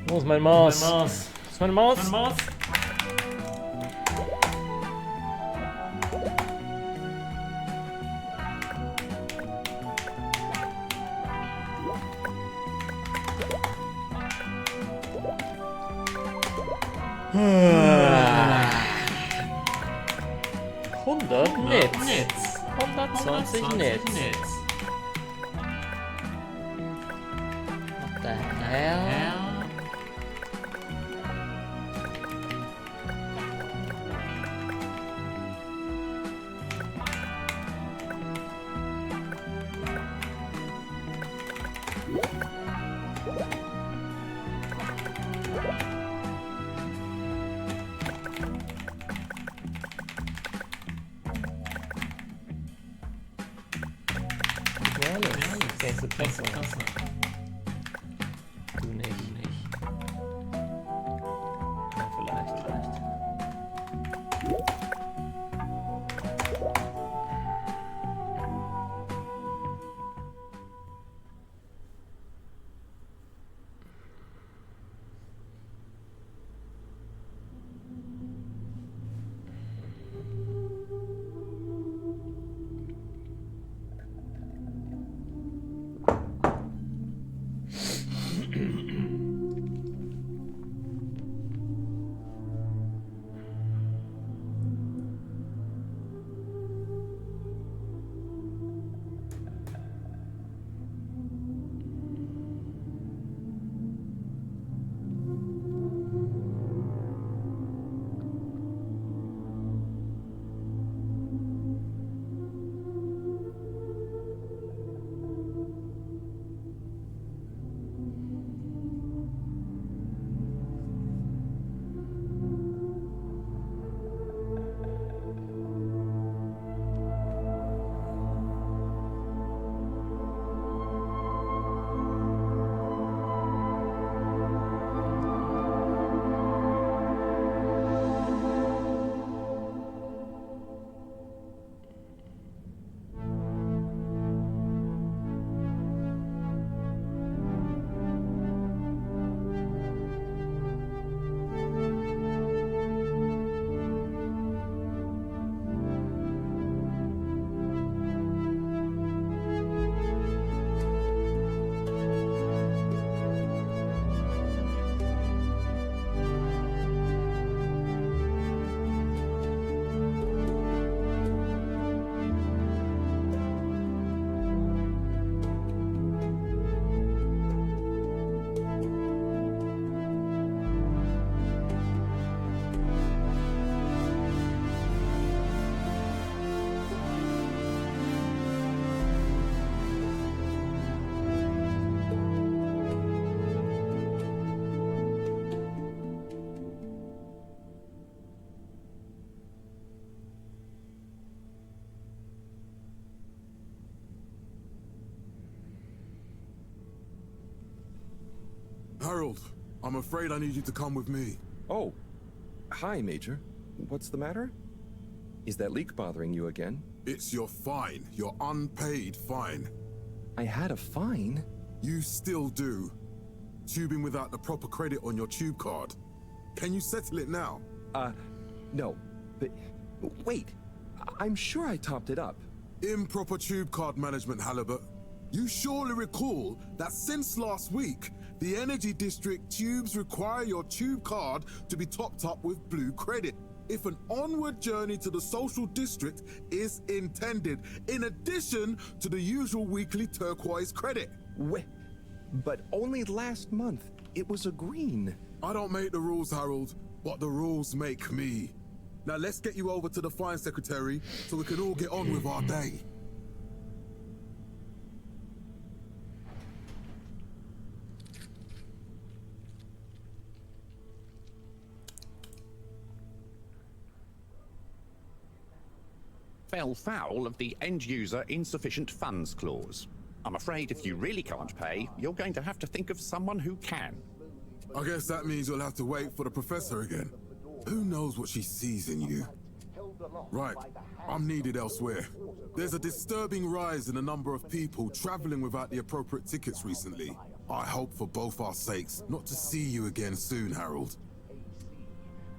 Wo ist mein Maß? Wo ist mein Maß? Netz. 120 Netz. What the hell? Klasse. Du nicht. Ja, vielleicht. Harold, I'm afraid I need you to come with me. Oh. Hi, Major. What's the matter? Is that leak bothering you again? It's your fine. Your unpaid fine. I had a fine? You still do. Tubing without the proper credit on your tube card. Can you settle it now? No. But wait. I'm sure I topped it up. Improper tube card management, Halibut. You surely recall that since last week, the Energy District tubes require your tube card to be topped up with blue credit if an onward journey to the social district is intended, in addition to the usual weekly turquoise credit. But only last month, it was a green. I don't make the rules, Harold, but the rules make me. Now let's get you over to the fine secretary so we can all get on with our day. Fell foul of the end-user insufficient funds clause. I'm afraid if you really can't pay, you're going to have to think of someone who can. I guess that means you'll have to wait for the professor again. Who knows what she sees in you? Right, I'm needed elsewhere. There's a disturbing rise in the number of people traveling without the appropriate tickets recently. I hope for both our sakes not to see you again soon, Harold.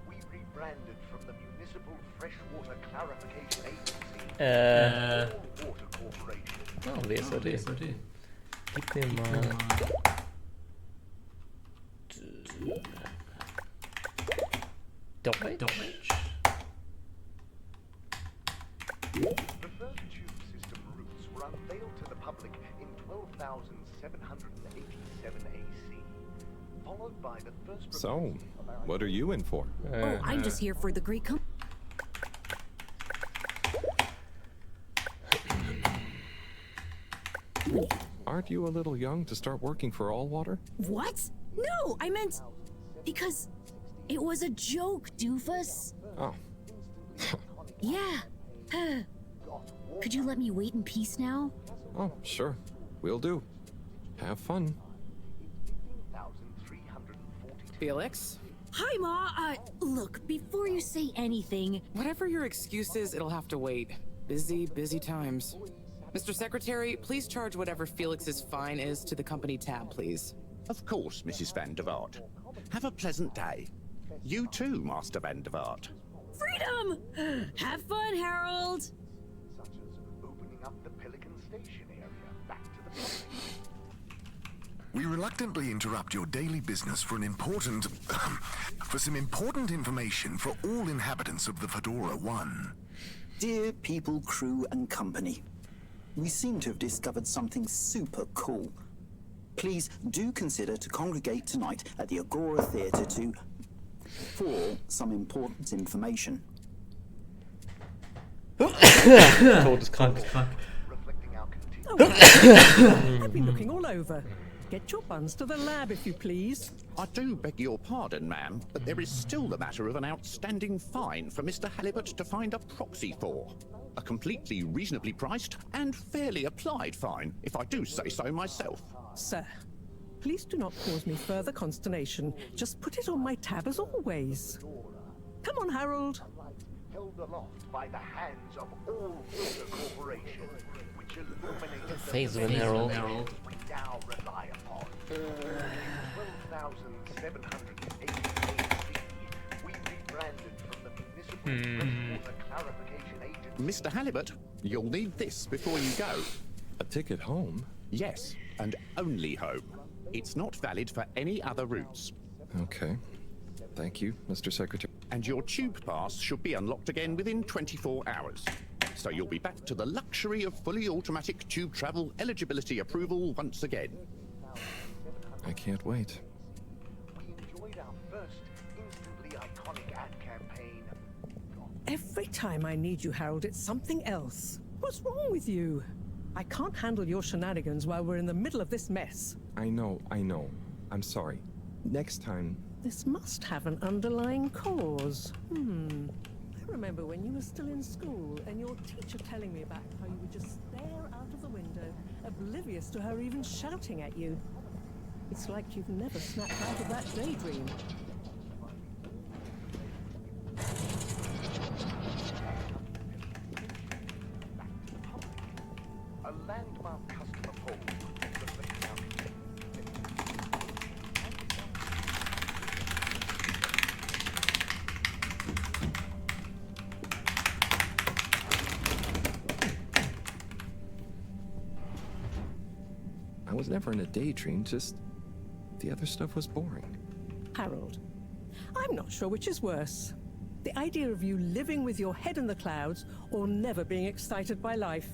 We rebranded from the Municipal Freshwater Clarification Agency to Water Corporation. Ja, det. Gib mir mal... Deutsch? The first tube system routes were unveiled to the public in 12,787 AC, followed by the first... So, what are you in for? Oh, I'm just here for the great Aren't you a little young to start working for All Water? What? No, I meant because it was a joke, doofus. Oh, Yeah. Could you let me wait in peace now? oh, sure. Will do. Have fun. 1,342. Felix? Hi, Ma. Look, before you say anything, Whatever your excuse is, it'll have to wait. Busy times. Mr. Secretary, please charge whatever Felix's fine is to the company tab, please. Of course, Mrs. Van der Vaart. Have a pleasant day. You too, Master Van der Vaart. freedom! Have fun, Harold! Such as opening up the Pelican Station area back to the public. We reluctantly interrupt your daily business for some important information for all inhabitants of the Fedora 1. Dear people, crew, and company, we seem to have discovered something super cool. Please do consider to congregate tonight at the Agora Theatre for some important information. Todeskrank. Reflecting our continued... I've been looking all over. Get your buns to the lab, if you please. I do beg your pardon, ma'am, but there is still the matter of an outstanding fine for Mr. Halibut to find a proxy for. A completely reasonably priced and fairly applied fine, if I do say so myself. Sir, please do not cause me further consternation. Just put it on my tab as always. Come on, Harold. held aloft by the hands of All Water Corporation, which illuminated the Face of an Harold. we now rely upon. 12,780 AC, we rebranded from the Municipal Freshwater Clarification Agency. Mr. Halibut, you'll need this before you go. A ticket home? Yes, and only home. It's not valid for any other routes. Okay. Thank you, Mr. Secretary. And your tube pass should be unlocked again within 24 hours. So you'll be back to the luxury of fully automatic tube travel eligibility approval once again. I can't wait. We enjoyed our first instantly iconic ad campaign. Every time I need you, Harold, it's something else. What's wrong with you? I can't handle your shenanigans while we're in the middle of this mess. I know. I'm sorry. Next time. This must have an underlying cause. I remember when you were still in school and your teacher telling me about how you would just stare out of the window, oblivious to her even shouting at you. It's like you've never snapped out of that daydream. A landmark customer poll reflecting our I was never in a daydream, just the other stuff was boring. Harold, I'm not sure which is worse. The idea of you living with your head in the clouds or never being excited by life.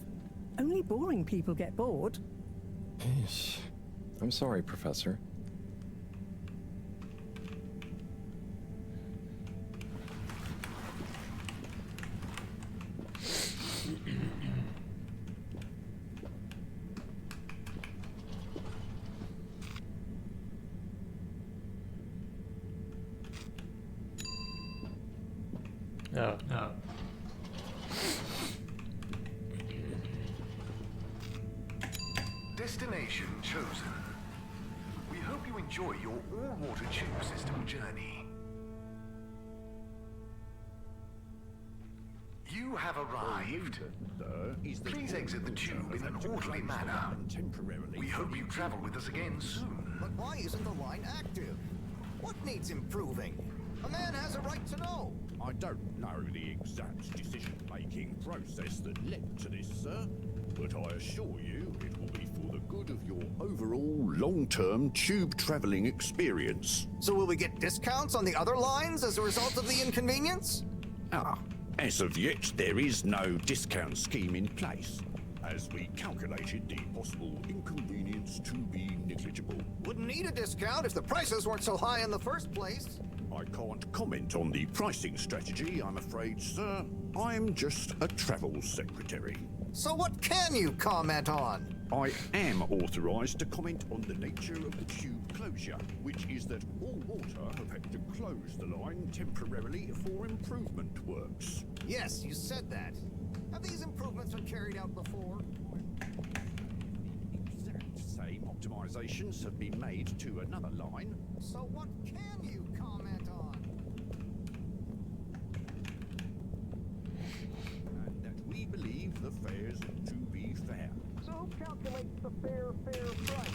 Only boring people get bored. Eesh. I'm sorry, Professor. Ja. Destination chosen. We hope you enjoy your all-water tube system journey. You have arrived. Please exit the tube in an orderly manner. We hope you travel with us again soon. Why isn't the line active? What needs improving? A man has a right to know. I don't know the exact decision-making process that led to this, sir, but I assure you it will be for the good of your overall long-term tube traveling experience. So will we get discounts on the other lines as a result of the inconvenience? As of yet, there is no discount scheme in place, as we calculated the possible inconvenience to be negligible. Wouldn't need a discount if the prices weren't so high in the first place. I can't comment on the pricing strategy, I'm afraid, sir. I'm just a travel secretary. So what can you comment on? I am authorized to comment on the nature of the tube closure, which is that all water have had to close the line temporarily for improvement works. Yes, you said that. Have these improvements been carried out before? The exact same optimizations have been made to another line. So what can you comment on? And that we believe the fares to be fair. So who calculates the fair price?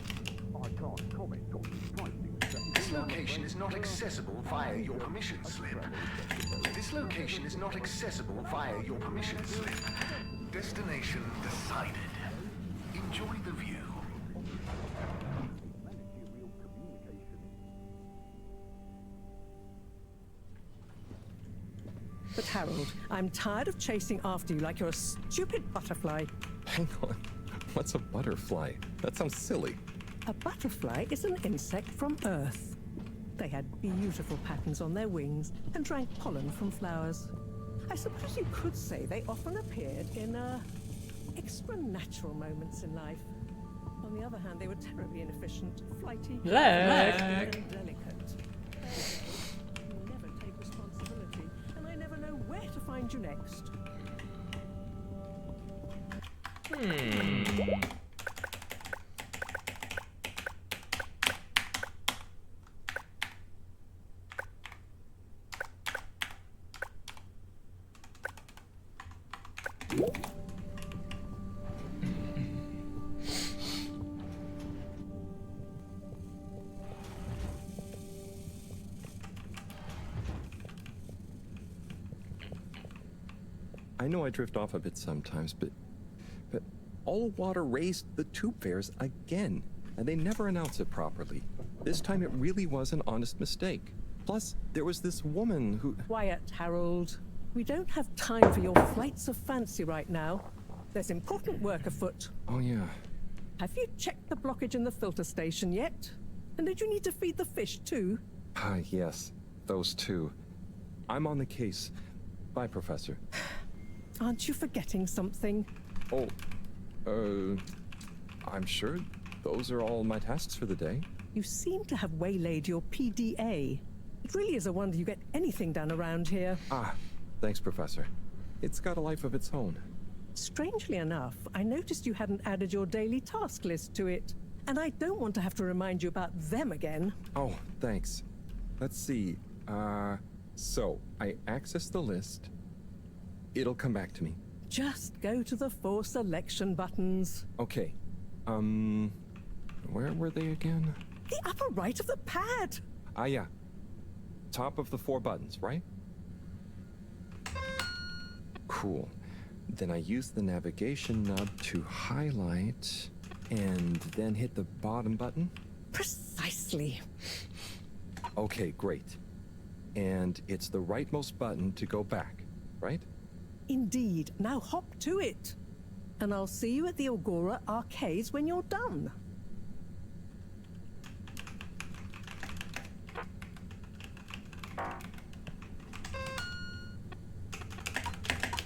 I can't comment on the pricing strategy. This location is not accessible via your permission slip. This location is not accessible via your permission slip. Destination decided. Enjoy the view. But Harold, I'm tired of chasing after you like you're a stupid butterfly. Hang on. What's a butterfly? That sounds silly. A butterfly is an insect from Earth. They had beautiful patterns on their wings and drank pollen from flowers. I suppose you could say they often appeared in extra natural moments in life. On the other hand, they were terribly inefficient, flighty, and delicate. You never take responsibility, and I never know where to find you next. I know I drift off a bit sometimes, but all water raised the tube fares again, and they never announce it properly. This time it really was an honest mistake. Plus, there was this woman who... Quiet, Harold. We don't have time for your flights of fancy right now. There's important work afoot. Oh, yeah. Have you checked the blockage in the filter station yet? And did you need to feed the fish too? Yes. Those two. I'm on the case. Bye, Professor. Aren't you forgetting something? Oh, I'm sure those are all my tasks for the day. You seem to have waylaid your PDA. It really is a wonder you get anything done around here. Thanks, Professor. It's got a life of its own. Strangely enough, I noticed you hadn't added your daily task list to it. And I don't want to have to remind you about them again. Oh, thanks. Let's see. So, I access the list. It'll come back to me. Just go to the 4 selection buttons. Okay. Where were they again? The upper right of the pad. Yeah. Top of the 4 buttons, right? Cool. Then I use the navigation knob to highlight, and then hit the bottom button. Precisely. Okay, great. And it's the rightmost button to go back, right? Indeed. Now hop to it. And I'll see you at the Agora arcades when you're done.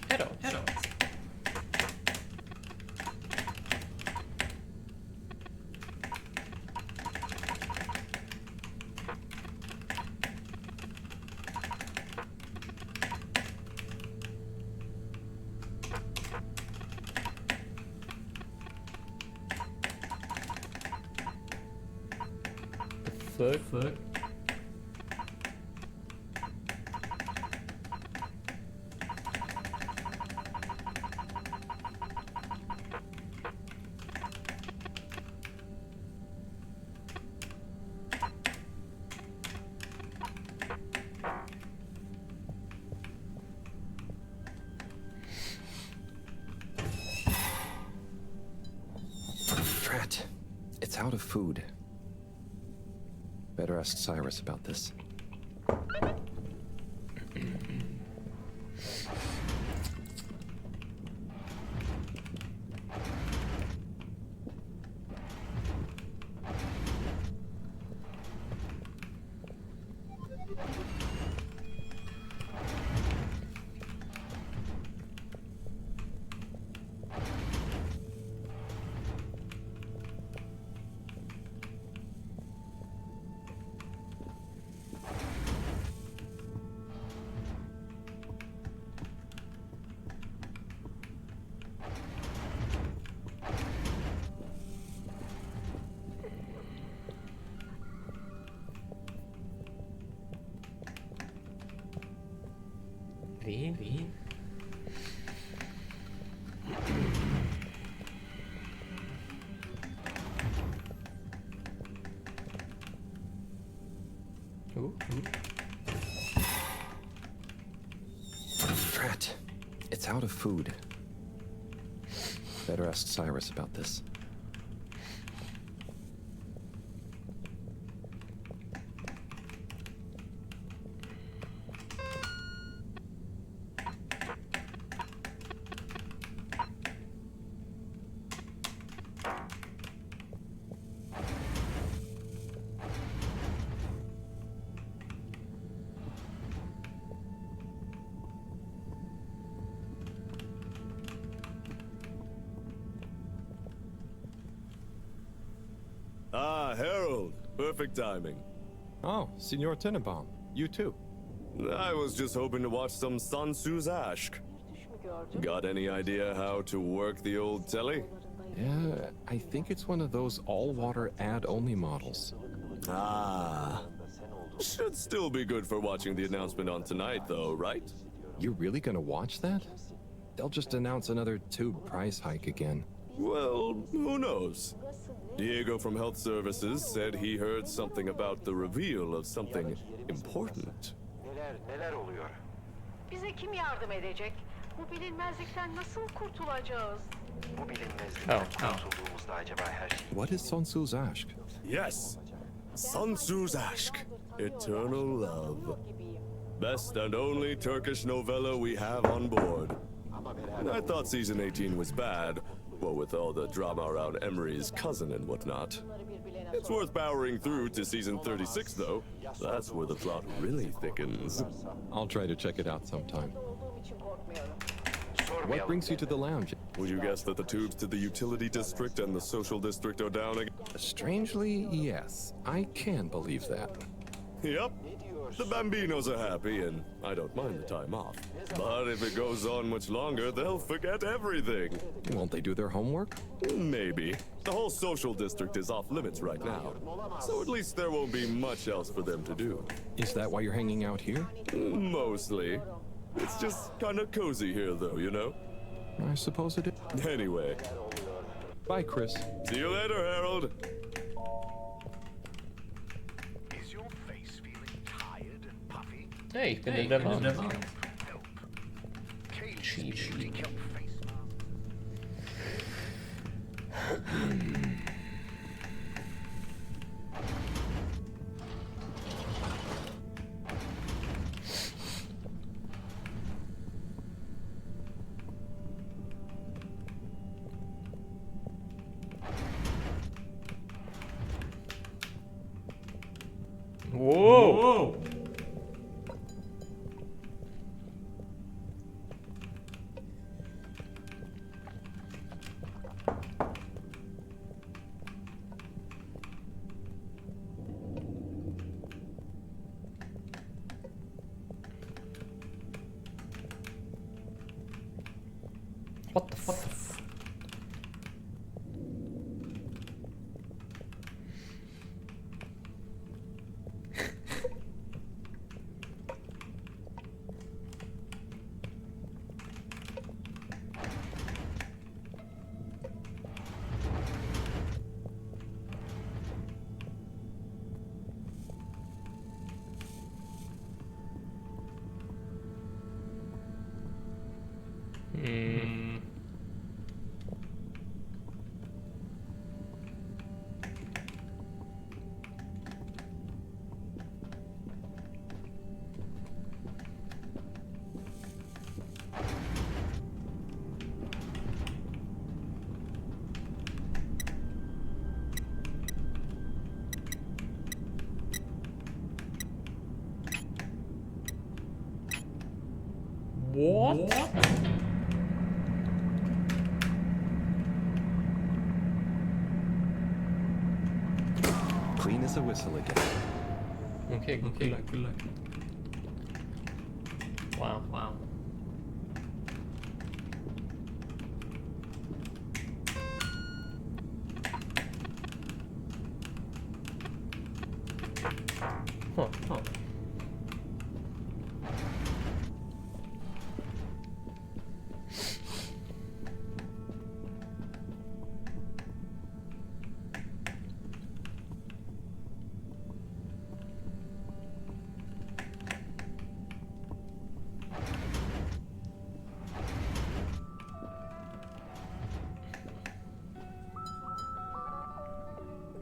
Hello. Fuck. it's out of food. Better ask Cyrus about this. Wie? Drat. It's out of food. Better ask Cyrus about this. Ah, Harold. Perfect timing. Oh, Signor Tenenbaum. You too. I was just hoping to watch some Sun Tzu's Ashk. Got any idea how to work the old telly? Yeah, I think it's one of those all-water ad-only models. Ah. Should still be good for watching the announcement on tonight, though, right? You're really gonna watch that? They'll just announce another tube price hike again. Well, who knows? Diego from Health Services said he heard something about the reveal of something important. Neler oluyor? Bize kim yardım edecek? Bu bilinmezlikten nasıl kurtulacağız? Bu bilinmezlikten kurtulduğumuzda acaba her şey... What is Sun Tzu's Ashk? Yes! Sun Tzu's Ashk. Eternal Love. Best and only Turkish novella we have on board. I thought season 18 was bad, what with all the drama around Emery's cousin and whatnot. It's worth powering through to season 36, though. That's where the plot really thickens. I'll try to check it out sometime. What brings you to the lounge? Would you guess that the tubes to the utility district and the social district are down again? Strangely, yes. I can believe that. Yep. The Bambinos are happy, and I don't mind the time off. But if it goes on much longer, they'll forget everything. Won't they do their homework? Maybe. The whole social district is off limits right now. So at least there won't be much else for them to do. Is that why you're hanging out here? Mostly. It's just kind of cozy here, though, you know? I suppose it is. Anyway. Bye, Chris. See you later, Harold. Is your face feeling tired and puffy? Hey, ich bin in der Bahn. Whoa! What the fuck? What? Clean as a whistle again. Okay, good luck, good luck. Wow, wow. Huh, huh.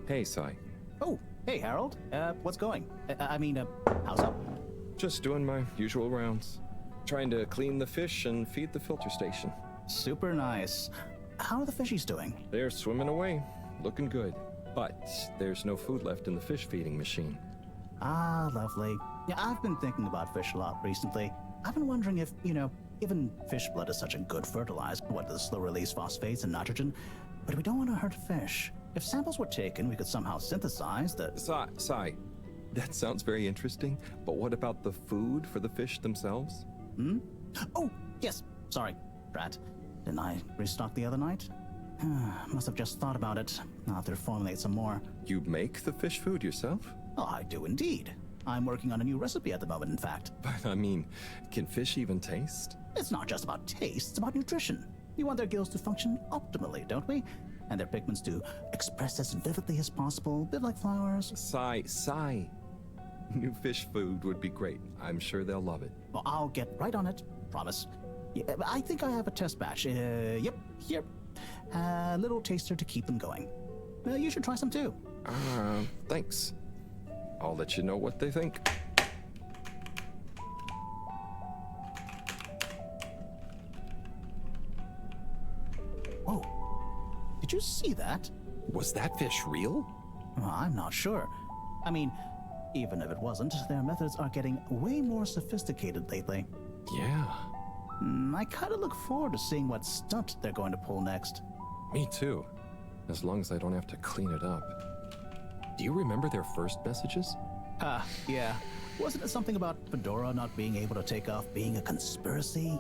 Hey, Sai. Oh, hey, Harold. What's going? How's up? Just doing my usual rounds. Trying to clean the fish and feed the filter station. Super nice. How are the fishies doing? They're swimming away, looking good. But there's no food left in the fish feeding machine. Ah, lovely. Yeah, I've been thinking about fish a lot recently. I've been wondering if, given fish blood is such a good fertilizer, what the slow-release phosphates and nitrogen, but we don't want to hurt fish. If samples were taken, we could somehow synthesize the... Sai, that sounds very interesting, but what about the food for the fish themselves? Oh, yes. Sorry, Brat. Didn't I restock the other night? Must have just thought about it. I'll have to formulate some more. You make the fish food yourself? Oh, I do indeed. I'm working on a new recipe at the moment, in fact. But I mean, can fish even taste? It's not just about taste, it's about nutrition. We want their gills to function optimally, don't we? And their pigments to express as vividly as possible, a bit like flowers. Sai. New fish food would be great. I'm sure they'll love it. Well, I'll get right on it. Promise. Yeah, I think I have a test batch. Yep, here. A little taster to keep them going. You should try some too. Thanks. I'll let you know what they think. Oh, did you see that? Was that fish real? Well, I'm not sure. I mean, even if it wasn't, their methods are getting way more sophisticated lately. Yeah. I kind of look forward to seeing what stunt they're going to pull next. Me too. As long as I don't have to clean it up. Do you remember their first messages? Yeah. Wasn't it something about Fedora not being able to take off being a conspiracy?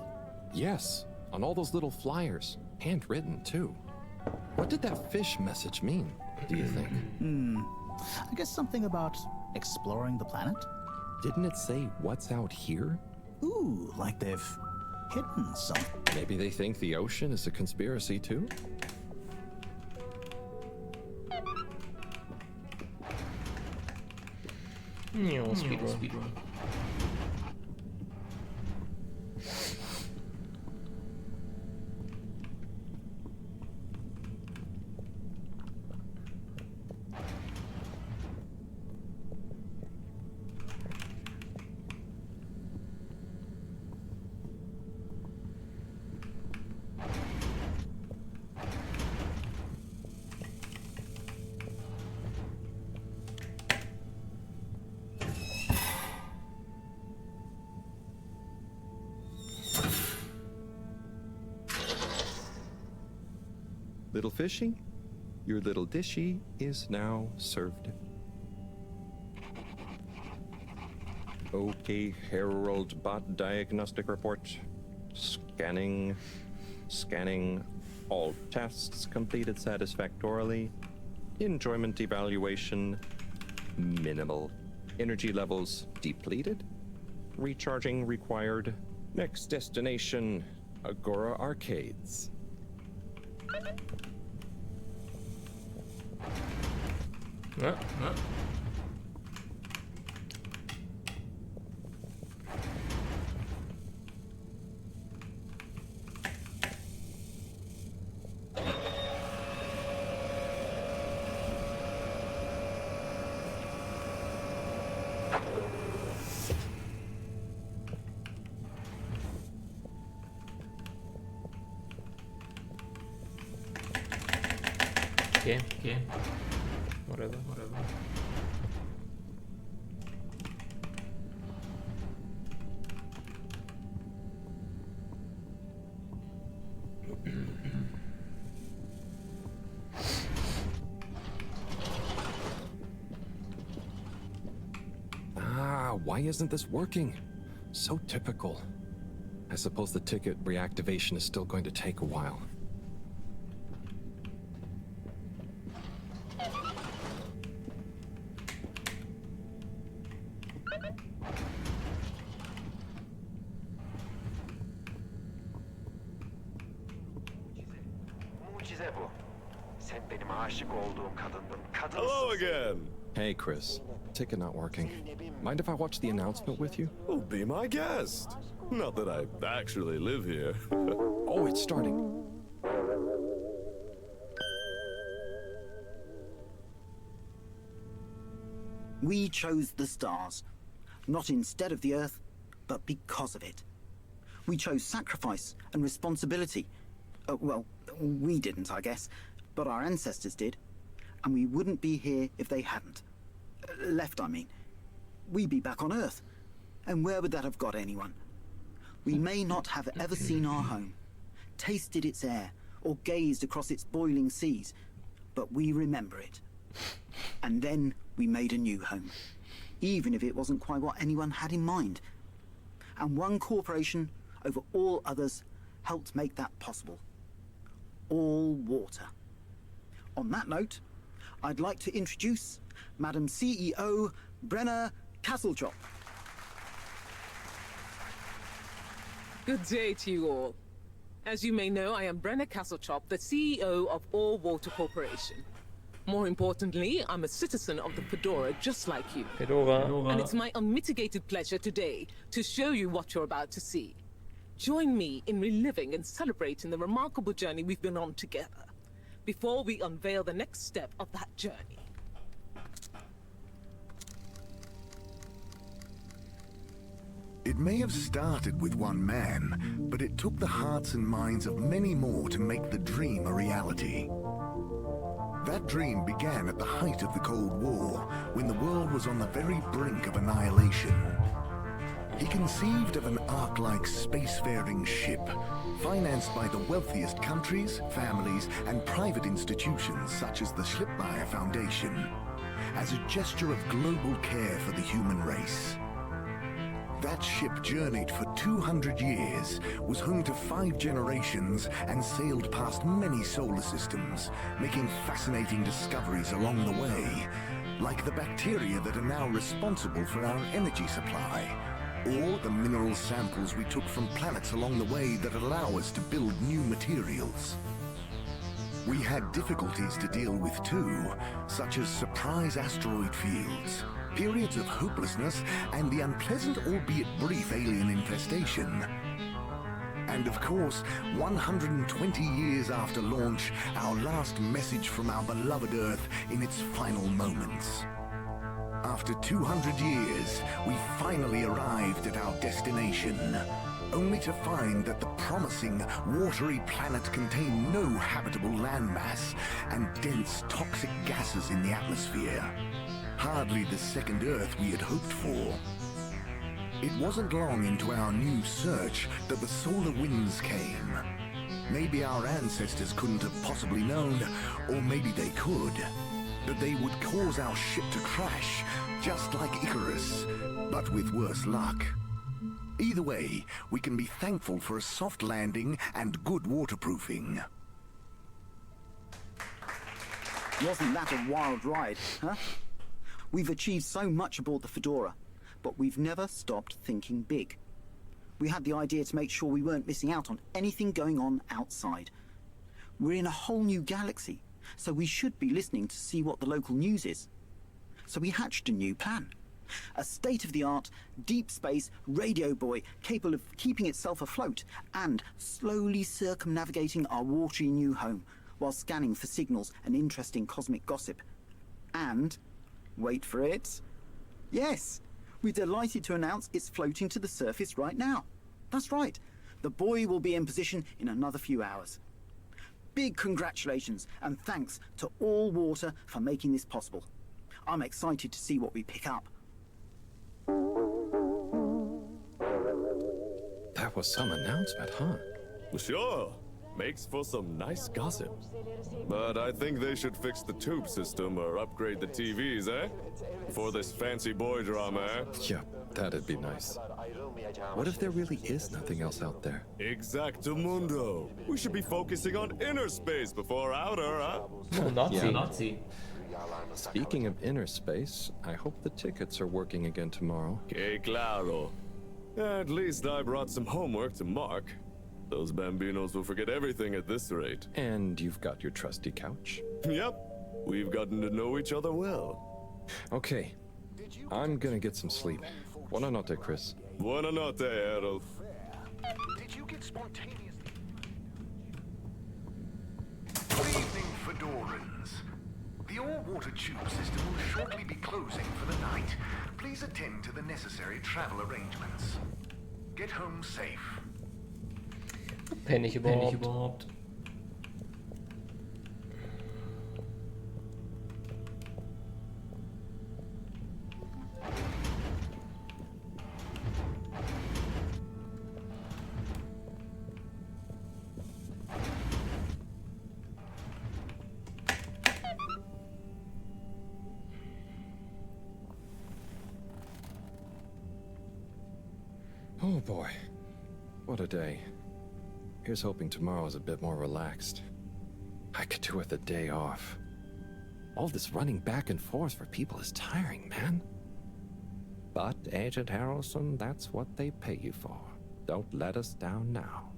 Yes, on all those little flyers. Handwritten, too. What did that fish message mean, do you think? I guess something about exploring the planet? Didn't it say what's out here? Ooh, like they've hidden something. Maybe they think the ocean is a conspiracy, too? Speedrun. Little fishy, your little dishy is now served. Okay, Harold Bot diagnostic report. Scanning. All tests completed satisfactorily. Enjoyment evaluation minimal. Energy levels depleted. Recharging required. Next destination, Agora Arcades. Okay. Whatever. Why isn't this working? So typical. I suppose the ticket reactivation is still going to take a while. Mucize bu. Sen benim aşık olduğum kadındın. Hello again. Hey, Chris. Ticket not working. Mind if I watch the announcement with you? Oh, be my guest. Not that I actually live here. Oh, it's starting. We chose the stars, not instead of the Earth, but because of it. We chose sacrifice and responsibility. Well, we didn't, I guess, but our ancestors did. And we wouldn't be here if they hadn't. Left, I mean. We'd be back on Earth. And where would that have got anyone? We may not have ever seen our home, tasted its air, or gazed across its boiling seas, but we remember it. And then we made a new home, even if it wasn't quite what anyone had in mind. And one corporation over all others helped make that possible. All water. On that note, I'd like to introduce Madam CEO Brenna Castletop. Good day to you all. As you may know, I am Brenna Castletop, the CEO of All Water Corporation. More importantly, I'm a citizen of the Fedora just like you. Fedora. And it's my unmitigated pleasure today to show you what you're about to see. Join me in reliving and celebrating the remarkable journey we've been on together, before we unveil the next step of that journey. It may have started with one man, but it took the hearts and minds of many more to make the dream a reality. That dream began at the height of the Cold War, when the world was on the very brink of annihilation. He conceived of an Ark-like spacefaring ship, financed by the wealthiest countries, families, and private institutions such as the Schlipmeyer Foundation, as a gesture of global care for the human race. That ship journeyed for 200 years, was home to 5 generations, and sailed past many solar systems, making fascinating discoveries along the way, like the bacteria that are now responsible for our energy supply, or the mineral samples we took from planets along the way that allow us to build new materials. We had difficulties to deal with too, such as surprise asteroid fields, periods of hopelessness, and the unpleasant albeit brief alien infestation. And of course, 120 years after launch, our last message from our beloved Earth in its final moments. After 200 years, we finally arrived at our destination, only to find that the promising, watery planet contained no habitable landmass and dense, toxic gases in the atmosphere. Hardly the second Earth we had hoped for. It wasn't long into our new search that the solar winds came. Maybe our ancestors couldn't have possibly known, or maybe they could, that they would cause our ship to crash, just like Icarus, but with worse luck. Either way, we can be thankful for a soft landing and good waterproofing. Wasn't that a wild ride, huh? We've achieved so much aboard the Fedora, but we've never stopped thinking big. We had the idea to make sure we weren't missing out on anything going on outside. We're in a whole new galaxy, so we should be listening to see what the local news is. So we hatched a new plan. A state-of-the-art, deep space radio buoy capable of keeping itself afloat and slowly circumnavigating our watery new home while scanning for signals and interesting cosmic gossip. And, wait for it, yes, we're delighted to announce it's floating to the surface right now. That's right, the buoy will be in position in another few hours. Big congratulations and thanks to All Water for making this possible. I'm excited to see what we pick up. That was some announcement, huh? Sure. Makes for some nice gossip. But I think they should fix the tube system or upgrade the TVs, eh? For this fancy boy drama, eh? Yeah, That'd be nice. What if there really is nothing else out there? Exactamundo. We should be focusing on inner space before outer, huh? Oh, Nazi. Yeah. Nazi. Speaking of inner space, I hope the tickets are working again tomorrow. Que claro. At least I brought some homework to mark. Those bambinos will forget everything at this rate. And you've got your trusty couch? Yep. We've gotten to know each other well. Okay. I'm gonna get some sleep. Buona notte, Chris. Buona notte, Harold. Did you get spontaneous? Good evening, Fedorans. The all-water tube system will shortly be closing for the night. Please attend to the necessary travel arrangements. Get home safe. Penne ich überhaupt? Oh boy. What a day. Here's hoping tomorrow's a bit more relaxed. I could do with a day off. All this running back and forth for people is tiring, man. But, Agent Harrelson, that's what they pay you for. Don't let us down now.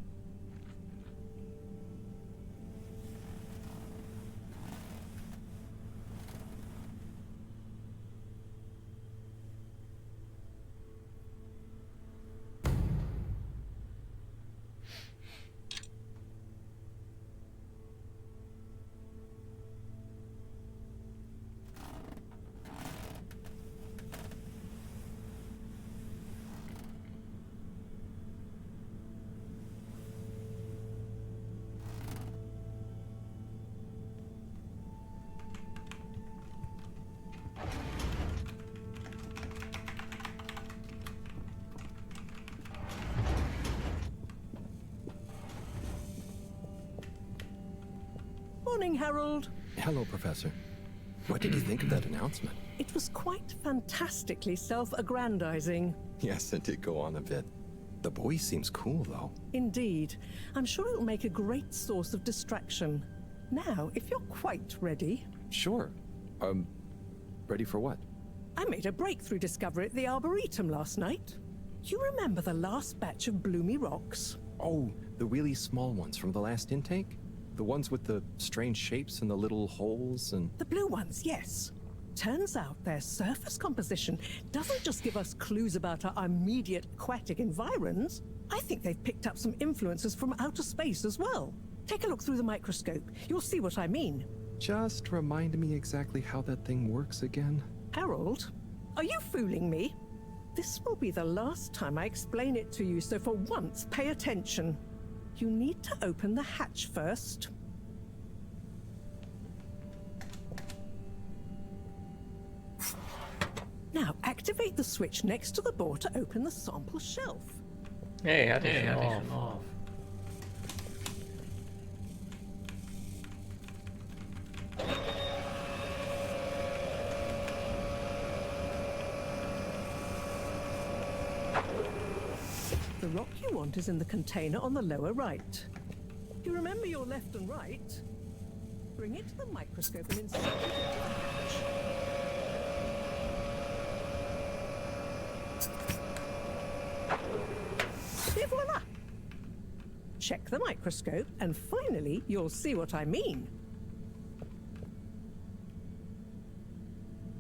Morning, Harold. Hello, Professor. What did you think of that announcement? It was quite fantastically self-aggrandizing. Yes, it did go on a bit. The boy seems cool, though. Indeed. I'm sure it'll make a great source of distraction. Now, if you're quite ready... Sure. Ready for what? I made a breakthrough discovery at the Arboretum last night. You remember the last batch of bloomy rocks? Oh, the really small ones from the last intake? The ones with the strange shapes and the little holes and... The blue ones, yes. Turns out their surface composition doesn't just give us clues about our immediate aquatic environs. I think they've picked up some influences from outer space as well. Take a look through the microscope. You'll see what I mean. Just remind me exactly how that thing works again. Harold, are you fooling me? This will be the last time I explain it to you, so for once, pay attention. You need to open the hatch first. Now, activate the switch next to the board to open the sample shelf. Hey, hatte ich schon auf. The rock you want is in the container on the lower right. You remember your left and right? Bring it to the microscope and insert it into the hatch. Et voila! Check the microscope and finally you'll see what I mean.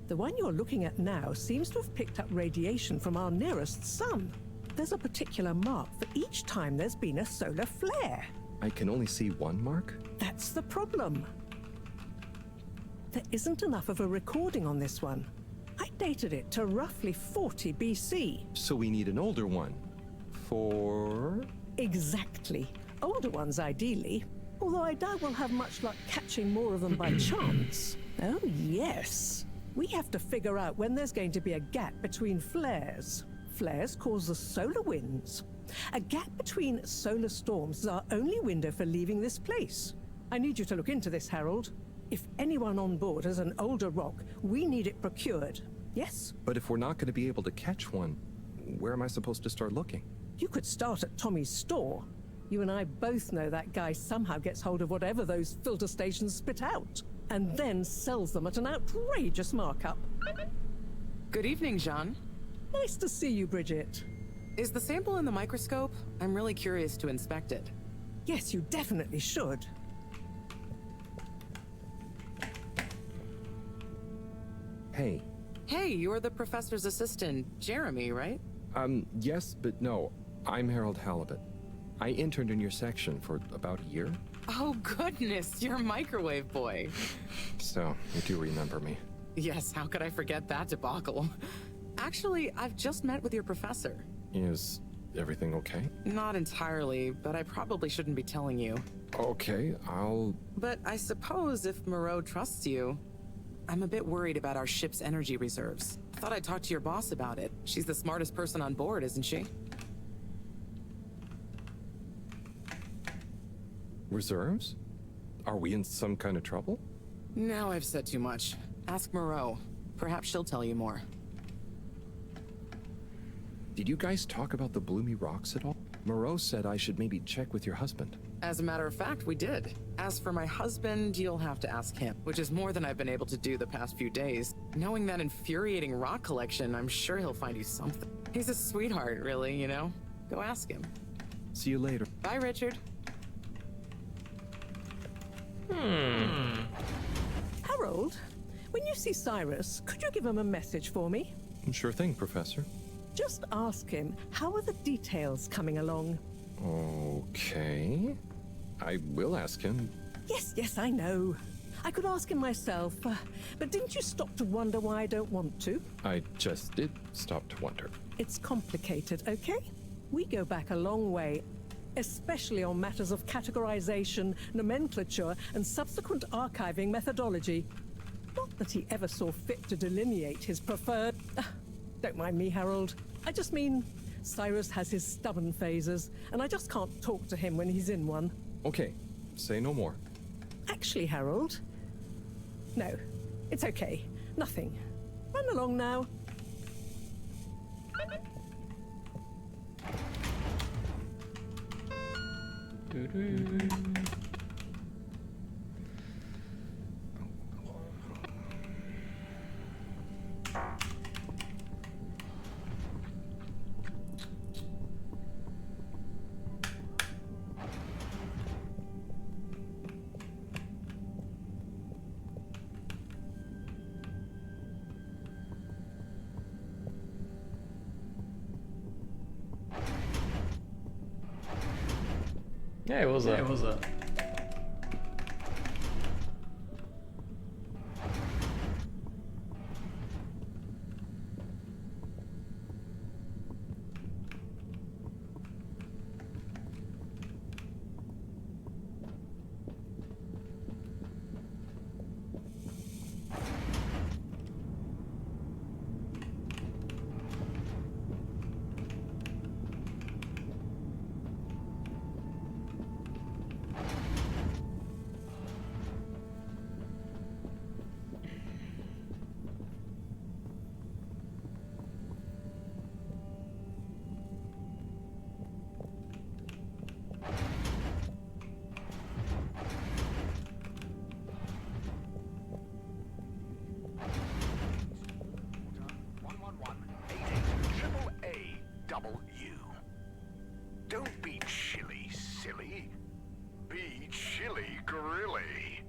The one you're looking at now seems to have picked up radiation from our nearest sun. There's a particular mark for each time there's been a solar flare. I can only see one mark? That's the problem. There isn't enough of a recording on this one. I dated it to roughly 40 BC. So we need an older one. For... Exactly. Older ones, ideally. Although I doubt we'll have much luck catching more of them by chance. Oh, yes. We have to figure out when there's going to be a gap between flares. Flares cause the solar winds. A gap between solar storms is our only window for leaving this place. I need you to look into this, Harold. If anyone on board has an older rock, we need it procured. Yes? But if we're not going to be able to catch one, where am I supposed to start looking? You could start at Tommy's store. You and I both know that guy somehow gets hold of whatever those filter stations spit out, and then sells them at an outrageous markup. Good evening, Jean. Nice to see you, Bridget. Is the sample in the microscope? I'm really curious to inspect it. Yes, you definitely should. Hey. Hey, you're the professor's assistant, Jeremy, right? Yes, but no. I'm Harold Halibut. I interned in your section for about a year. Oh, goodness, you're Microwave Boy. So, you do remember me. Yes, how could I forget that debacle? Actually, I've just met with your professor. Is everything okay? Not entirely, but I probably shouldn't be telling you. Okay, But I suppose if Moreau trusts you, I'm a bit worried about our ship's energy reserves. Thought I'd talk to your boss about it. She's the smartest person on board, isn't she? Reserves? Are we in some kind of trouble? Now I've said too much. Ask Moreau. Perhaps she'll tell you more. Did you guys talk about the Bloomy Rocks at all? Moreau said I should maybe check with your husband. As a matter of fact, we did. As for my husband, you'll have to ask him, which is more than I've been able to do the past few days. Knowing that infuriating rock collection, I'm sure he'll find you something. He's a sweetheart, really, you know? Go ask him. See you later. Bye, Richard. Harold, when you see Cyrus, could you give him a message for me? Sure thing, Professor. Just ask him, how are the details coming along? Okay. I will ask him. Yes, I know. I could ask him myself, but didn't you stop to wonder why I don't want to? I just did stop to wonder. It's complicated, okay? We go back a long way, especially on matters of categorization, nomenclature, and subsequent archiving methodology. Not that he ever saw fit to delineate his preferred... Don't mind me, Harold. I just mean, Cyrus has his stubborn phases, and I just can't talk to him when he's in one. Okay, say no more. Actually, Harold... No, it's okay. Nothing. Run along now. Yeah, it was a... Don't be chilly, silly. Be chilly grilly.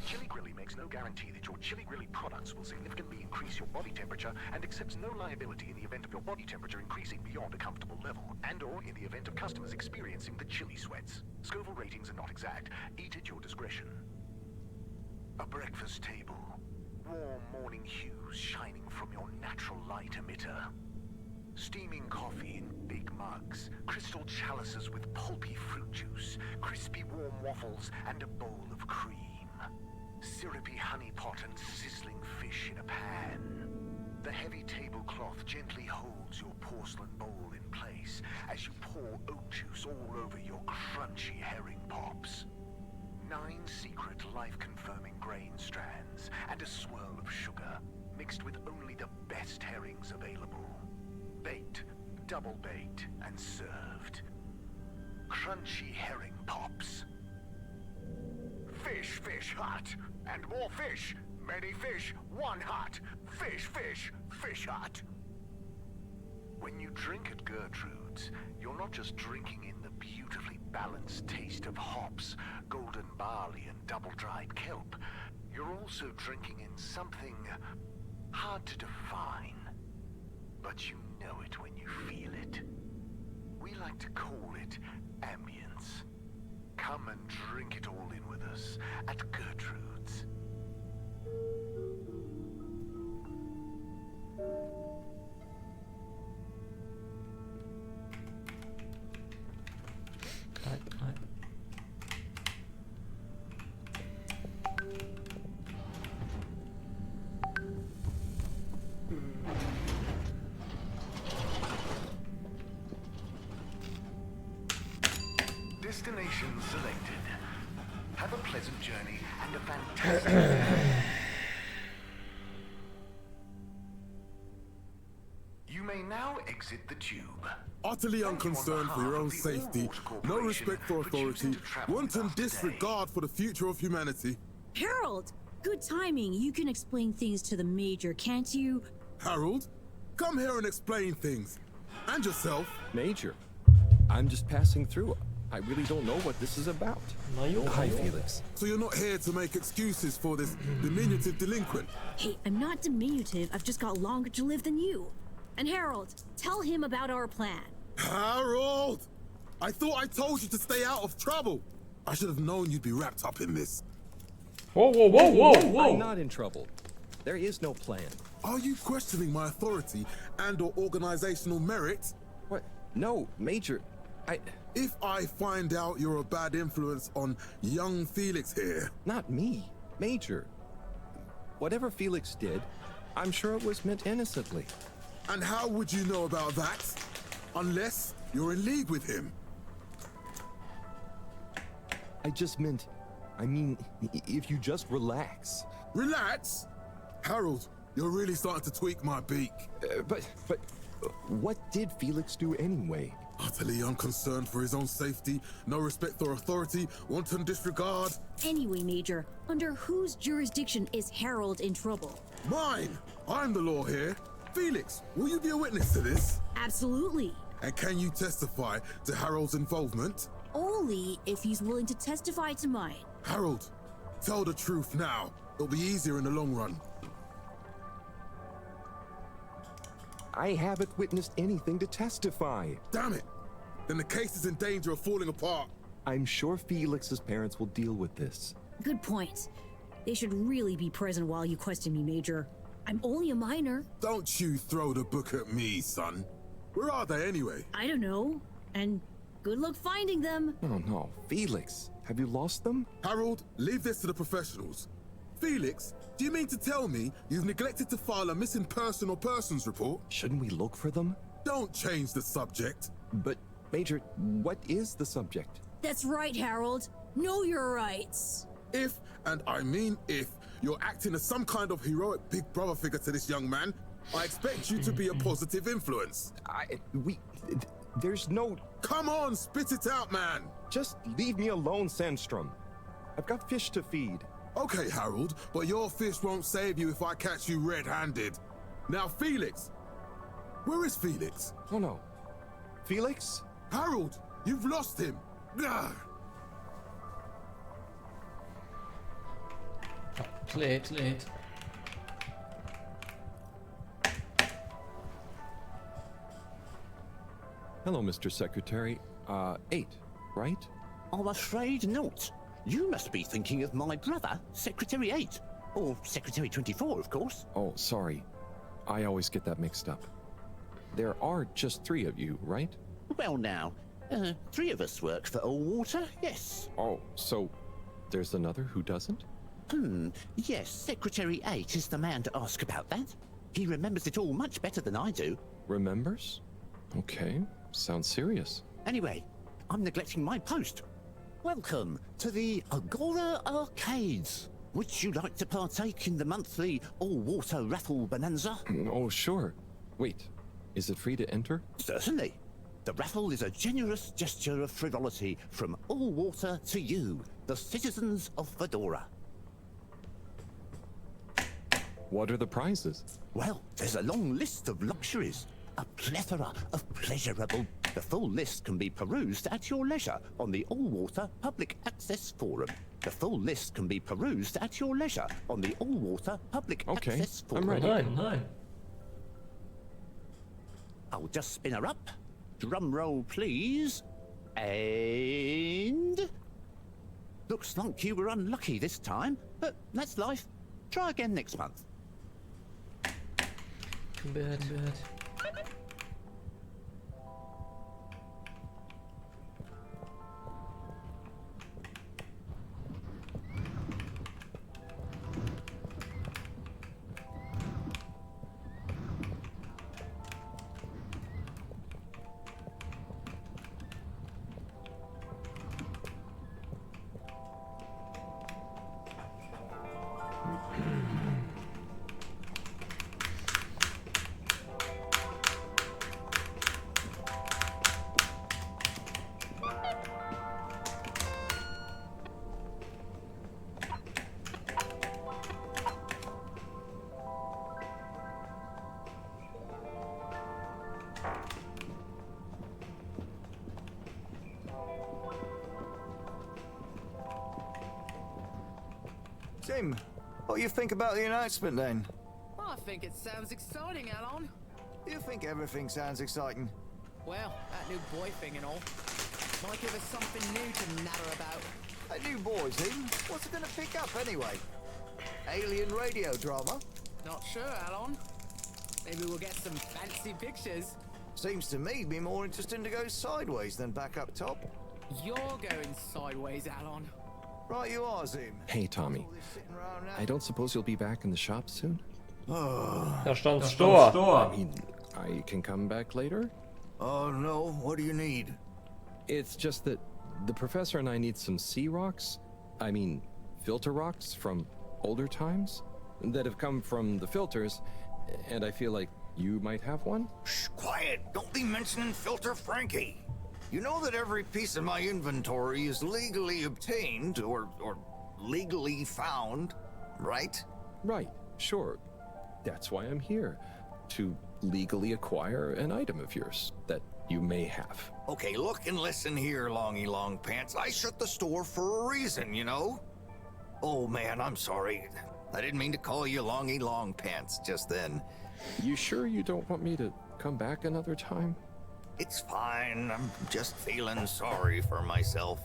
Chilly Grilly makes no guarantee that your Chilly Grilly products will significantly increase your body temperature and accepts no liability in the event of your body temperature increasing beyond a comfortable level, and/or in the event of customers experiencing the chilly sweats. Scoville ratings are not exact. Eat at your discretion. A breakfast table. Warm morning hues shining from your natural light emitter. Steaming coffee in big mugs, crystal chalices with pulpy fruit juice, crispy warm waffles, and a bowl of cream. Syrupy honey pot and sizzling fish in a pan. The heavy tablecloth gently holds your porcelain bowl in place as you pour oat juice all over your crunchy herring pops. 9 secret life-confirming grain strands and a swirl of sugar, mixed with only the best herrings available. Baked, double baked and served. Crunchy herring pops. Fish, fish hut. And more fish. Many fish, one hut. Fish, fish, fish hut. When you drink at Gertrude's, you're not just drinking in the beautifully balanced taste of hops, golden barley, and double-dried kelp. You're also drinking in something hard to define. But you know it when you feel it. We like to call it ambience. Come and drink it all in with us at Gertrude's. Destination selected. Have a pleasant journey and a fantastic day. You may now exit the tube. Utterly unconcerned for your own safety, no respect for authority, wanton disregard for the future of humanity. Harold! Good timing. You can explain things to the Major, can't you? Harold, come here and explain things. And yourself. Major, I'm just passing through. I really don't know what this is about. Hi, Felix. So you're not here to make excuses for this diminutive delinquent? Hey, I'm not diminutive. I've just got longer to live than you. And Harold, tell him about our plan. Harold! I thought I told you to stay out of trouble. I should have known you'd be wrapped up in this. Whoa, whoa, whoa, whoa, whoa! I'm not in trouble. There is no plan. Are you questioning my authority and/or organizational merit? What? No, Major. If I find out you're a bad influence on young Felix here... Not me. Major. Whatever Felix did, I'm sure it was meant innocently. And how would you know about that? Unless you're in league with him. I mean, if you just relax. Relax? Harold, you're really starting to tweak my beak. But what did Felix do anyway? Utterly unconcerned for his own safety, no respect for authority, wanton disregard. Anyway, Major, under whose jurisdiction is Harold in trouble? Mine! I'm the law here. Felix, will you be a witness to this? Absolutely. And can you testify to Harold's involvement? Only if he's willing to testify to mine. Harold, tell the truth now. It'll be easier in the long run. I haven't witnessed anything to testify. Damn it! Then the case is in danger of falling apart. I'm sure Felix's parents will deal with this. Good point. They should really be present while you question me, Major. I'm only a minor. Don't you throw the book at me, son. Where are they anyway? I don't know. And good luck finding them. Oh no, Felix, have you lost them? Harold, leave this to the professionals. Felix, do you mean to tell me you've neglected to file a missing person or persons report? Shouldn't we look for them? Don't change the subject. But, Major, what is the subject? That's right, Harold. Know your rights. If, and I mean if, you're acting as some kind of heroic big brother figure to this young man, I expect you to be a positive influence. There's no... Come on, spit it out, man! Just leave me alone, Sandstrom. I've got fish to feed. Okay, Harold, but your fish won't save you if I catch you red-handed. Now, Felix! Where is Felix? Oh no. Felix? Harold, you've lost him! Ugh. Too late. Hello, Mr. Secretary. 8, right? I'm afraid not. You must be thinking of my brother, Secretary 8. Or Secretary 24, of course. Oh, sorry. I always get that mixed up. There are just 3 of you, right? Well now, 3 of us work for Allwater, yes. Oh, so there's another who doesn't? Yes, Secretary 8 is the man to ask about that. He remembers it all much better than I do. Remembers? Okay, sounds serious. Anyway, I'm neglecting my post. Welcome to the Agora Arcades. Would you like to partake in the monthly all-water raffle bonanza? Oh, sure. Wait, Is it free to enter? Certainly. The raffle is a generous gesture of frivolity from All Water to you, the citizens of Fedora. What are the prizes? Well, there's a long list of luxuries, a plethora of pleasurable. The full list can be perused at your leisure on the All Water Public Access Forum. The full list can be perused at your leisure on the All Water Public Access Forum. I'm ready. Nein. I'll just spin her up. Drum roll, please. And... Looks like you were unlucky this time, but that's life. Try again next month. Bad. Tim, what do you think about the announcement then? I think it sounds exciting, Alon. Do you think everything sounds exciting? Well, that new boy thing and all. Might give us something new to natter about. A new boy, Tim? What's it gonna pick up anyway? Alien radio drama? Not sure, Alon. Maybe we'll get some fancy pictures. Seems to me to be more interesting to go sideways than back up top. You're going sideways, Alon. Right you are, Zim. Hey, Tommy. I don't suppose you'll be back in the shop soon? Da stand Store. I mean, I can come back later? Oh no, what do you need? It's just that the professor and I need some sea rocks. I mean, filter rocks from older times that have come from the filters, and I feel like you might have one? Shh, quiet. Don't be mentioning Filter Frankie. You know that every piece of my inventory is legally obtained or legally found, right? Right, sure. That's why I'm here. To legally acquire an item of yours that you may have. Okay, look and listen here, Longy Long Pants. I shut the store for a reason, you know? Oh man, I'm sorry. I didn't mean to call you Longy Long Pants just then. You sure you don't want me to come back another time? It's fine. I'm just feeling sorry for myself.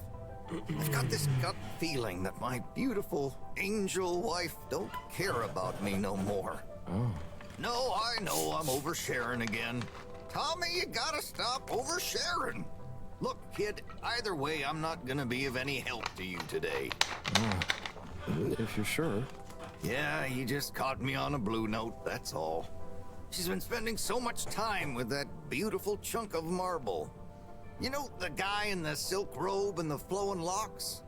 I've got this gut feeling that my beautiful angel wife don't care about me no more. Oh. No, I know I'm oversharing again. Tommy, you gotta stop oversharing. Look, kid, either way, I'm not gonna be of any help to you today. If you're sure. Yeah, you just caught me on a blue note, that's all. She's been spending so much time with that beautiful chunk of marble. You know, the guy in the silk robe and the flowing locks?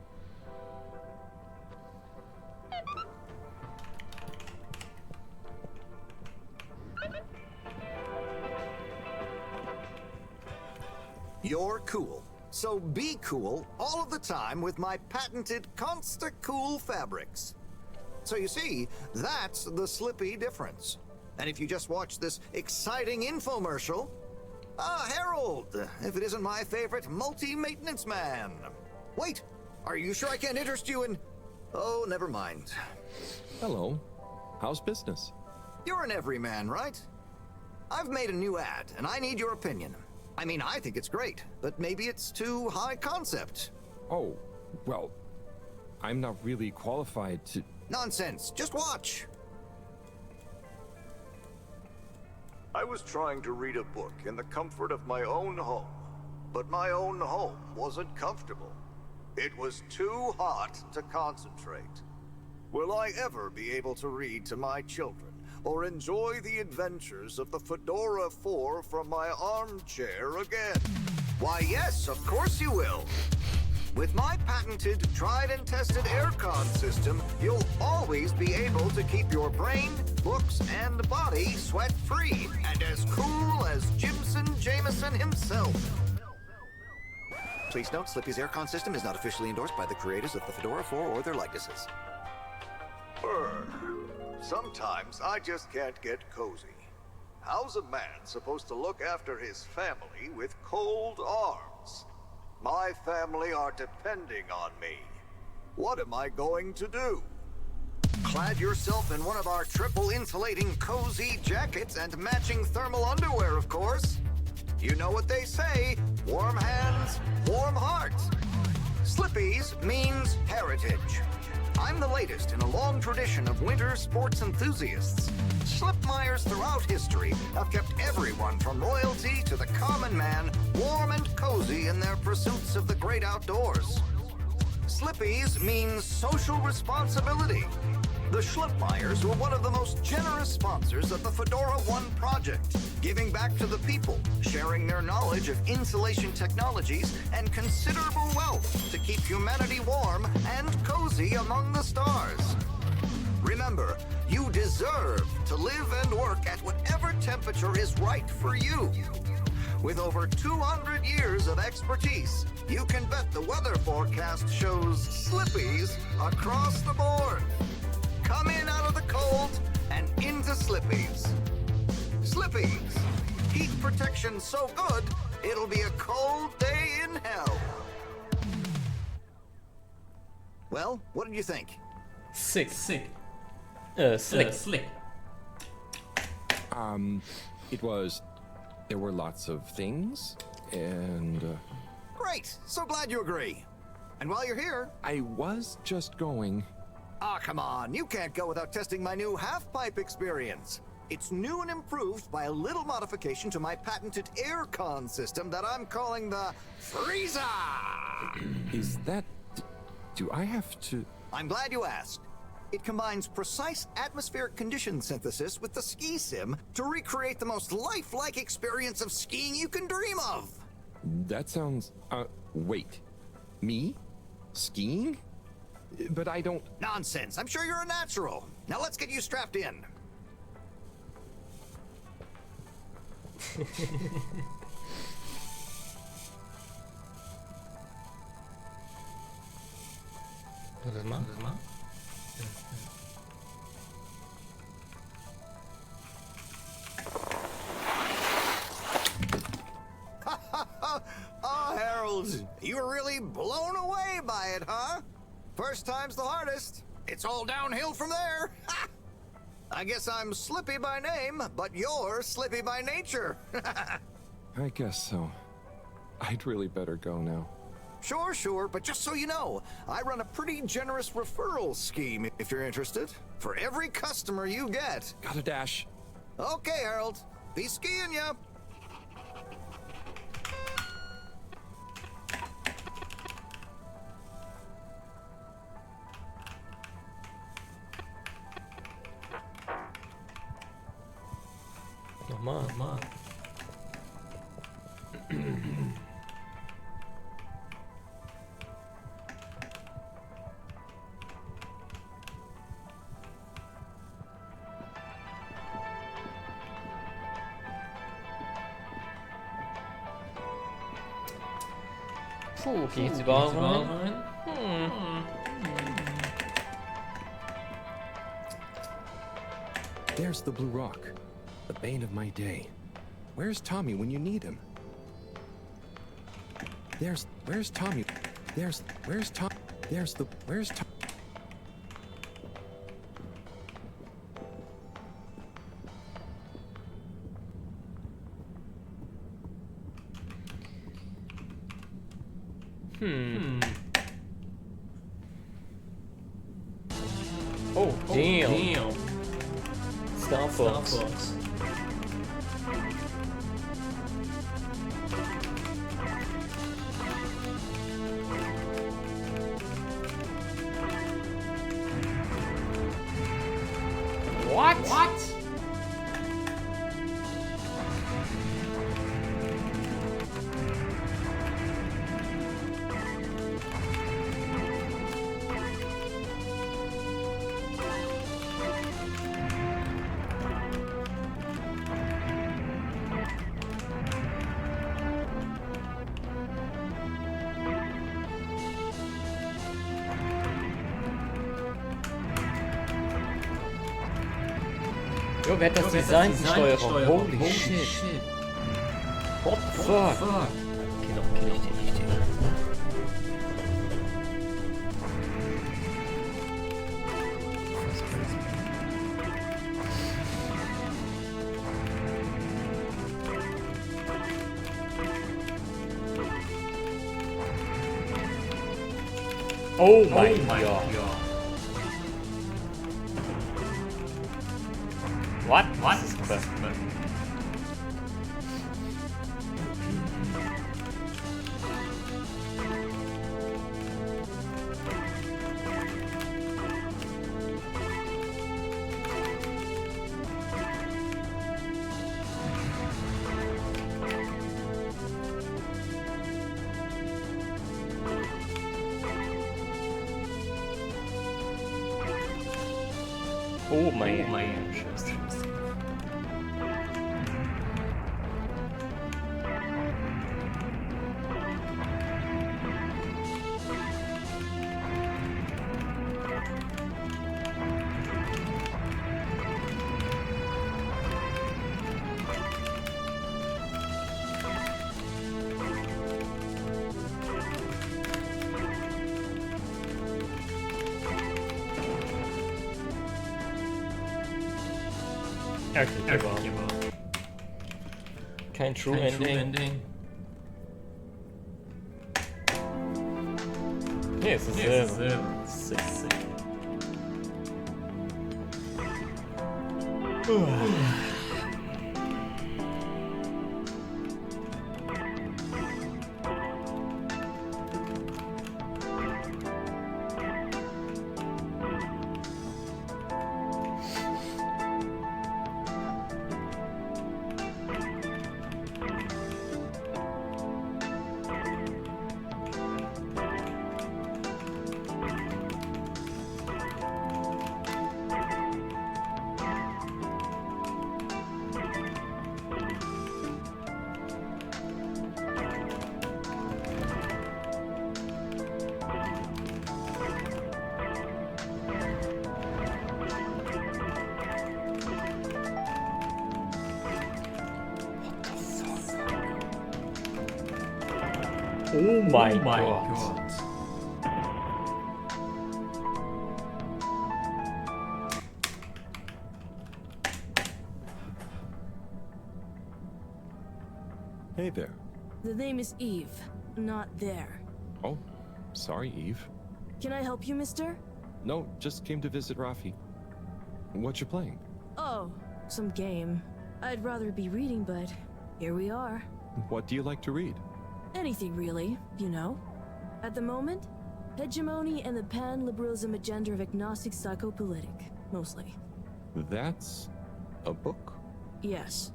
You're cool. So be cool all of the time with my patented Consta-Cool fabrics. So you see, that's the slippy difference. And if you just watch this exciting infomercial, Harold, if it isn't my favorite multi-maintenance man. Wait, are you sure I can't interest you in... Oh, never mind. Hello. How's business? You're an everyman, right? I've made a new ad, and I need your opinion. I mean, I think it's great, but maybe it's too high concept. Oh, well, I'm not really qualified to... Nonsense, just watch. I was trying to read a book in the comfort of my own home, but my own home wasn't comfortable. It was too hot to concentrate. Will I ever be able to read to my children or enjoy the adventures of the Fedora 4 from my armchair again? Why, yes, of course you will. With my patented, tried and tested aircon system, you'll always be able to keep your brain, books, and body sweat-free and as cool as Jimson Jameson himself. Please note, Slippy's aircon system is not officially endorsed by the creators of the Fedora 4 or their likenesses. Sometimes I just can't get cozy. How's a man supposed to look after his family with cold arms? My family are depending on me. What am I going to do? Clad yourself in one of our triple insulating cozy jackets and matching thermal underwear, of course. You know what they say, warm hands, warm hearts. Slippy's means heritage. I'm the latest in a long tradition of winter sports enthusiasts. Slipmeyers throughout history have kept everyone from royalty to the common man warm and cozy in their pursuits of the great outdoors. Slippy's means social responsibility. The Schlipmeyers were one of the most generous sponsors of the Fedora 1 project, giving back to the people, sharing their knowledge of insulation technologies and considerable wealth to keep humanity warm and cozy among the stars. Remember, you deserve to live and work at whatever temperature is right for you. With over 200 years of expertise, you can bet the weather forecast shows Slippies across the board. Come in out of the cold and into Slippies. Slippies. Heat protection so good, it'll be a cold day in hell. Well, what did you think? Sick. Slick. There were lots of things, and... Great! So glad you agree. And while you're here... I was just going... Ah, come on. You can't go without testing my new half-pipe experience. It's new and improved by a little modification to my patented aircon system that I'm calling the Freezer! Is that... Do I have to... I'm glad you asked. It combines precise atmospheric condition synthesis with the ski sim to recreate the most lifelike experience of skiing you can dream of. That sounds... wait. Me? Skiing? But I don't... Nonsense. I'm sure you're a natural. Now let's get you strapped in. Oh, Harold, you were really blown away by it, huh? First time's the hardest. It's all downhill from there. I guess I'm Slippy by name, but you're Slippy by nature. I guess so. I'd really better go now. Sure, but just so you know, I run a pretty generous referral scheme if you're interested. For every customer you get. Gotta dash. Okay, Harold. Be skiing ya. Normal. Puh, gehe ich jetzt überhaupt rein? There's the Blue Rock, the bane of my day. Where's Tommy when you need him? Where's Tommy? Where's Tom? Where's Tom? Oh, damn. Starfox. What? Jo, wer hat das Design in Steuerung? Holy shit. What the fuck? Okay, noch kill ich den nicht. Oh mein Gott. What? Was ist das? Oh mein Gott. Okay, kein True Ending. Nee, es ist sick. Oh mein Gott. Hey there. The name is Eve, not there. Oh, sorry, Eve. Can I help you, mister? No, just came to visit Rafi. What you playing? Oh, some game. I'd rather be reading, but here we are. What do you like to read? Anything really, you know. At the moment, hegemony and the pan-liberalism agenda of agnostic psychopolitic, mostly. That's a book? Yes.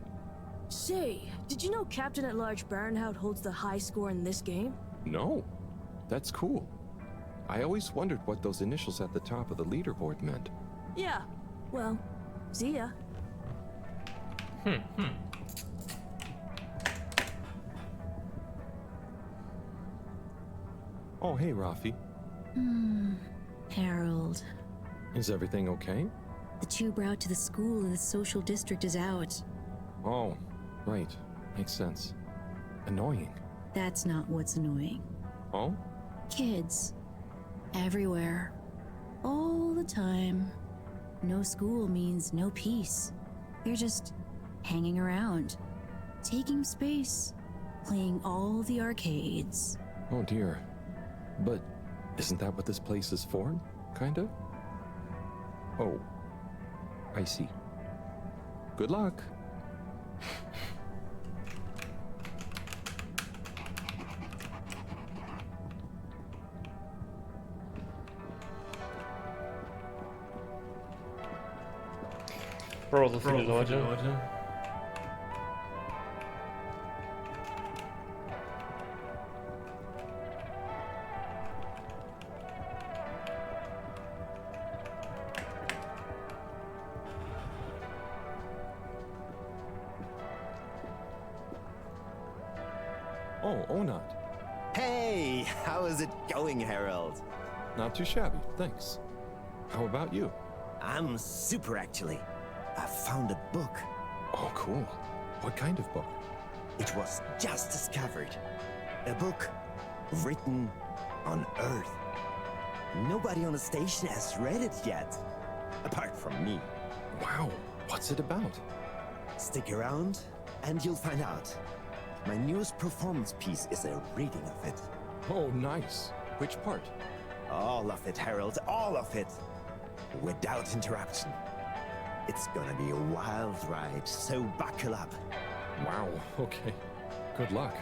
Say, did you know Captain-at-Large Baronhout holds the high score in this game? No. That's cool. I always wondered what those initials at the top of the leaderboard meant. Yeah. Well, see ya. Oh, hey, Rafi. Harold. Is everything okay? The tube route to the school in the social district is out. Oh, right. Makes sense. Annoying. That's not what's annoying. Oh? Kids. Everywhere. All the time. No school means no peace. They're just hanging around. Taking space. Playing all the arcades. Oh, dear. But isn't that what this place is for? Kinda? Oh. I see. Good luck. Bro, so viele Leute. Oh, Onat. Hey, how is it going, Harold? Not too shabby, thanks. How about you? I'm super, actually. I found a book. Oh, cool. What kind of book? It was just discovered. A book written on Earth. Nobody on the station has read it yet, apart from me. Wow, what's it about? Stick around and you'll find out. My newest performance piece is a reading of it. Oh, nice. Which part? All of it, Harold, all of it. Without interruption. It's gonna be a wild ride, so buckle up. Wow, okay. Good luck.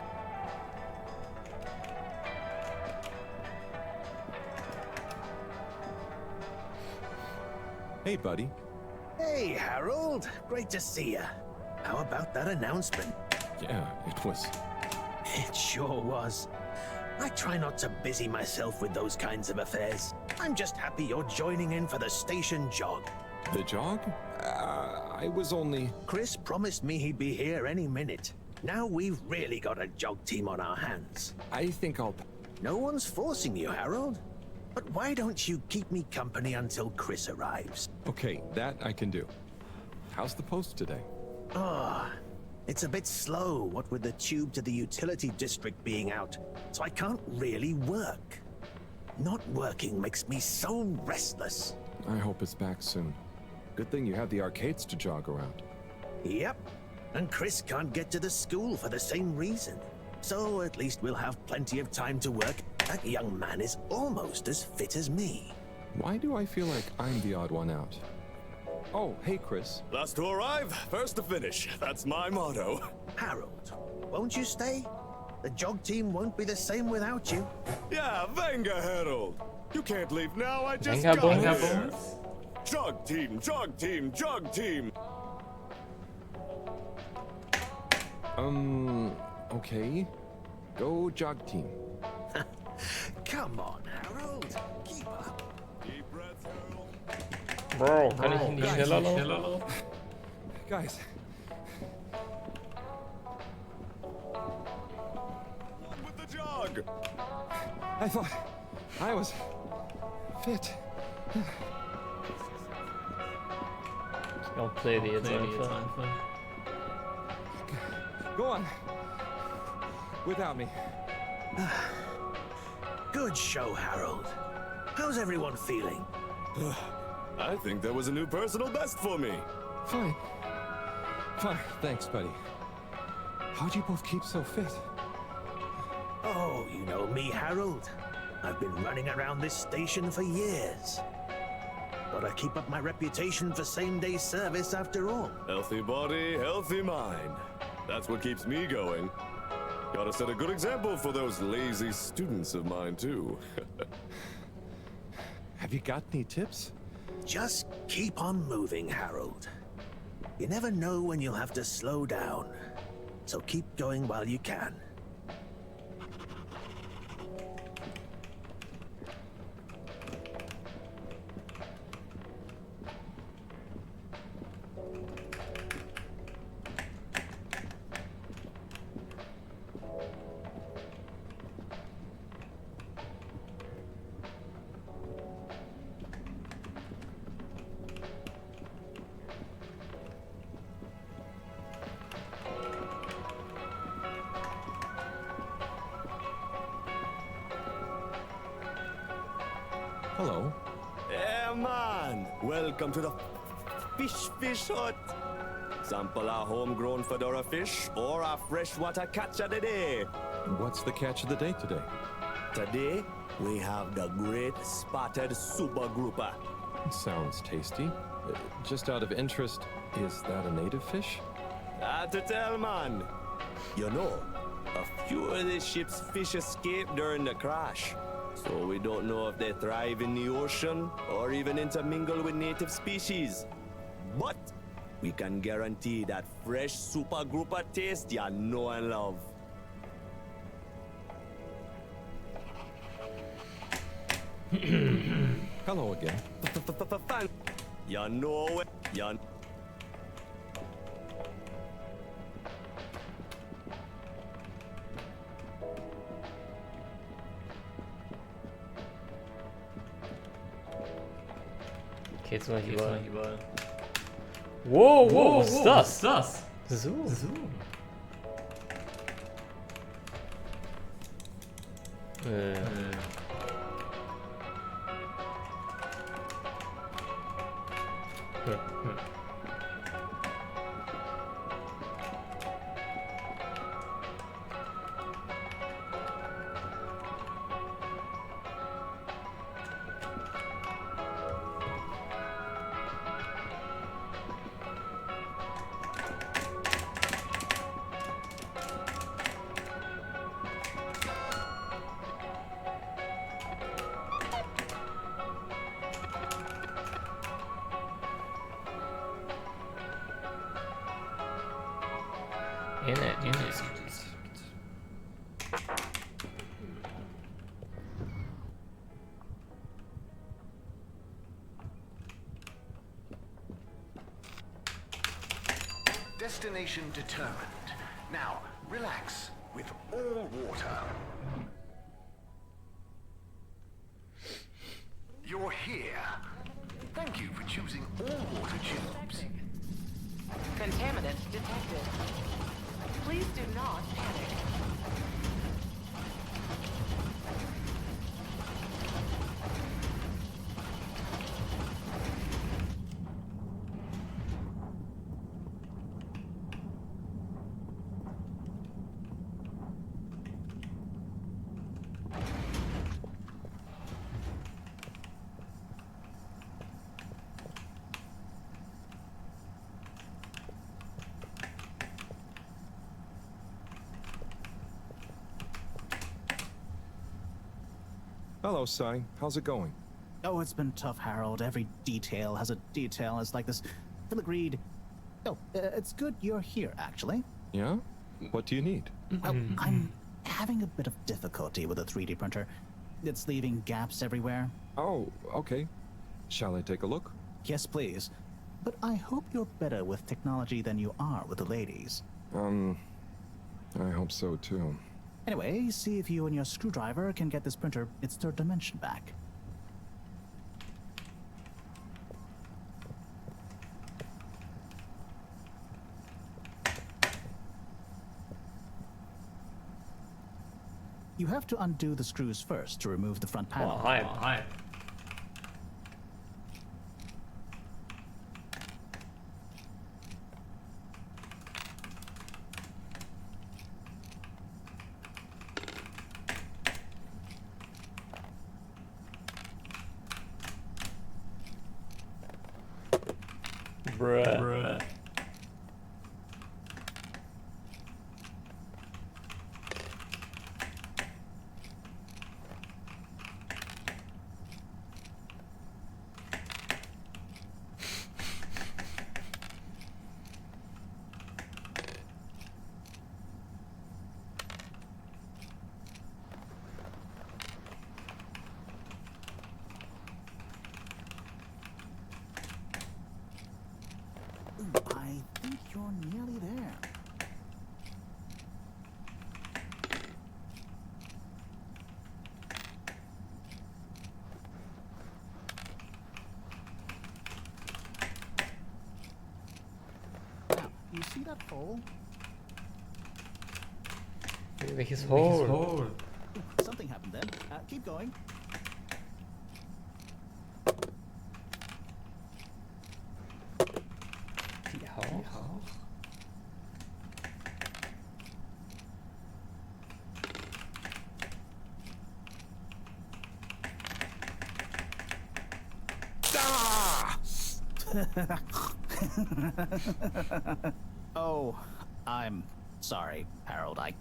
Hey, buddy. Hey, Harold. Great to see you. How about that announcement? Yeah, it was. It sure was. I try not to busy myself with those kinds of affairs. I'm just happy you're joining in for the station jog. The jog? I was only... Chris promised me he'd be here any minute. Now we've really got a jog team on our hands. I think I'll... No one's forcing you, Harold. But why don't you keep me company until Chris arrives? Okay, that I can do. How's the post today? It's a bit slow, what with the tube to the utility district being out, so I can't really work. Not working makes me so restless. I hope it's back soon. Good thing you have the arcades to jog around. Yep, and Chris can't get to the school for the same reason. So at least we'll have plenty of time to work. That young man is almost as fit as me. Why do I feel like I'm the odd one out? Oh, hey, Chris. Last to arrive, first to finish. That's my motto. Harold, won't you stay? The jog team won't be the same without you. Yeah, venga, Harold. You can't leave now, I just Venga, got venga, here. Jog team, jog team, jog team. Okay. Go jog team. Come on, Harold. Keep up. Deep breaths, Harold. Bro, kann ich nicht schneller laufen? Guys. Along with the jog. I thought I was fit. Jag play det jetzt einfach. Go on. Without me. Good show, Harold. How's everyone feeling? I think there was a new personal best for me. Fine. Fine. Thanks, buddy. How'd you both keep so fit? Oh, you know me, Harold. I've been running around this station for years. Gotta keep up my reputation for same-day service after all. Healthy body, healthy mind. That's what keeps me going. Gotta set a good example for those lazy students of mine, too. Have you got any tips? Just keep on moving, Harold. You never know when you'll have to slow down. So keep going while you can. Hello. Yeah, man. Welcome to the fish hut. Sample a homegrown fedora fish or a freshwater catch of the day. What's the catch of the day today? Today, we have the great spotted super grouper. Sounds tasty. Just out of interest, is that a native fish? Hard to tell, man. You know, a few of the ship's fish escaped during the crash. So we don't know if they thrive in the ocean or even intermingle with native species. But we can guarantee that fresh super grouper taste you know and love. Hello again. You know it. You... Okay, jetzt mal hier. Wow, wow, was ist das? So. In it. Destination determined. Now, relax with all water. You're here. Thank you for choosing all water tubes. Contaminant detected. Please do not panic. Hello, Sai. How's it going? Oh, it's been tough, Harold. Every detail has a detail. It's like this filigreed. Oh, it's good you're here, actually. Yeah? What do you need? Well, I'm having a bit of difficulty with a 3D printer. It's leaving gaps everywhere. Oh, okay. Shall I take a look? Yes, please. But I hope you're better with technology than you are with the ladies. I hope so too. Anyway, see if you and your screwdriver can get this printer its third dimension back. You have to undo the screws first to remove the front panel. Oh, hi. Bruh. I think you're nearly there. Now, you see that hole? Welches Hole? Something happened then. Keep going. Oh, I'm sorry, Harold. I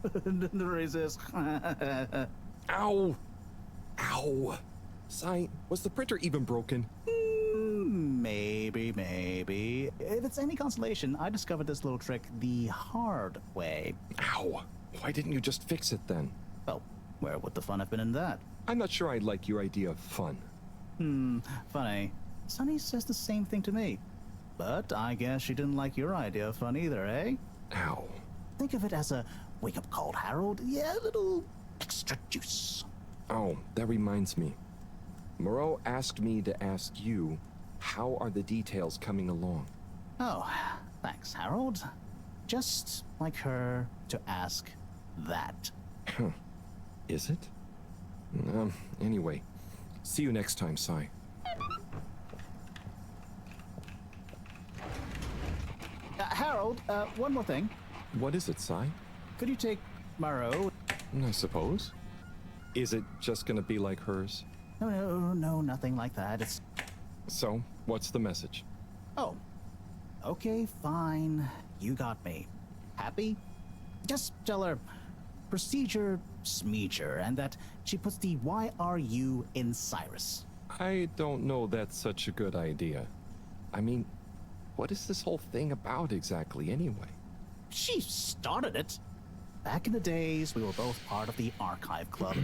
couldn't resist. Ow! Ow! Sai, was the printer even broken? Maybe. If it's any consolation, I discovered this little trick the hard way. Ow! Why didn't you just fix it then? Well, where would the fun have been in that? I'm not sure I like your idea of fun. Funny. Sunny says the same thing to me. But I guess she didn't like your idea of fun either, eh? Ow. Think of it as a wake-up call, Harold. Yeah, a little extra juice. Oh, that reminds me. Moreau asked me to ask you, how are the details coming along? Oh, thanks, Harold. Just like her to ask that. Is it? Anyway, see you next time, Sai. Harold, one more thing. What is it, Sai? Could you take Maro? I suppose. Is it just gonna be like hers? No, nothing like that. It's... So, what's the message? Oh. Okay, fine. You got me. Happy? Just tell her procedure smeeger and that she puts the YRU in Cyrus. I don't know that's such a good idea. I mean, what is this whole thing about exactly anyway? She started it. Back in the days, we were both part of the archive club.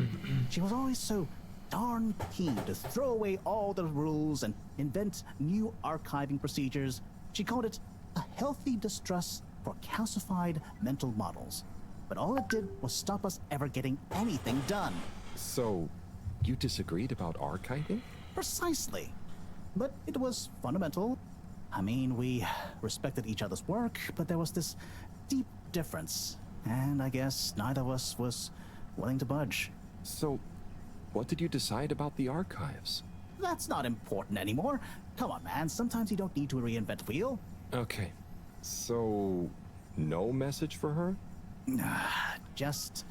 She was always so darn keen to throw away all the rules and invent new archiving procedures. She called it a healthy distrust for calcified mental models. But all it did was stop us ever getting anything done. So, you disagreed about archiving? Precisely. But it was fundamental. I mean, we respected each other's work, but there was this deep difference. And I guess neither of us was willing to budge. So, what did you decide about the archives? That's not important anymore. Come on, man. Sometimes you don't need to reinvent the wheel. Okay. So, no message for her? Just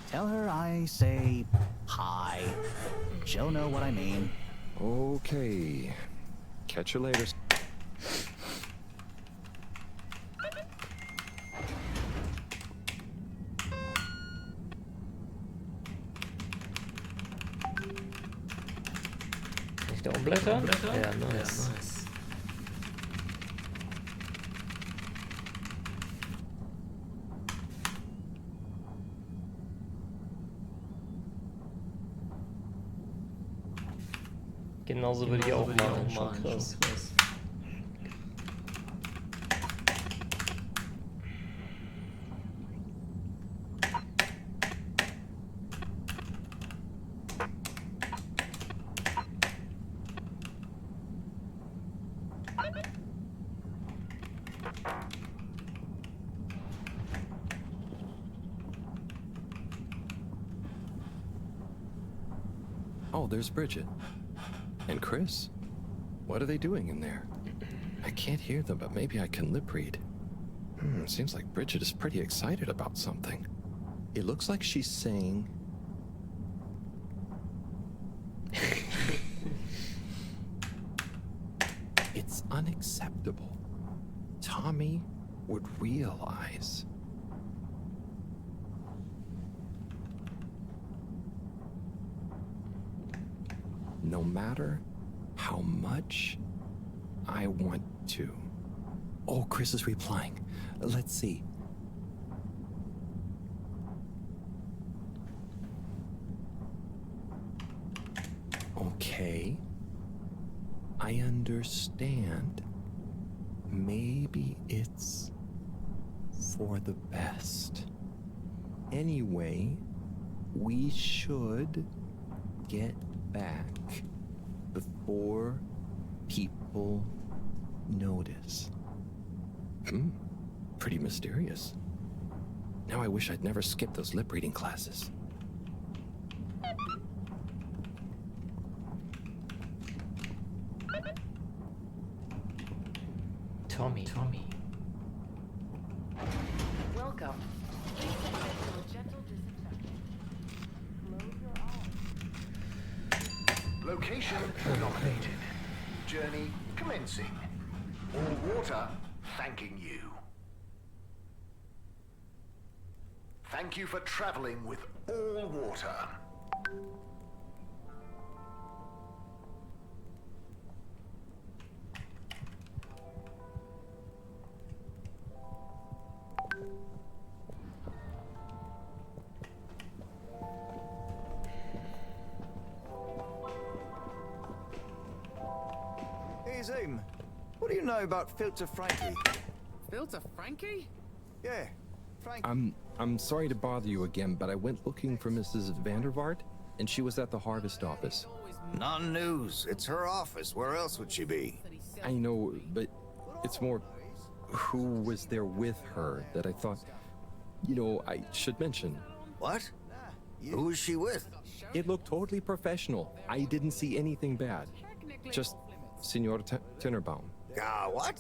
tell her I say hi. She'll know what I mean. Okay. Catch you later. Nicht da umblättern? Ja, nice. Genauso würde ich auch machen, schon krass. Oh, there's Bridget. And Chris? What are they doing in there? I can't hear them, but maybe I can lip read. Seems like Bridget is pretty excited about something. It looks like she's saying... It's unacceptable. Tommy would realize... No matter how much I want to. Oh, Chris is replying. Let's see. Okay. I understand. Maybe it's for the best. Anyway, we should get back before people notice. Pretty mysterious. Now I wish I'd never skipped those lip reading classes. Tommy. Welcome. Please submit to a gentle disinfection. Close your eyes. Location nominated. Journey commencing. All water thanking you. Thank you for traveling with all water. Hey, Zoom. What do you know about Filter Frankie? Filter Frankie? Yeah, Frankie. I'm sorry to bother you again, but I went looking for Mrs. Vandervaart, and she was at the harvest office. Non-news. It's her office. Where else would she be? I know, but It's more who was there with her that I thought, I should mention. What? Who is she with? It looked totally professional. I didn't see anything bad. Just Senor Tinnerbaum. What?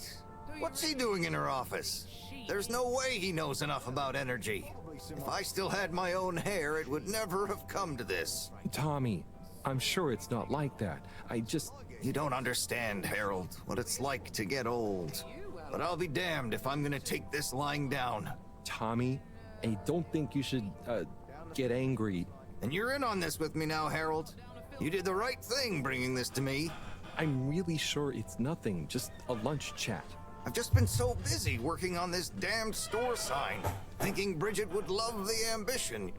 What's he doing in her office? There's no way he knows enough about energy. If I still had my own hair, it would never have come to this. Tommy, I'm sure it's not like that. You don't understand, Harold, what it's like to get old. But I'll be damned if I'm gonna take this lying down. Tommy, I don't think you should, get angry. And you're in on this with me now, Harold. You did the right thing bringing this to me. I'm really sure it's nothing, just a lunch chat. I've just been so busy working on this damned store sign, thinking Bridget would love the ambition,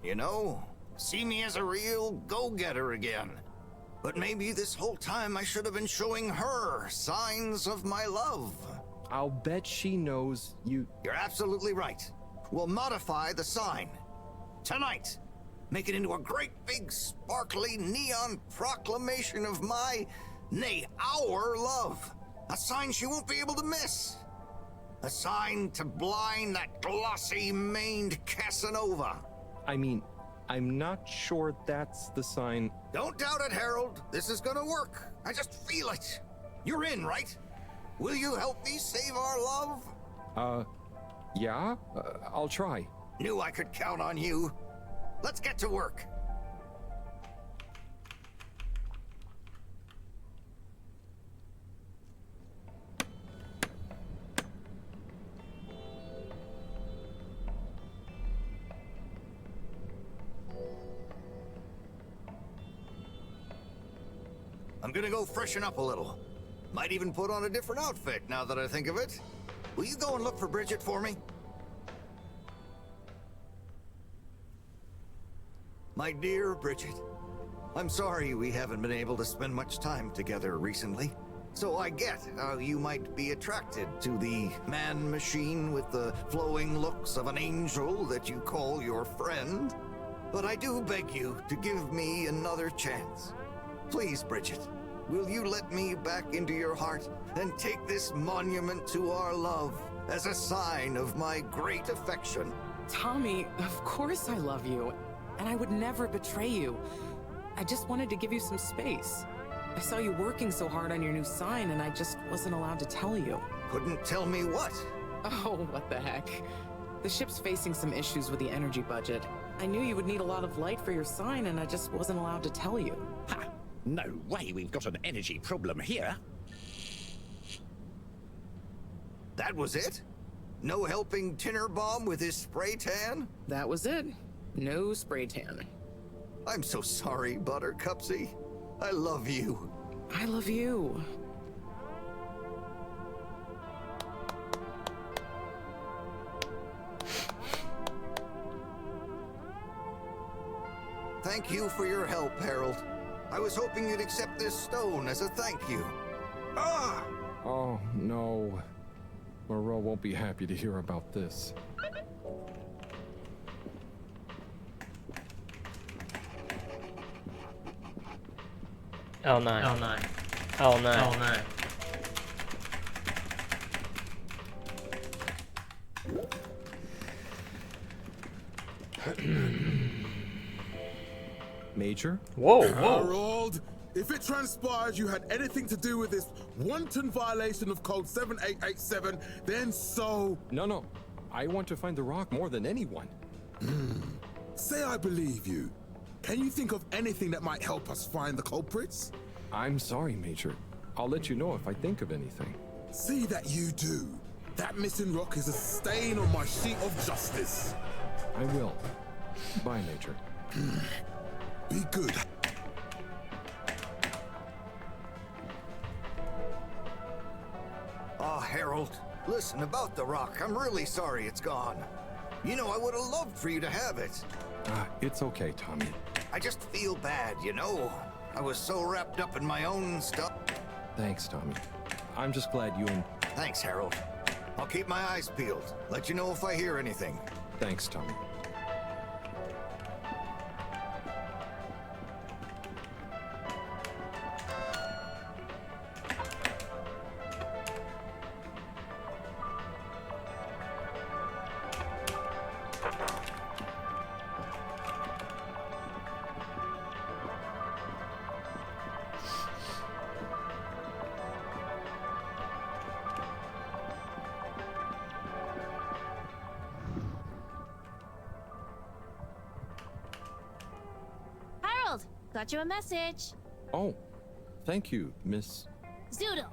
See me as a real go-getter again. But maybe this whole time I should have been showing her signs of my love. I'll bet she knows you... You're absolutely right. We'll modify the sign. Tonight. Make it into a great big sparkly neon proclamation of nay, our love. A sign she won't be able to miss. A sign to blind that glossy-maned Casanova. I mean, I'm not sure that's the sign. Don't doubt it, Harold. This is gonna work. I just feel it. You're in, right? Will you help me save our love? Yeah? I'll try. Knew I could count on you. Let's get to work. I'm gonna go freshen up a little. Might even put on a different outfit now that I think of it. Will you go and look for Bridget for me? My dear Bridget, I'm sorry we haven't been able to spend much time together recently. So I get how you might be attracted to the man-machine with the flowing looks of an angel that you call your friend. But I do beg you to give me another chance. Please, Bridget, will you let me back into your heart and take this monument to our love as a sign of my great affection? Tommy, of course I love you, and I would never betray you. I just wanted to give you some space. I saw you working so hard on your new sign, and I just wasn't allowed to tell you. Couldn't tell me what? Oh, what the heck. The ship's facing some issues with the energy budget. I knew you would need a lot of light for your sign, and I just wasn't allowed to tell you. Ha! No way we've got an energy problem here. That was it? No helping Tinnerbaum with his spray tan? That was it. No spray tan. I'm so sorry, Buttercupsy. I love you. I love you. Thank you for your help, Harold. I was hoping you'd accept this stone as a thank you. Ah! Oh, no. Moreau won't be happy to hear about this. Oh no. Oh no. Oh no. Oh no. Major? Whoa, Harold, if it transpires you had anything to do with this wanton violation of Code 7887, then so... No. I want to find the rock more than anyone. Say I believe you. Can you think of anything that might help us find the culprits? I'm sorry, Major. I'll let you know if I think of anything. See that you do. That missing rock is a stain on my sheet of justice. I will. Bye, Major. Be good. Oh, Harold, listen, about the rock, I'm really sorry it's gone. You know, I would have loved for you to have it. It's okay, Tommy. I just feel bad, I was so wrapped up in my own stuff. Thanks, Tommy. I'm just glad you and... Thanks, Harold. I'll keep my eyes peeled. Let you know if I hear anything. Thanks, Tommy. Got you a message. Oh, thank you, Miss... Zoodle.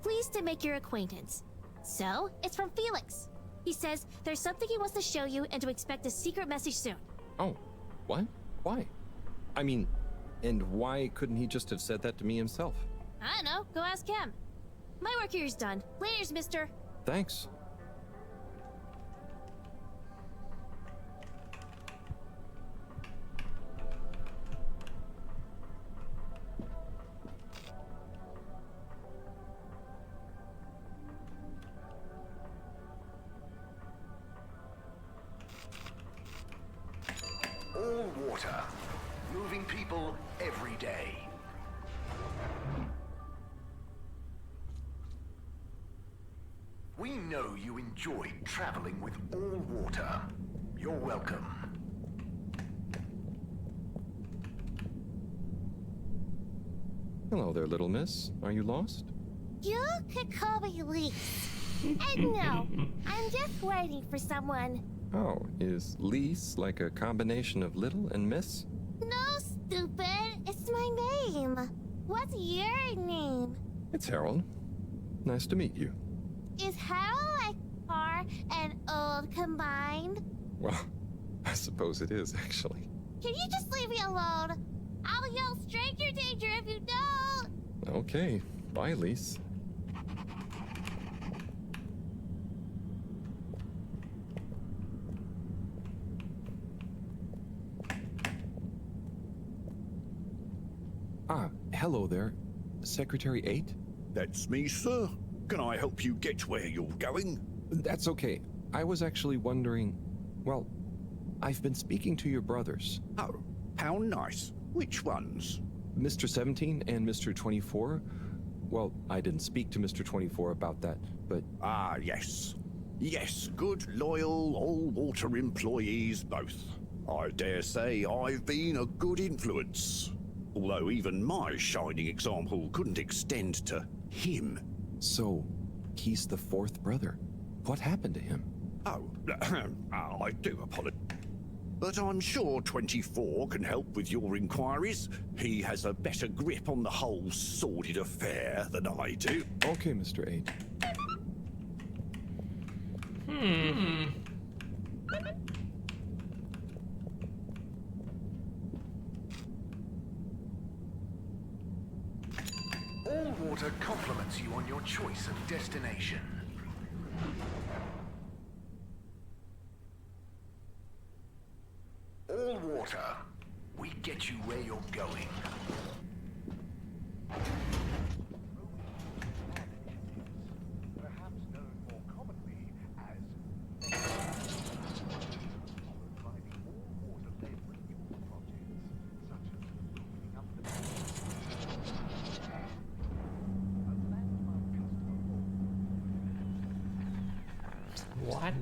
Pleased to make your acquaintance. So, it's from Felix. He says there's something he wants to show you and to expect a secret message soon. Oh, what? Why? I mean, and why couldn't he just have said that to me himself? I don't know. Go ask him. My work here's done. Laters, mister. Thanks. All water. Moving people every day. We know you enjoyed traveling with all water. You're welcome. Hello there, little miss. Are you lost? You could call me Lise. And no, I'm just waiting for someone. Oh, is Lise like a combination of little and miss? No, stupid. It's my name. What's your name? It's Harold. Nice to meet you. Is Harold like car and old combined? Well, I suppose it is, actually. Can you just leave me alone? I'll yell stranger danger if you don't. Okay. Bye, Lise. Ah, hello there. Secretary 8? That's me, sir. Can I help you get where you're going? That's okay. I was actually wondering... Well, I've been speaking to your brothers. Oh, how nice. Which ones? Mr. 17 and Mr. 24. Well, I didn't speak to Mr. 24 about that, but... Ah, yes. Yes, good, loyal, all-water employees both. I dare say I've been a good influence. Although even my shining example couldn't extend to him. So, he's the fourth brother. What happened to him? Oh, I do apologize. But I'm sure 24 can help with your inquiries. He has a better grip on the whole sordid affair than I do. Okay, Mr. 8. All water compliments you on your choice of destination. All water. We get you where you're going. What?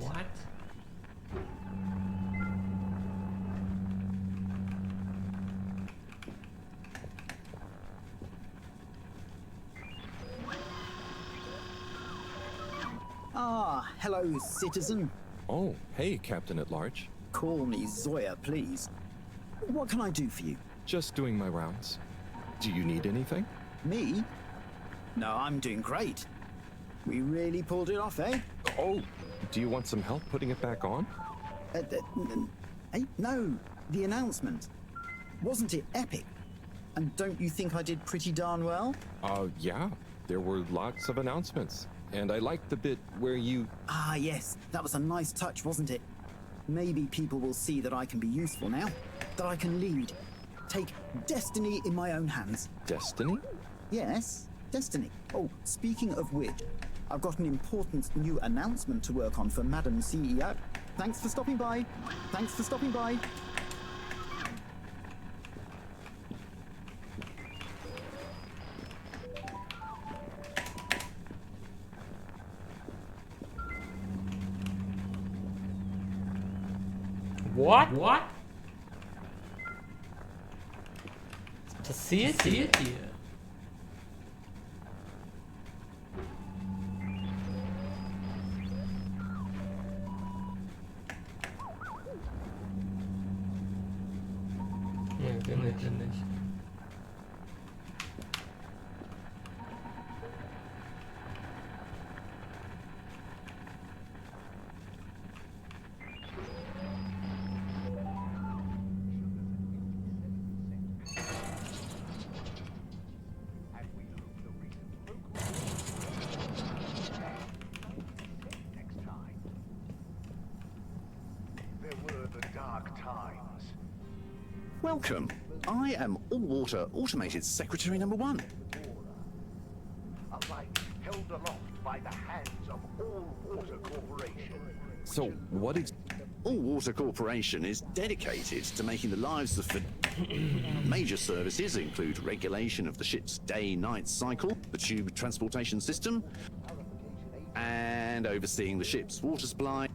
Ah, hello, citizen. Oh, hey, Captain at Large. Call me Zoya, please. What can I do for you? Just doing my rounds. Do you need anything? Me? No, I'm doing great. We really pulled it off, eh? Oh, do you want some help putting it back on? No, the announcement. Wasn't it epic? And don't you think I did pretty darn well? Yeah. There were lots of announcements. And I liked the bit where you... Ah, yes. That was a nice touch, wasn't it? Maybe people will see that I can be useful now. That I can lead. Take destiny in my own hands. Destiny? Yes, destiny. Oh, speaking of which, I've got an important new announcement to work on for Madam CEO. Thanks for stopping by. Thanks for stopping by. What? Was passiert hier? Nee, bin nicht. Welcome. I am All Water Automated Secretary number 1. A light held aloft by the hands of All Water Corporation. So, what is... All Water Corporation is dedicated to making the lives of... Major services include regulation of the ship's day-night cycle, the tube transportation system, and overseeing the ship's water supply.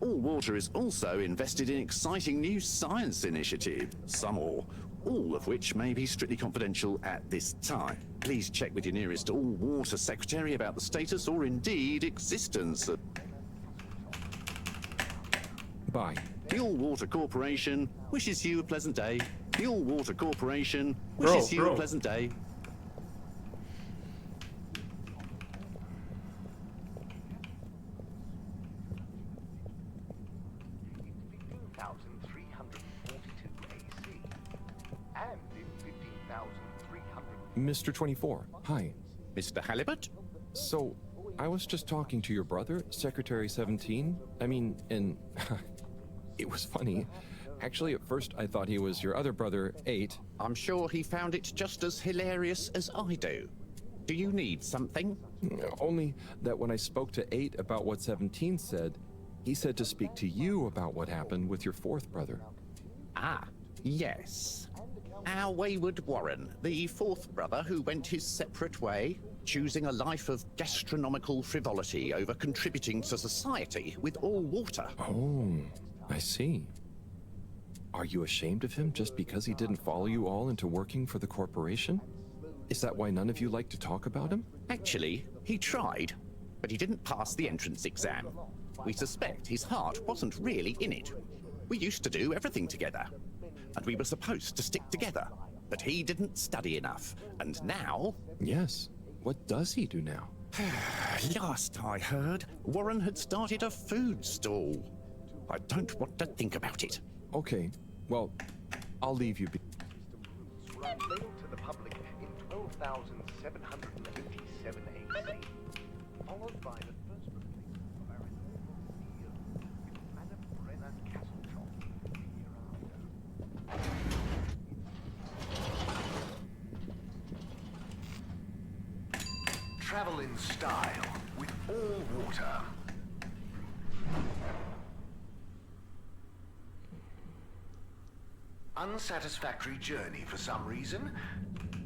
All Water is also invested in exciting new science initiatives, some or all of which may be strictly confidential at this time. Please check with your nearest All Water Secretary about the status or indeed existence of... Bye. The All Water Corporation wishes you a pleasant day. The All Water Corporation wishes you a pleasant day. Mr. 24, hi. Mr. Halibut? So, I was just talking to your brother, Secretary 17. I mean, and it was funny. Actually, at first I thought he was your other brother, 8. I'm sure he found it just as hilarious as I do. Do you need something? Only that when I spoke to 8 about what 17 said, he said to speak to you about what happened with your 4th brother. Ah, yes. Our wayward Warren, the 4th brother who went his separate way, choosing a life of gastronomical frivolity over contributing to society with All Water. Oh, I see. Are you ashamed of him just because he didn't follow you all into working for the corporation? Is that why none of you like to talk about him? Actually, he tried, but he didn't pass the entrance exam. We suspect his heart wasn't really in it. We used to do everything together, and we were supposed to stick together, but he didn't study enough, and now... Yes. What does he do now? Last I heard, Warren had started a food stall. I don't want to think about it. Okay, well, I'll leave you be. Available to the public in 12,787 AC, followed by the first replacement of our inaugural CEO, Madame Brenna Castletop, the year after. Travel in style with All Water. Unsatisfactory journey for some reason?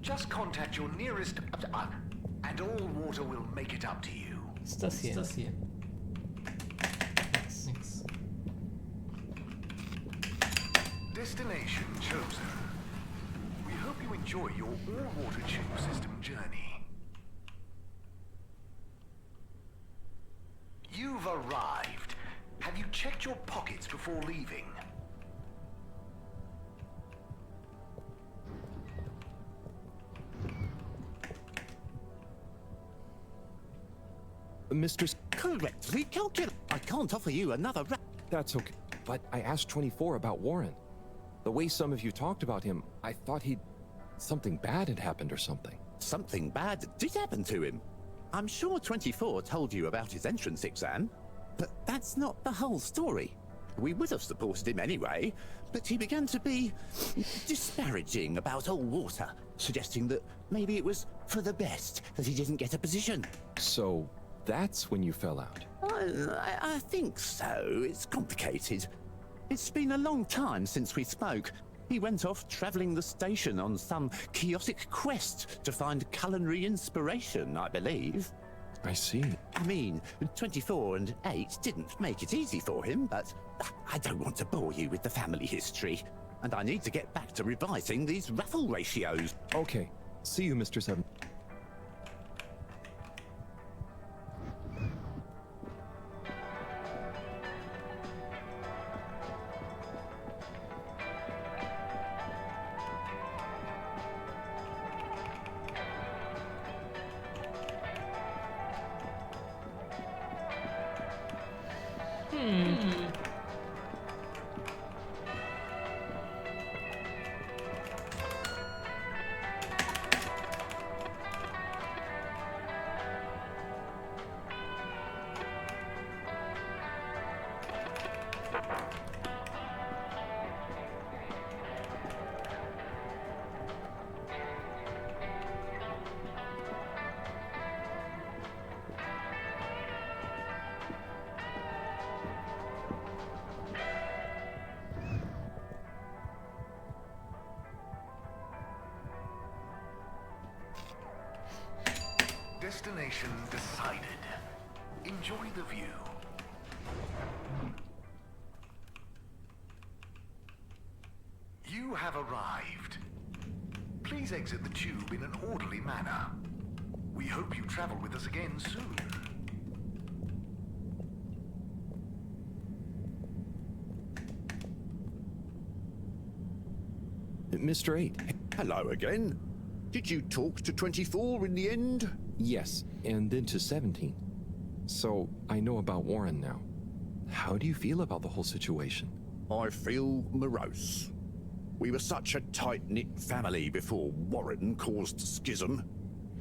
Just contact your nearest and All Water will make it up to you. Was ist das hier? Nix. Destination chosen. We hope you enjoy your All Water Tube System journey. You've arrived. Have you checked your pockets before leaving? Mr. Correctly calculated. I can't offer you another That's okay. But I asked 24 about Warren. The way some of you talked about him, I thought something bad had happened or something. Something bad did happen to him. I'm sure 24 told you about his entrance exam, but that's not the whole story. We would have supported him anyway, but he began to be disparaging about All Water, suggesting that maybe it was for the best that he didn't get a position. So that's when you fell out. I think so. It's complicated. It's been a long time since we spoke. He went off traveling the station on some chaotic quest to find culinary inspiration, I believe. I see. I mean, 24 and 8 didn't make it easy for him, but I don't want to bore you with the family history. And I need to get back to revising these raffle ratios. Okay. See you, Mr. 7. Destination decided. Enjoy the view. You have arrived. Please exit the tube in an orderly manner. We hope you travel with us again soon. Mr. 8. Hello again. Did you talk to 24 in the end? Yes, and then to 17. So, I know about Warren now. How do you feel about the whole situation? I feel morose. We were such a tight-knit family before Warren caused schism.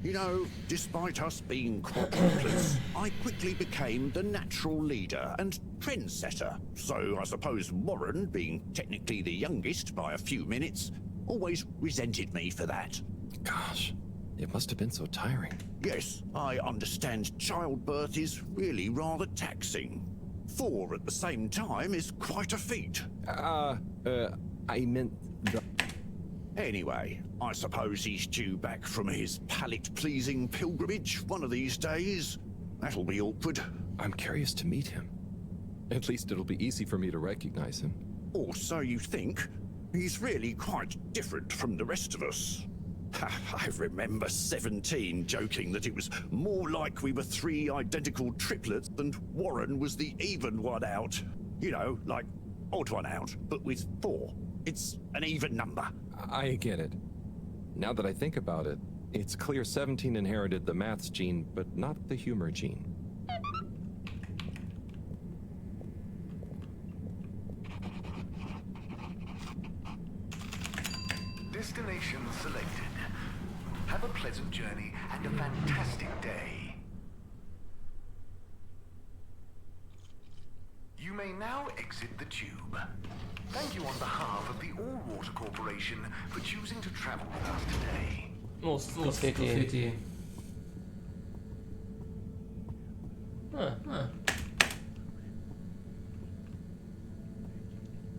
You know, despite us being quadruplets, I quickly became the natural leader and trendsetter. So I suppose Warren, being technically the youngest by a few minutes, always resented me for that. Gosh, it must have been so tiring. Yes, I understand childbirth is really rather taxing. 4 at the same time is quite a feat. I meant the... Anyway, I suppose he's due back from his palate-pleasing pilgrimage one of these days. That'll be awkward. I'm curious to meet him. At least it'll be easy for me to recognize him. Or so you think. He's really quite different from the rest of us. I remember 17 joking that it was more like we were 3 identical triplets and Warren was the even one out. You know, like odd one out, but with 4. It's an even number. I get it. Now that I think about it, it's clear 17 inherited the maths gene, but not the humor gene. Destination selected. Have a pleasant journey and a fantastic day. You may now exit the tube. Thank you on behalf of the All-Water Corporation for choosing to travel with us today. Graffiti.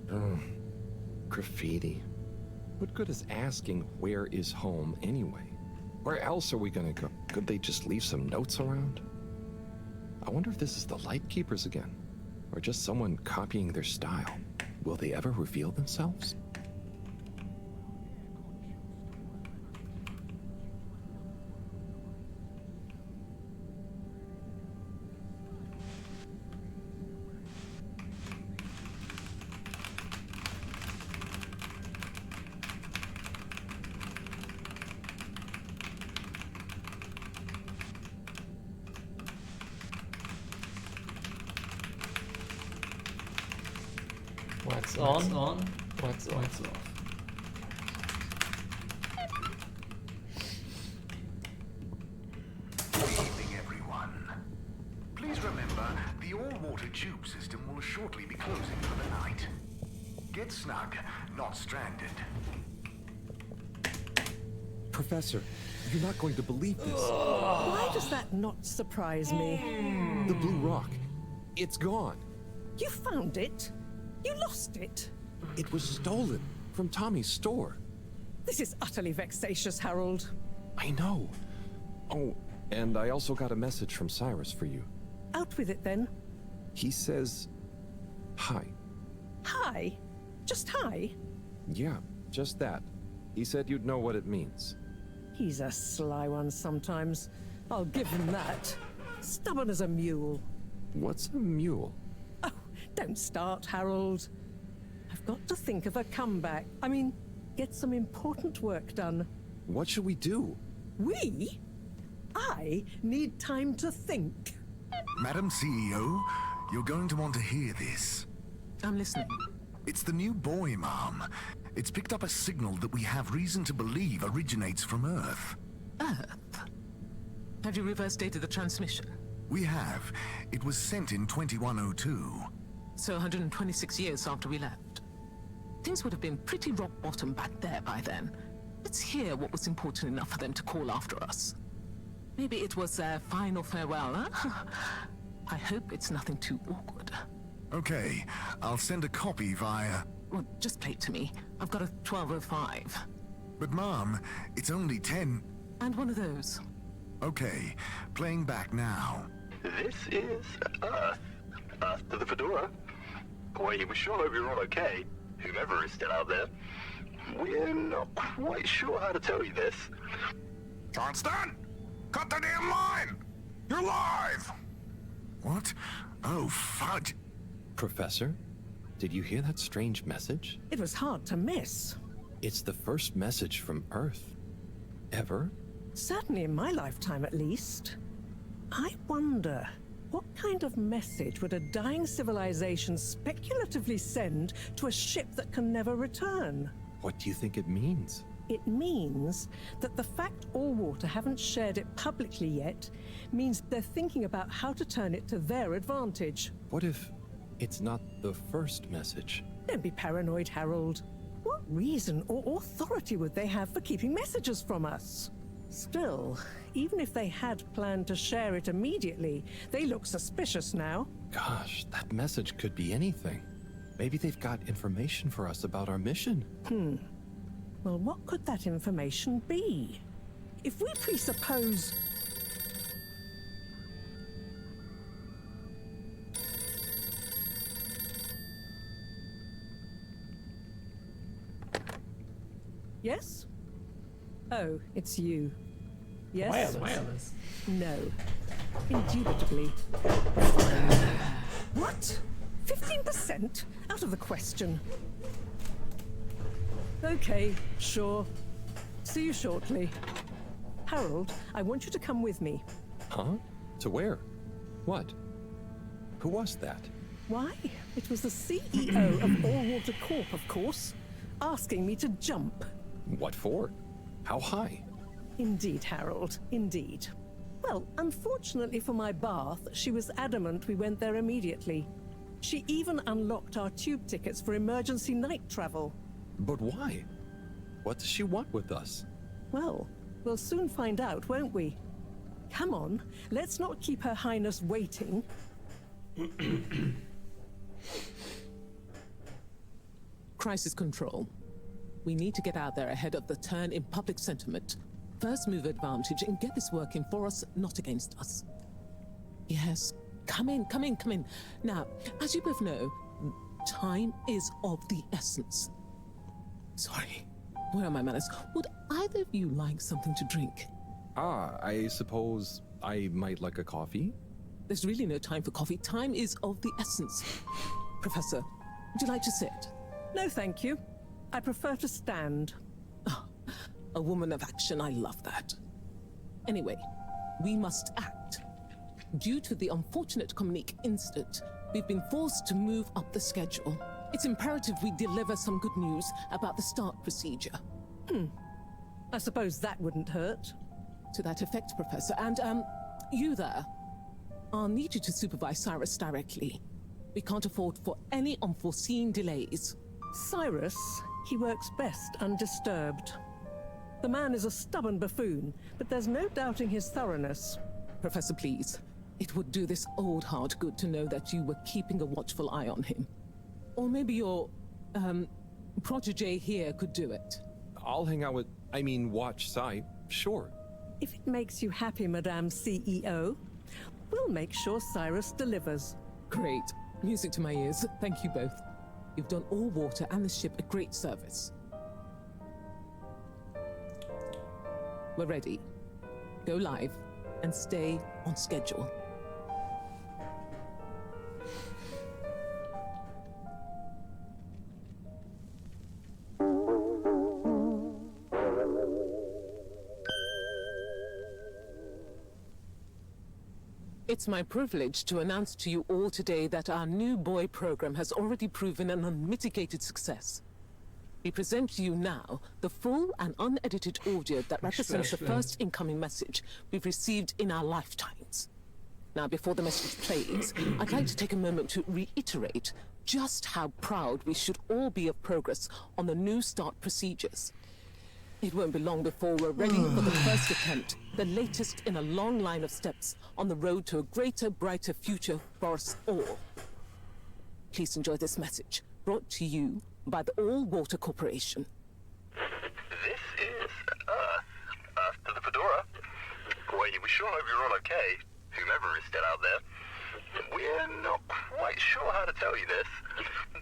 Oh, graffiti. What good is asking where is home anyway? Where else are we gonna go? Could they just leave some notes around? I wonder if this is the Lightkeepers again, or just someone copying their style. Will they ever reveal themselves? Wax on, wax off. Good evening, everyone. Please remember, the all-water tube system will shortly be closing for the night. Get snug, not stranded. Professor, you're not going to believe this. Why does that not surprise me? The Blue Rock. It's gone. You found it? You lost it? It was stolen from Tommy's store. This is utterly vexatious, Harold. I know. Oh, and I also got a message from Cyrus for you. Out with it, then. He says, hi. Hi? Just hi? Yeah, just that. He said you'd know what it means. He's a sly one sometimes. I'll give him that. Stubborn as a mule. What's a mule? Oh, don't start, Harold. I've got to think of a comeback. I mean, get some important work done. What should we do? We? I need time to think. Madam CEO, you're going to want to hear this. I'm listening. It's the new buoy, Mom. It's picked up a signal that we have reason to believe originates from Earth. Earth? Have you reverse dated the transmission? We have. It was sent in 2102. So 126 years after we left. Things would have been pretty rock bottom back there by then. Let's hear what was important enough for them to call after us. Maybe it was their final farewell, huh? I hope it's nothing too awkward. Okay, I'll send a copy via... Well, just play it to me. I've got a 1205. But Mom, it's only 10... And one of those. Okay, playing back now. This is Earth. Earth to the Fedora. We sure hope you're all okay, whomever is still out there. We're not quite sure how to tell you this. Johnston! Cut the damn line! You're live! What? Oh, fudge. Professor, did you hear that strange message? It was hard to miss. It's the first message from Earth. Ever? Certainly in my lifetime, at least. I wonder, what kind of message would a dying civilization speculatively send to a ship that can never return? What do you think it means? It means that the fact Allwater haven't shared it publicly yet means they're thinking about how to turn it to their advantage. What if it's not the first message? Don't be paranoid, Harold. What reason or authority would they have for keeping messages from us? Still, even if they had planned to share it immediately, they look suspicious now. Gosh, that message could be anything. Maybe they've got information for us about our mission. Well, what could that information be? If we presuppose... Yes? Oh, it's you. Yes? Wireless. No. Indubitably. What? 15%? Out of the question. Okay, sure. See you shortly. Harold, I want you to come with me. Huh? To where? What? Who was that? Why? It was the CEO of Allwater Corp, of course, asking me to jump. What for? How high? Indeed, Harold, indeed. Well, unfortunately for my bath, she was adamant we went there immediately. She even unlocked our tube tickets for emergency night travel. But why? What does she want with us? Well, we'll soon find out, won't we? Come on, let's not keep Her Highness waiting. Crisis control. We need to get out there ahead of the turn in public sentiment. First move advantage and get this working for us, not against us. Yes, come in, come in, come in. Now, as you both know, time is of the essence. Sorry, where are my manners? Would either of you like something to drink? I suppose I might like a coffee? There's really no time for coffee. Time is of the essence. Professor, would you like to sit? No, thank you. I prefer to stand. Oh, a woman of action, I love that. Anyway, we must act. Due to the unfortunate Communique incident, we've been forced to move up the schedule. It's imperative we deliver some good news about the start procedure. I suppose that wouldn't hurt. To that effect, Professor. And, you there. I'll need you to supervise Cyrus directly. We can't afford for any unforeseen delays. Cyrus, he works best undisturbed. The man is a stubborn buffoon, but there's no doubting his thoroughness. Professor, please. It would do this old heart good to know that you were keeping a watchful eye on him. Or maybe your, protege here could do it. I'll hang out with, watch Cy, sure. If it makes you happy, Madame CEO, we'll make sure Cyrus delivers. Great. Music to my ears. Thank you both. You've done Allwater and the ship a great service. We're ready. Go live and stay on schedule. It's my privilege to announce to you all today that our new boy program has already proven an unmitigated success. We present to you now the full and unedited audio that represents the first incoming message we've received in our lifetimes. Now, before the message plays, I'd like to take a moment to reiterate just how proud we should all be of progress on the new start procedures. It won't be long before we're ready for the first attempt, the latest in a long line of steps on the road to a greater, brighter future for us all. Please enjoy this message, brought to you by the Allwater Corporation. This is Earth. Earth to the Fedora. We sure sure hope you're all okay, whomever is still out there. We're not quite sure how to tell you this.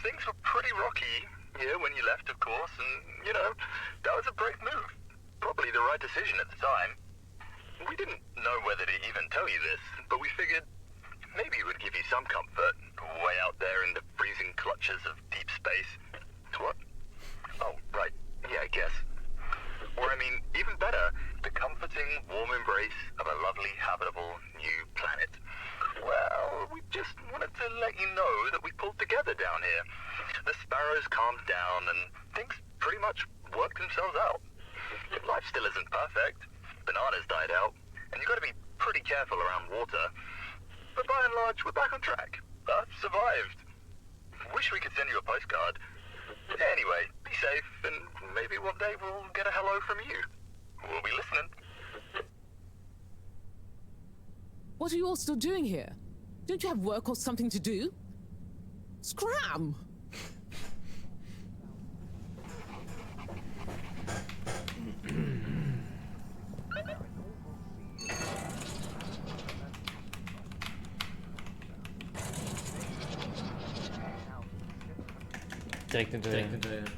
Things were pretty rocky here when you left, of course, and, you know, that was a brave move. Probably the right decision at the time. We didn't know whether to even tell you this, but we figured maybe it would give you some comfort way out there in the freezing clutches of deep space. What? Oh, right. Yeah, I guess. Or, I mean, even better, the comforting, warm embrace of a lovely, habitable new planet. Well, we just wanted to let you know that we pulled together down here. The sparrows calmed down and things pretty much worked themselves out. Life still isn't perfect. Bananas died out, and you've got to be pretty careful around water. But by and large, we're back on track. Earth survived. Wish we could send you a postcard. Anyway, be safe, and maybe one day we'll get a hello from you. We'll be listening. What are you all still doing here? Don't you have work or something to do? Scram! Direkt hinterher.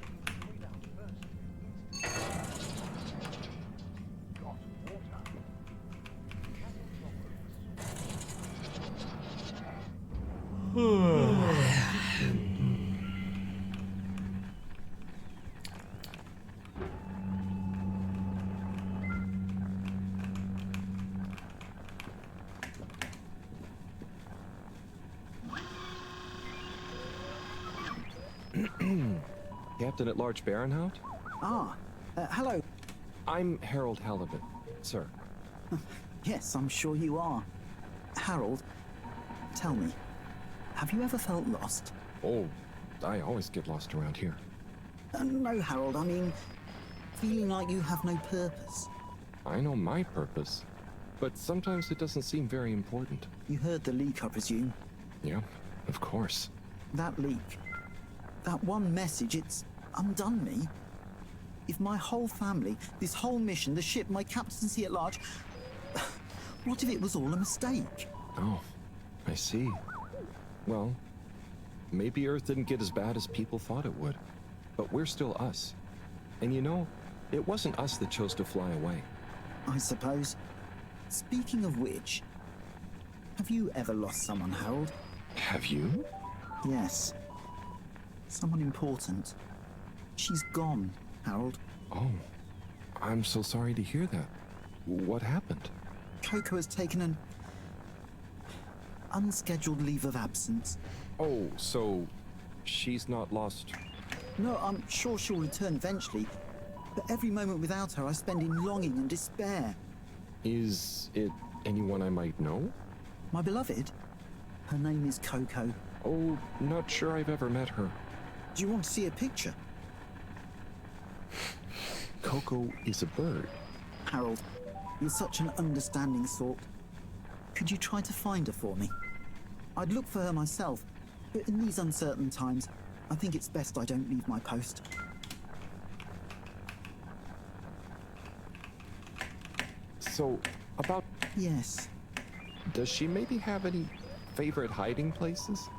Captain at Large Baronhout? Ah, hello. I'm Harold Halibut, sir. Yes, I'm sure you are. Harold, tell me, have you ever felt lost? Oh, I always get lost around here. No, Harold, I mean, feeling like you have no purpose. I know my purpose, but sometimes it doesn't seem very important. You heard the leak, I presume? Yeah, of course. That leak, that one message, it's undone me. If my whole family, this whole mission, the ship, my captaincy at large, what if it was all a mistake? Oh, I see. Well, maybe Earth didn't get as bad as people thought it would. But we're still us. And you know, it wasn't us that chose to fly away. I suppose. Speaking of which, have you ever lost someone, Harold? Have you? Yes. Someone important. She's gone, Harold. Oh, I'm so sorry to hear that. What happened? Coco has taken an unscheduled leave of absence. Oh, so she's not lost. No, I'm sure she'll return eventually. But every moment without her I spend in longing and despair. Is it anyone I might know? My beloved? Her name is Coco. Oh, not sure I've ever met her. Do you want to see a picture? Coco is a bird. Harold, you're such an understanding sort. Could you try to find her for me? I'd look for her myself, but in these uncertain times, I think it's best I don't leave my post. So, about... Yes. Does she maybe have any favorite hiding places?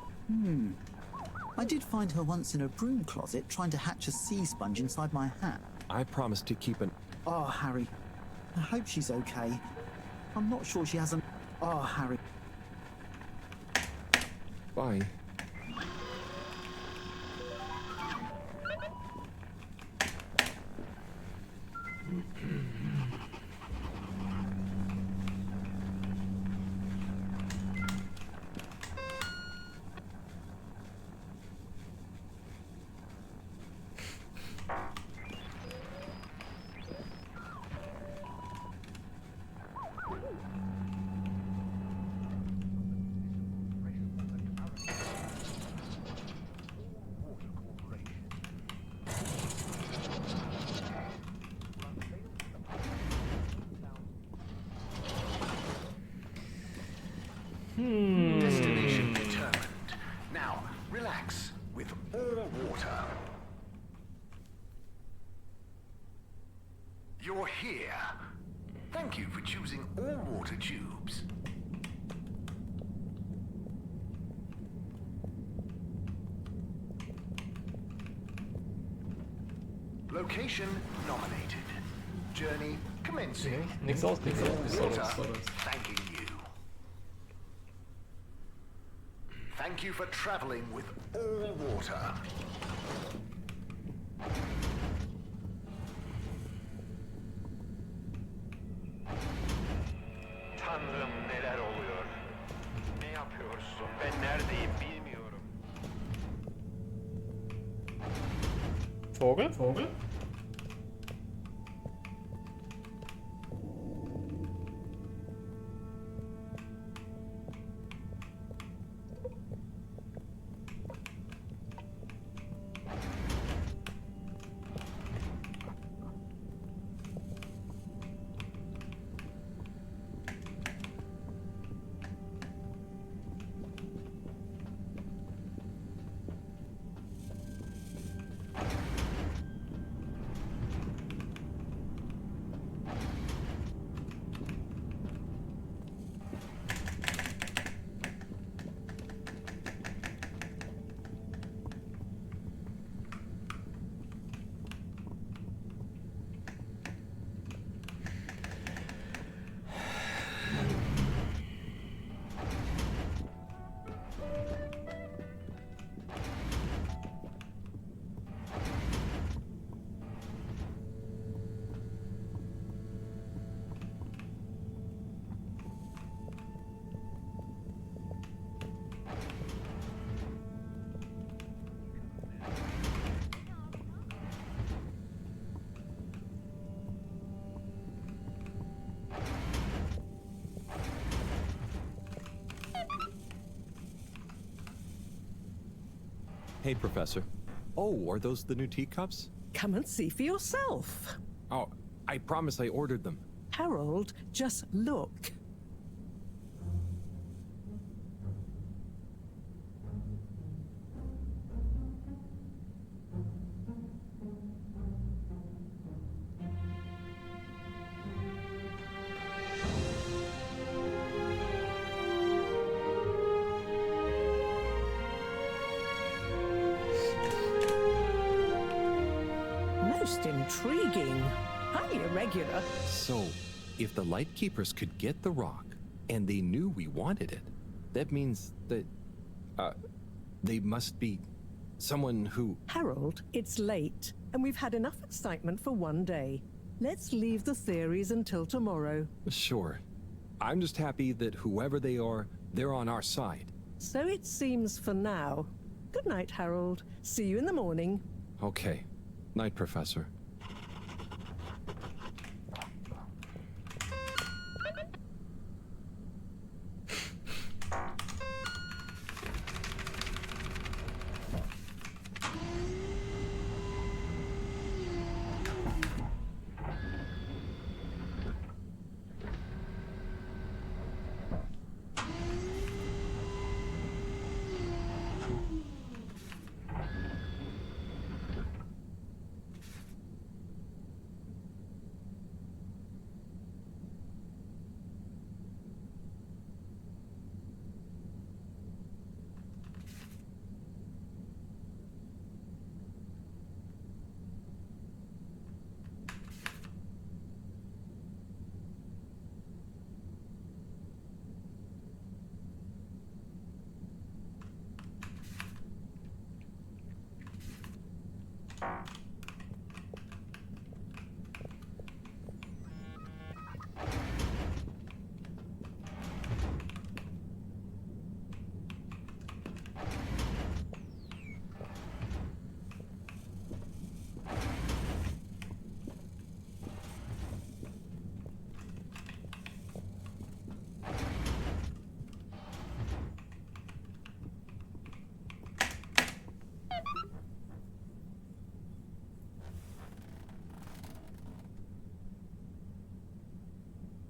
I did find her once in a broom closet trying to hatch a sea sponge inside my hat. I promised to keep an... Oh, Harry. I hope she's okay. I'm not sure she hasn't... Oh, Harry. Bye. Destination determined. Now, relax with all water. You're here. Thank you for choosing all water tubes. Location nominated. Journey commencing. Niks aus, niks aus. Water thanking you. Thank you for traveling with all water. Tanrım neler oluyor? Ne yapıyorsun? Ben neredeyim bilmiyorum. Vogel? Vogel? Hey, Professor. Oh, are those the new teacups? Come and see for yourself. Oh, I promise I ordered them. Harold, just look. Most intriguing. Highly irregular. So, if the Lightkeepers could get the rock, and they knew we wanted it, that means that, they must be someone who... Harold, it's late, and we've had enough excitement for one day. Let's leave the theories until tomorrow. Sure. I'm just happy that whoever they are, they're on our side. So it seems for now. Good night, Harold. See you in the morning. Okay. Night, Professor.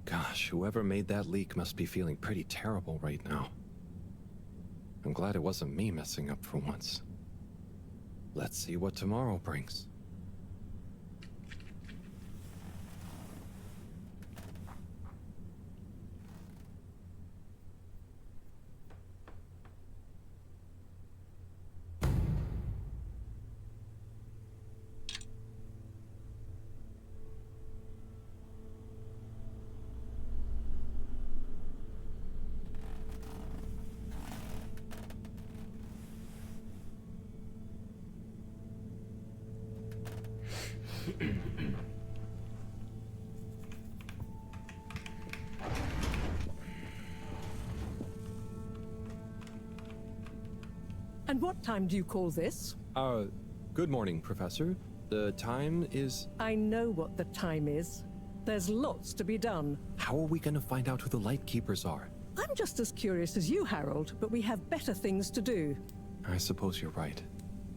Gosh, whoever made that leak must be feeling pretty terrible right now. I'm glad it wasn't me messing up for once. Let's see what tomorrow brings. And what time do you call this? Good morning, Professor. The time is... I know what the time is. There's lots to be done. How are we gonna find out who the Lightkeepers are? I'm just as curious as you, Harold, but we have better things to do. I suppose you're right.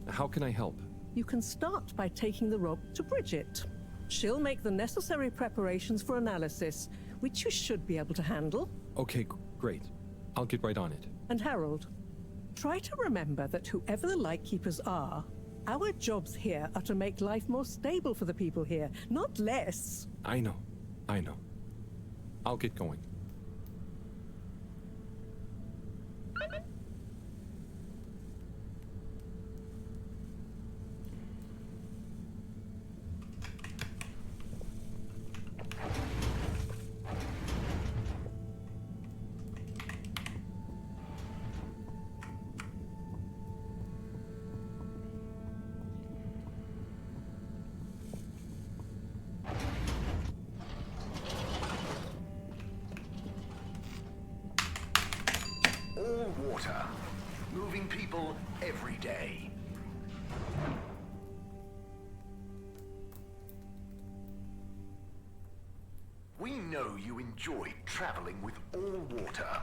How can I help? You can start by taking the rob to Bridget. She'll make the necessary preparations for analysis, which you should be able to handle. Okay, great. I'll get right on it. And Harold, try to remember that whoever the Lightkeepers are, our jobs here are to make life more stable for the people here, not less. I know. I'll get going. All water. Moving people every day. We know you enjoyed traveling with all water.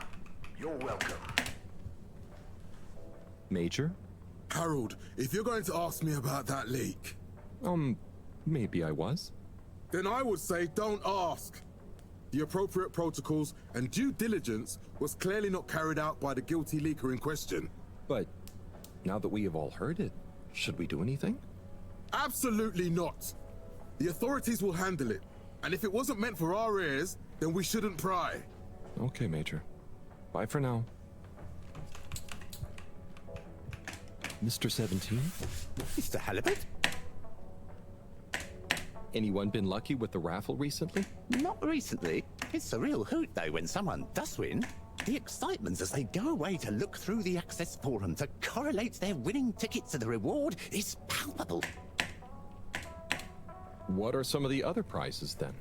You're welcome. Major? Harold, if you're going to ask me about that leak... Maybe I was. Then I would say don't ask. The appropriate protocols and due diligence was clearly not carried out by the guilty leaker in question. But now that we have all heard it, should we do anything? Absolutely not. The authorities will handle it. And if it wasn't meant for our ears, then we shouldn't pry. Okay, Major. Bye for now. Mr. 17? Mr. Halibut? Anyone been lucky with the raffle recently? Not recently. It's a real hoot, though, when someone does win. The excitement as they go away to look through the access forum to correlate their winning tickets to the reward is palpable. What are some of the other prizes, then?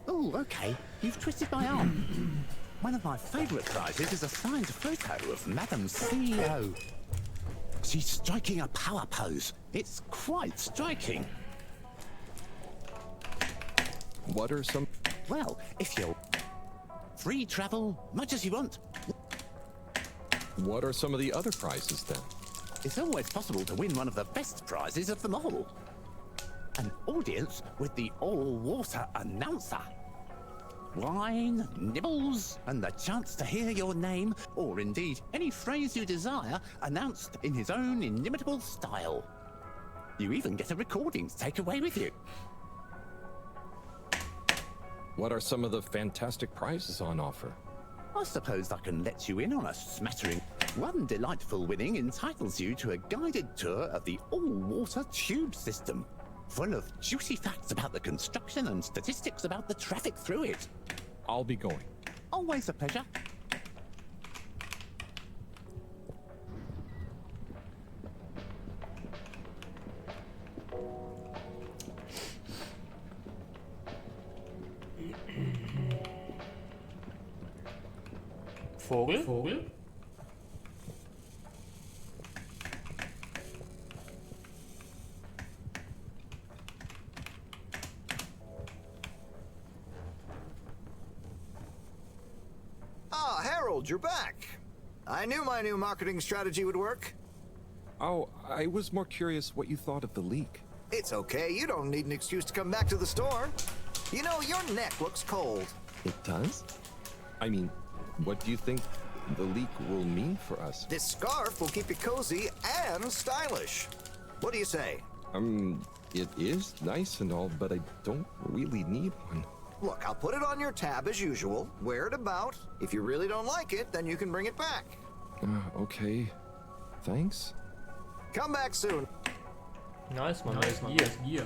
Oh, okay. You've twisted my arm. One of my favourite prizes is a signed photo of Madam CEO. She's striking a power pose. It's quite striking. What are some... Well, if you're... Free travel, much as you want. What are some of the other prizes, then? It's always possible to win one of the best prizes of them all. An audience with the all-water announcer. Wine, nibbles, and the chance to hear your name, or indeed any phrase you desire, announced in his own inimitable style. You even get a recording to take away with you. What are some of the fantastic prizes on offer? I suppose I can let you in on a smattering. One delightful winning entitles you to a guided tour of the all-water tube system, full of juicy facts about the construction and statistics about the traffic through it. I'll be going. Always a pleasure. Vogel? Ah, Harold, you're back. I knew my new marketing strategy would work. Oh, I was more curious what you thought of the leak. It's okay, you don't need an excuse to come back to the store. You know, your neck looks cold. It does? I mean, what do you think the leak will mean for us? This scarf will keep you cozy and stylish. What do you say? It is nice and all, but I don't really need one. Look, I'll put it on your tab as usual. Wear it about. If you really don't like it, then you can bring it back. Okay. Thanks. Come back soon. Nice, man. Nice gear.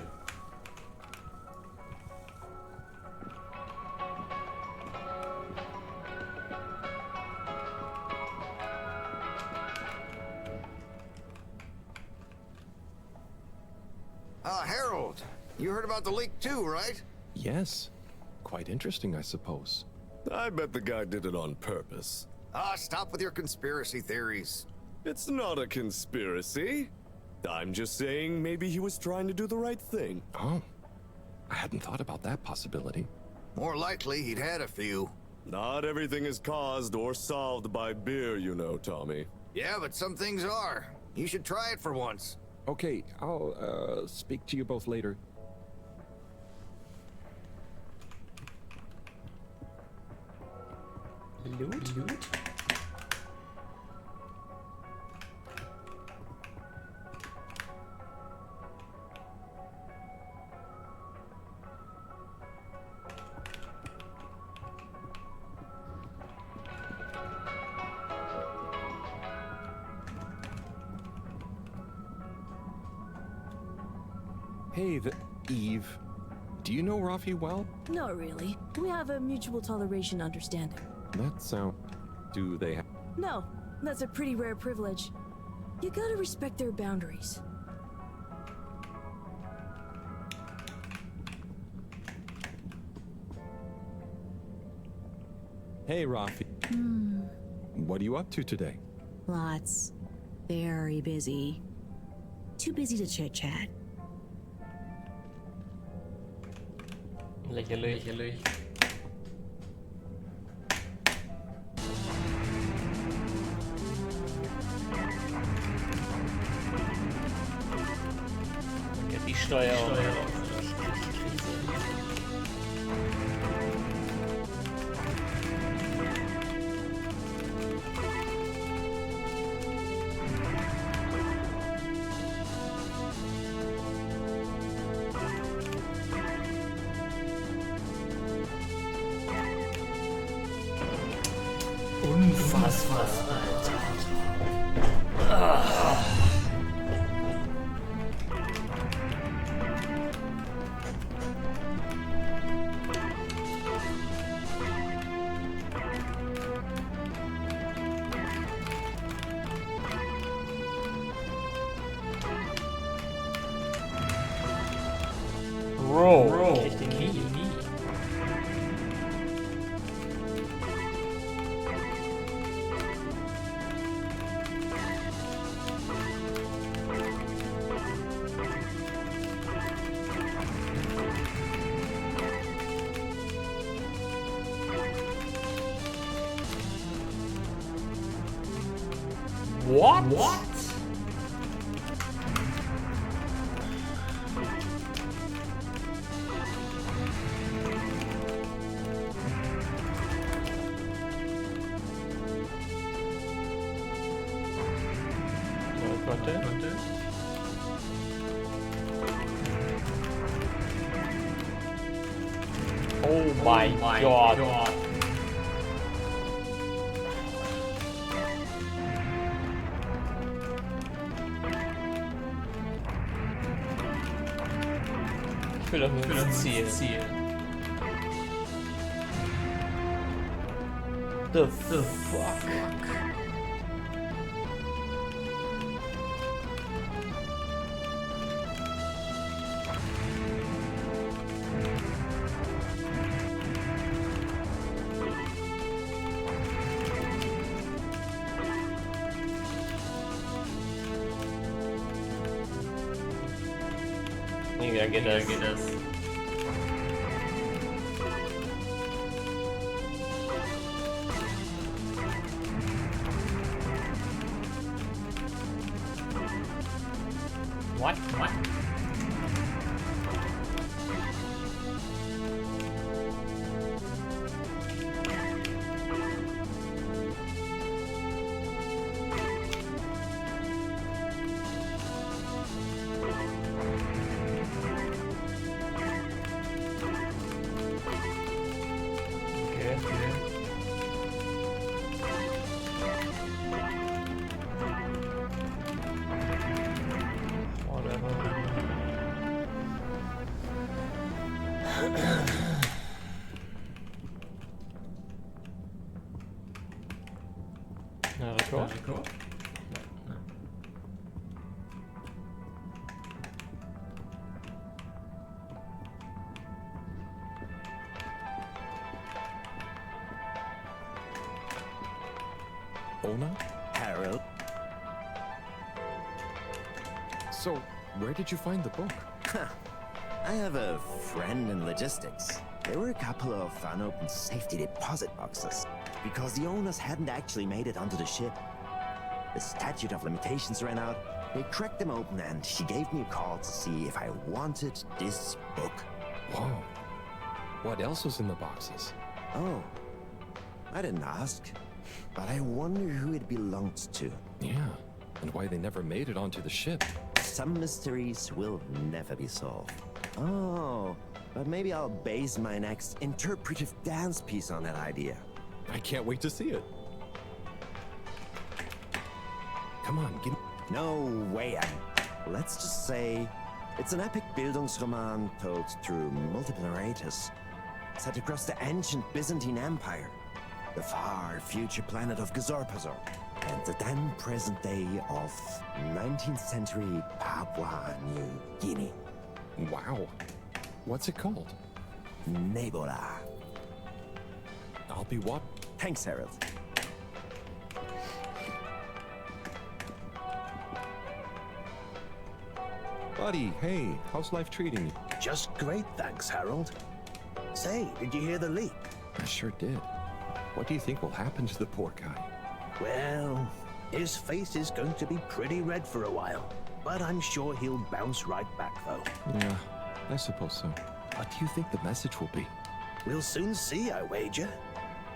Harold, you heard about the leak too, right? Yes. Quite interesting, I suppose. I bet the guy did it on purpose. Stop with your conspiracy theories. It's not a conspiracy. I'm just saying maybe he was trying to do the right thing. Oh, I hadn't thought about that possibility. More likely, he'd had a few. Not everything is caused or solved by beer, you know, Tommy. Yeah, but some things are. You should try it for once. Okay, I'll speak to you both later. Loot? Hey, Eve. Do you know Rafi well? Not really. We have a mutual toleration understanding. That's do they have... No, that's a pretty rare privilege. You gotta respect their boundaries. Hey, Rafi. What are you up to today? Lots. Very busy. Too busy to chit-chat. อย่าเลย Die Steuerung. Unfassbar, Alter. Bro, richtig nie. What? Warte. Oh my God. Ich will doch nur ins Ziel. The fuck? Maybe I get this. What? Record? Ona? Harold? So, where did you find the book? I have a friend in logistics. There were a couple of unopened safety deposit boxes because the owners hadn't actually made it onto the ship. The statute of limitations ran out. They cracked them open and she gave me a call to see if I wanted this book. Whoa. What else was in the boxes? Oh, I didn't ask, but I wonder who it belonged to. Yeah, and why they never made it onto the ship. Some mysteries will never be solved. Oh, but maybe I'll base my next interpretive dance piece on that idea. I can't wait to see it. Come on, give me... No way. Let's just say it's an epic Bildungsroman told through multiple narrators, set across the ancient Byzantine Empire, the far future planet of Gazorpazor, and the then present day of 19th century Papua New Guinea. Wow. What's it called? Nebola. I'll be what? Thanks, Harold. Buddy, hey, how's life treating you? Just great, thanks, Harold. Say, did you hear the leak? I sure did. What do you think will happen to the poor guy? Well, his face is going to be pretty red for a while, but I'm sure he'll bounce right back, though. Yeah, I suppose so. What do you think the message will be? We'll soon see, I wager.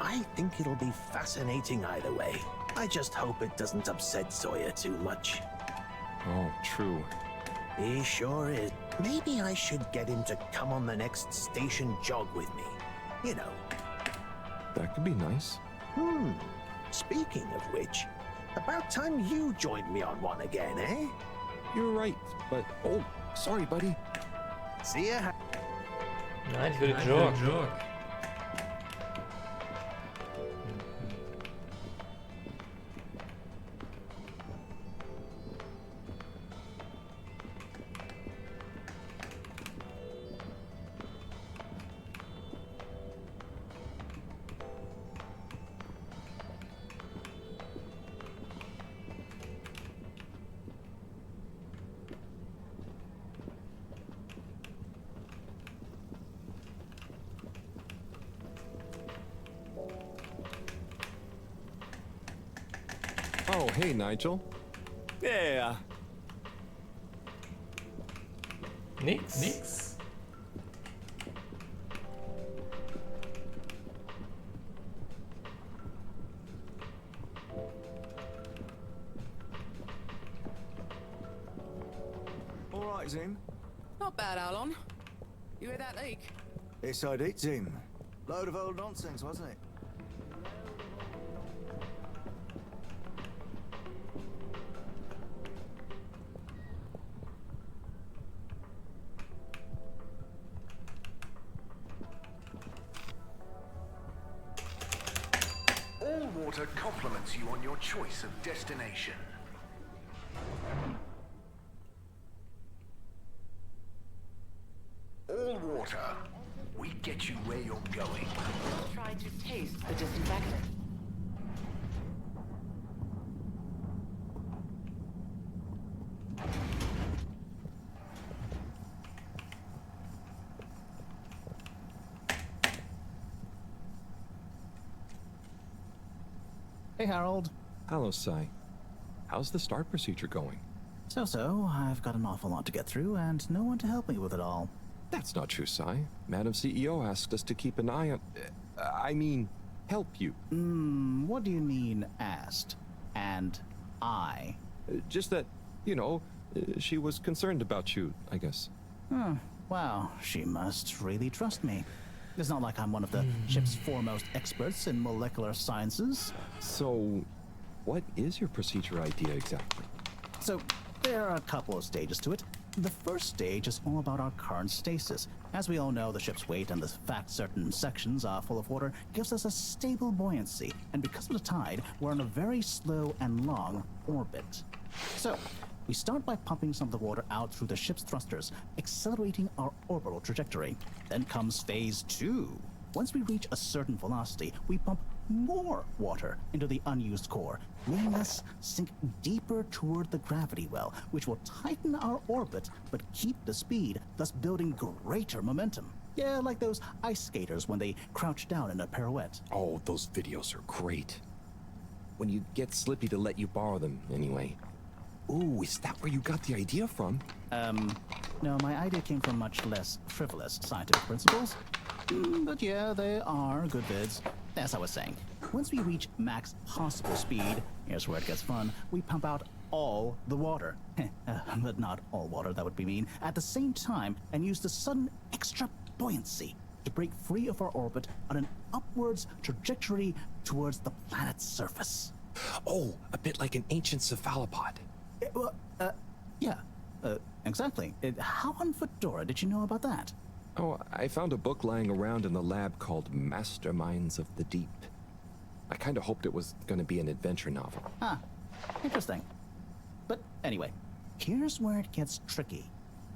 I think it'll be fascinating either way. I just hope it doesn't upset Sawyer too much. Oh, true. He sure is. Maybe I should get him to come on the next station jog with me. You know. That could be nice. Speaking of which, about time you joined me on one again, eh? You're right, but... Oh, sorry, buddy. See ya. Nein, ich würde joggen. Oh, hey, Nigel. Yeah. Nix. All right, Zim. Not bad, Alon. You hear that leak? Yes, I did, Zim. Load of old nonsense, wasn't it? All water compliments you on your choice of destination. All water, we get you where you're going. Try to taste the disinfectant. Hey, Harold. Hello, Sai. How's the start procedure going? So, I've got an awful lot to get through and no one to help me with it all. That's not true, Sai. Madam CEO asked us to keep an eye on... I mean, help you. What do you mean, asked? And I? Just that, you know, she was concerned about you, I guess. Wow, she must really trust me. It's not like I'm one of the ship's foremost experts in molecular sciences. So, what is your procedure idea exactly? So, there are a couple of stages to it. The first stage is all about our current stasis. As we all know, the ship's weight and the fact certain sections are full of water gives us a stable buoyancy, and because of the tide, we're on a very slow and long orbit. So, we start by pumping some of the water out through the ship's thrusters, accelerating our orbital trajectory. Then comes phase 2. Once we reach a certain velocity, we pump more water into the unused core, letting us sink deeper toward the gravity well, which will tighten our orbit but keep the speed, thus building greater momentum. Yeah, like those ice skaters when they crouch down in a pirouette. Oh, those videos are great. When you get Slippy to let you borrow them, anyway. Ooh, is that where you got the idea from? No, my idea came from much less frivolous scientific principles. But yeah, they are good vids. As I was saying, once we reach max possible speed, here's where it gets fun, we pump out all the water. But not all water, that would be mean. At the same time, and use the sudden extra buoyancy to break free of our orbit on an upwards trajectory towards the planet's surface. Oh, a bit like an ancient cephalopod. Yeah, exactly. How on Fedora did you know about that? Oh, I found a book lying around in the lab called Masterminds of the Deep. I kind of hoped it was going to be an adventure novel. Ah, interesting. But anyway, here's where it gets tricky.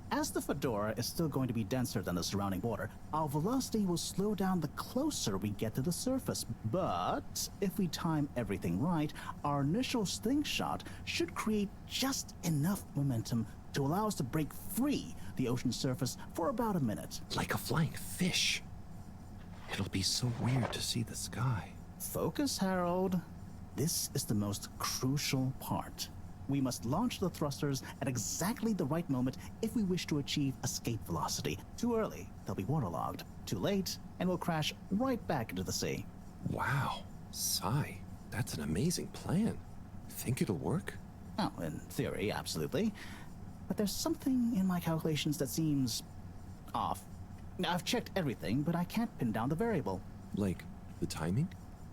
As the Fedora is still going to be denser than the surrounding water, our velocity will slow down the closer we get to the surface. But if we time everything right, our initial slingshot should create just enough momentum to allow us to break free the ocean surface for about a minute. Like a flying fish. It'll be so weird to see the sky. Focus, Harold. This is the most crucial part. We must launch the thrusters at exactly the right moment if we wish to achieve escape velocity. Too early, they'll be waterlogged. Too late, and we'll crash right back into the sea. Wow, Sai, that's an amazing plan. Think it'll work? Oh, in theory, absolutely. But there's something in my calculations that seems off. I've checked everything, but I can't pin down the variable. Like the timing?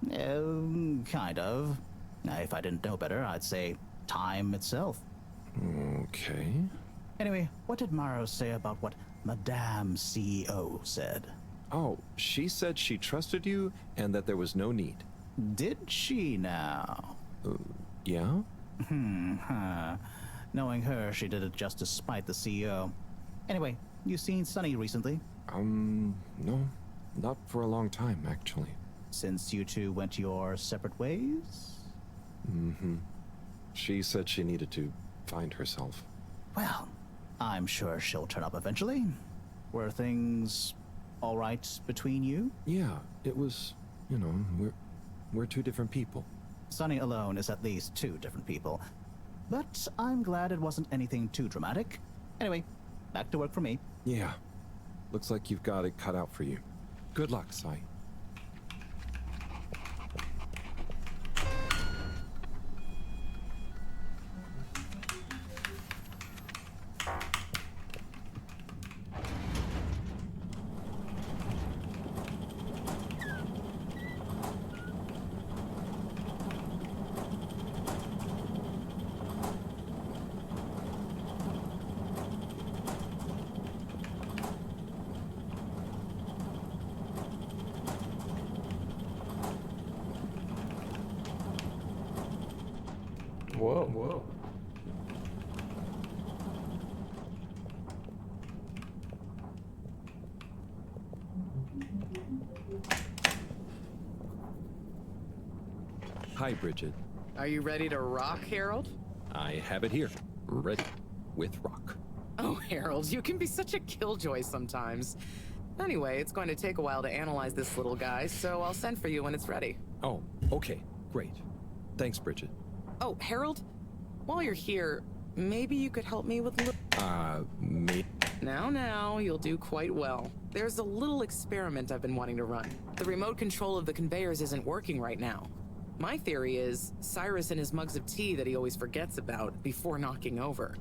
Kind of. Now, if I didn't know better, I'd say time itself. Okay. Anyway, what did Maro say about what Madame CEO said? Oh, she said she trusted you and that there was no need. Did she now? Yeah? Knowing her, she did it just to spite the CEO. Anyway, you seen Sunny recently? No. Not for a long time, actually. Since you two went your separate ways? Mm-hmm. She said she needed to find herself. Well, I'm sure she'll turn up eventually. Were things all right between you? Yeah, it was, we're two different people. Sunny alone is at least two different people. But I'm glad it wasn't anything too dramatic. Anyway, back to work for me. Yeah. Looks like you've got it cut out for you. Good luck, Sai. Whoa. Hi, Bridget. Are you ready to rock, Harold? I have it here. Ready. With rock. Oh, Harold, you can be such a killjoy sometimes. Anyway, it's going to take a while to analyze this little guy, so I'll send for you when it's ready. Oh, okay. Great. Thanks, Bridget. Oh, Harold, while you're here, maybe you could help me with a little... me? Now, you'll do quite well. There's a little experiment I've been wanting to run. The remote control of the conveyors isn't working right now. My theory is Cyrus and his mugs of tea that he always forgets about before knocking over.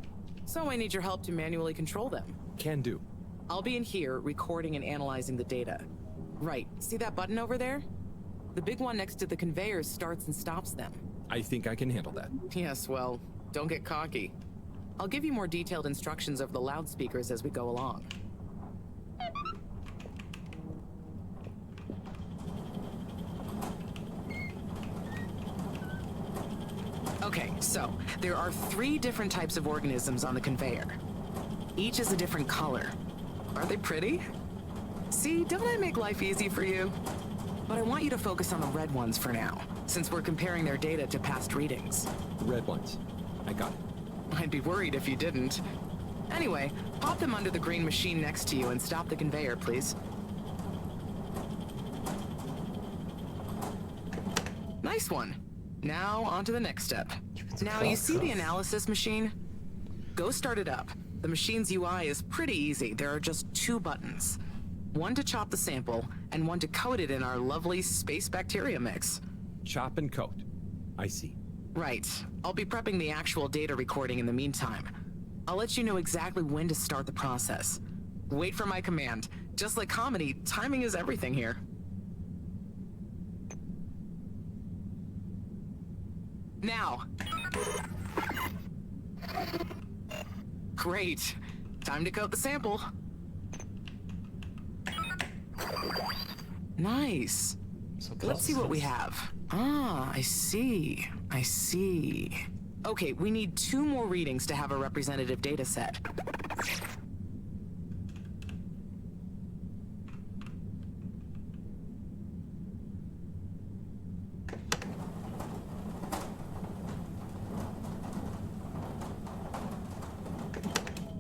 So I need your help to manually control them. Can do. I'll be in here recording and analyzing the data. Right, see that button over there? The big one next to the conveyors starts and stops them. I think I can handle that. Yes, well, don't get cocky. I'll give you more detailed instructions over the loudspeakers as we go along. Okay, so there are 3 different types of organisms on the conveyor. Each is a different color. Are they pretty? See, don't I make life easy for you? But I want you to focus on the red ones for now, since we're comparing their data to past readings. Red ones. I got it. I'd be worried if you didn't. Anyway, pop them under the green machine next to you and stop the conveyor, please. Nice one. Now, on to the next step. Now, you see the analysis machine? Go start it up. The machine's UI is pretty easy. There are just 2 buttons. One to chop the sample, and one to coat it in our lovely space bacteria mix. Chop and coat. I see. Right. I'll be prepping the actual data recording in the meantime. I'll let you know exactly when to start the process. Wait for my command. Just like comedy, timing is everything here. Now. Great. Time to coat the sample. Nice. Let's see what we have. Ah, I see. I see. Okay, we need 2 more readings to have a representative data set.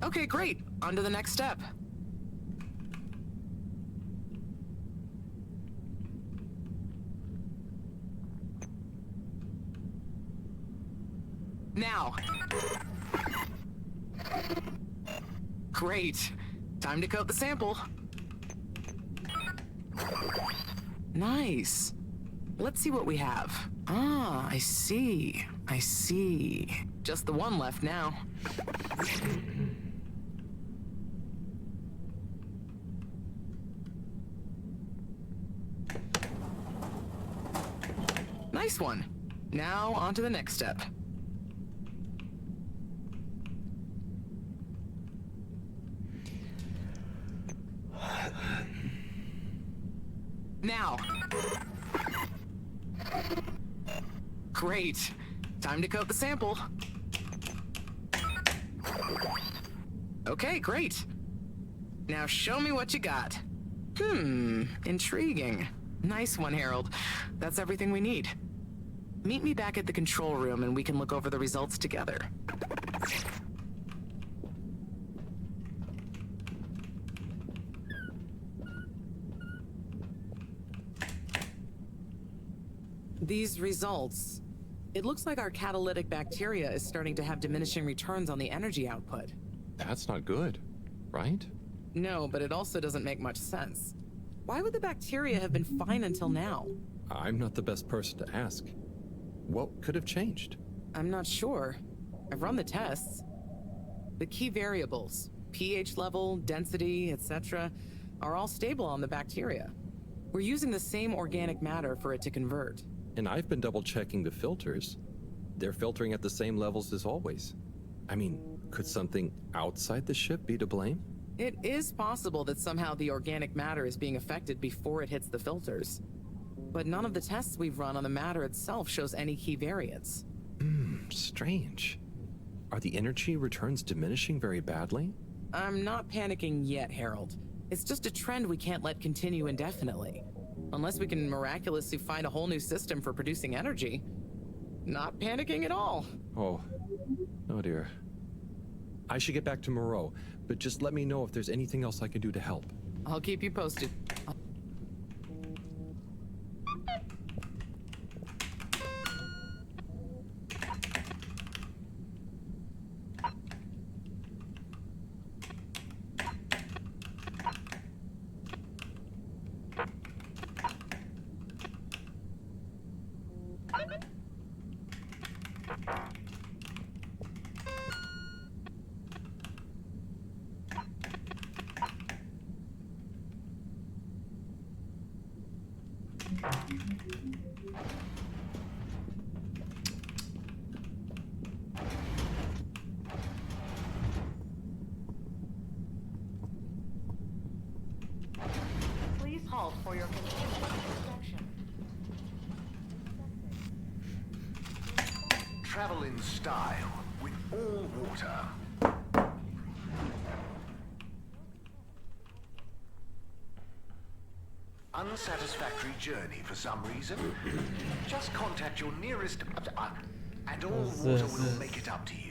Okay, great. On to the next step. Now. Great. Time to coat the sample. Nice. Let's see what we have. Ah, I see. I see. Just the one left now. Nice one. Now, on to the next step. Now. Great. Time to coat the sample. Okay, great. Now show me what you got. Intriguing. Nice one, Harold. That's everything we need. Meet me back at the control room and we can look over the results together. These results... It looks like our catalytic bacteria is starting to have diminishing returns on the energy output. That's not good, right? No, but it also doesn't make much sense. Why would the bacteria have been fine until now? I'm not the best person to ask. What could have changed? I'm not sure. I've run the tests. The key variables, pH level, density, etc., are all stable on the bacteria. We're using the same organic matter for it to convert. And I've been double-checking the filters. They're filtering at the same levels as always. I mean, could something outside the ship be to blame? It is possible that somehow the organic matter is being affected before it hits the filters. But none of the tests we've run on the matter itself shows any key variants. Strange. Are the energy returns diminishing very badly? I'm not panicking yet, Harold. It's just a trend we can't let continue indefinitely. Unless we can miraculously find a whole new system for producing energy. Not panicking at all. Oh dear. I should get back to Moreau, but just let me know if there's anything else I can do to help. I'll keep you posted. Please halt for your continued inspection. Travel in style with all water. unsatisfactory journey for some reason, just contact your nearest... and all water will make it up to you.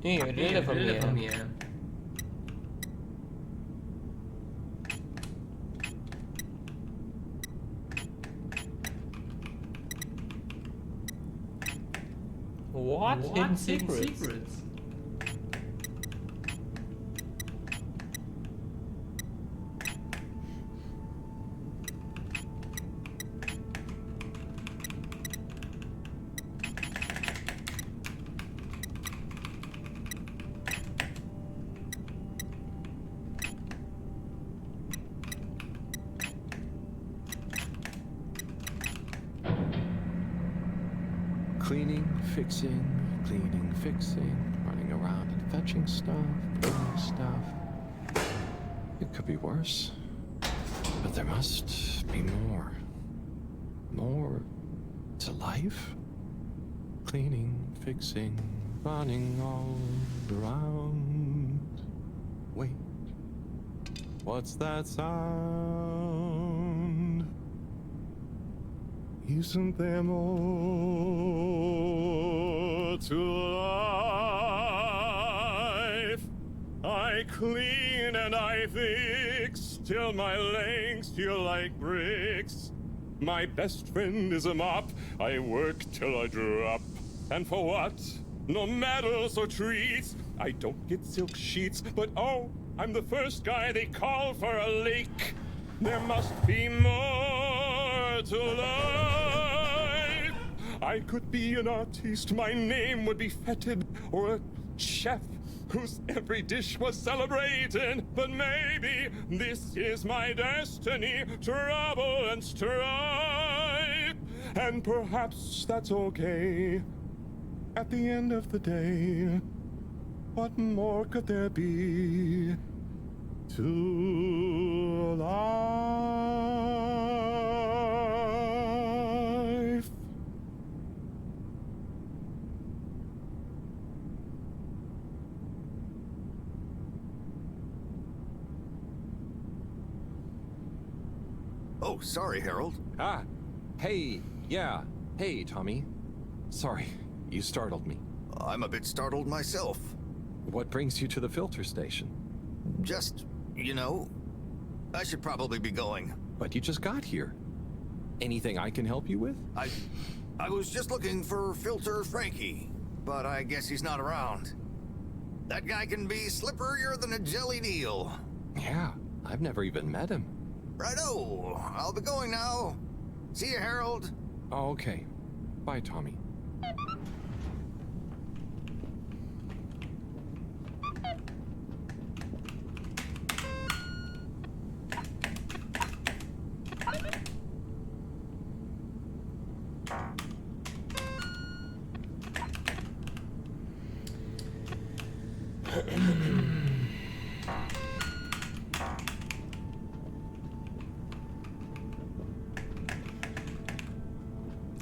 Vad är det för mer? What? Hidden secrets? Cleaning, fixing, running around and fetching stuff, bringing stuff. It could be worse, but there must be more. More to life? Cleaning, fixing, running all around. Wait, what's that sound? Isn't there more to life? I clean and I fix till my legs feel like bricks. My best friend is a mop. I work till I drop. And for what? No medals or treats. I don't get silk sheets, but oh, I'm the first guy they call for a leak. There must be more to life. I could be an artiste, my name would be feted, or a chef whose every dish was celebrated. But maybe this is my destiny, trouble and strife. And perhaps that's okay. At the end of the day, what more could there be to life? Oh, sorry, Harold. Hey, Tommy. Sorry, you startled me. I'm a bit startled myself. What brings you to the filter station? Just, you know, I should probably be going. But you just got here. Anything I can help you with? I was just looking for Filter Frankie, but I guess he's not around. That guy can be slipperier than a jellied eel. Yeah, I've never even met him. Righto, I'll be going now. See you, Harold. Oh, okay. Bye, Tommy.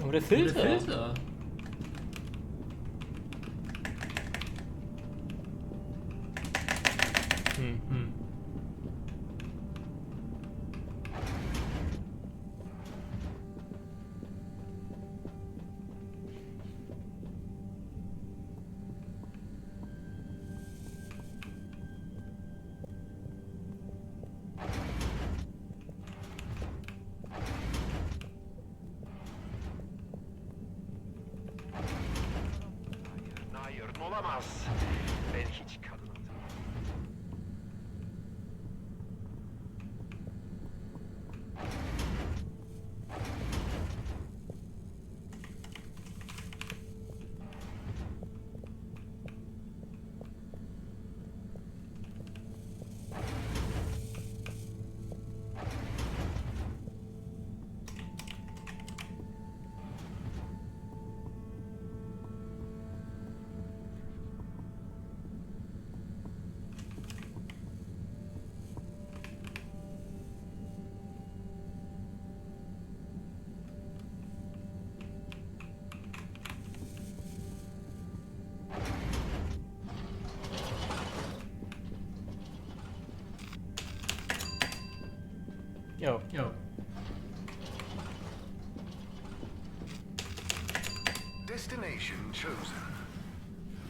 Var det filter? olamaz. Ben hiç kadın hatırlamıyorum. Yo. Destination chosen.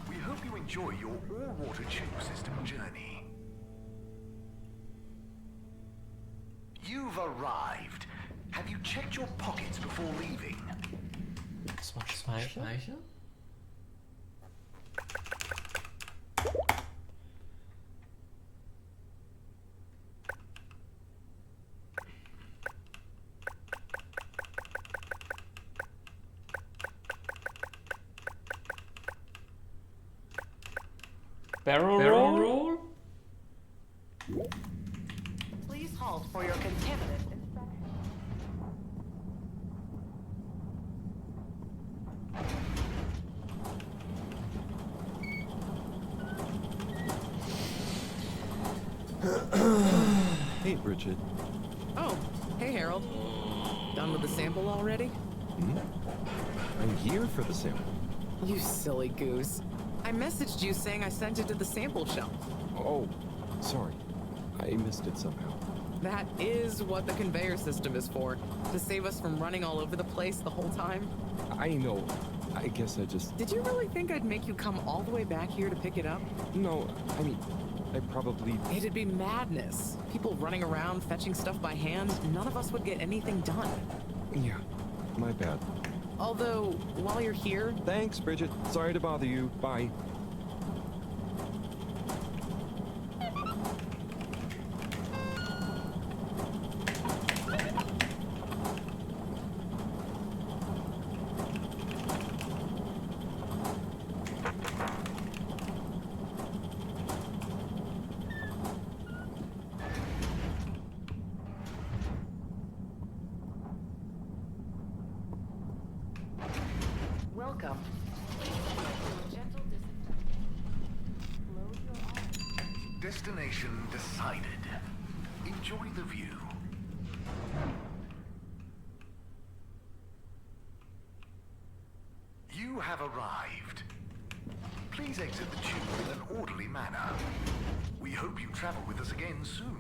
We hope you enjoy your all-water tube system journey. You've arrived. Have you checked your pockets before leaving? Speicher? Barrel roll? Please halt for your contaminant inspection. Hey, Bridget. Oh, hey, Harold. Done with the sample already? I'm here for the sample. You silly goose. I messaged you saying I sent it to the sample shelf. Oh, sorry. I missed it somehow. That is what the conveyor system is for. To save us from running all over the place the whole time. I know. I guess I just... Did you really think I'd make you come all the way back here to pick it up? No, I mean, I probably... It'd be madness. People running around, fetching stuff by hand. None of us would get anything done. Yeah, my bad. Although, while you're here... Thanks, Bridget. Sorry to bother you. Bye. Welcome. Please do a gentle disinfection. Load your arms. Destination decided. Enjoy the view. You have arrived. Please exit the tube in an orderly manner. We hope you travel with us again soon.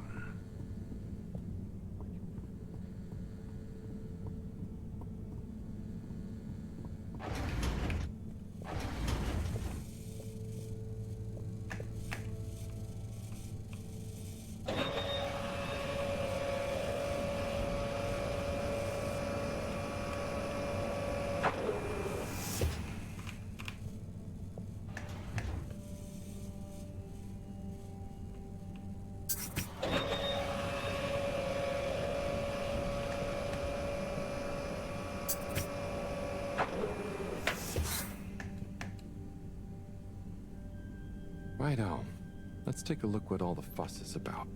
Righto. Let's take a look what all the fuss is about.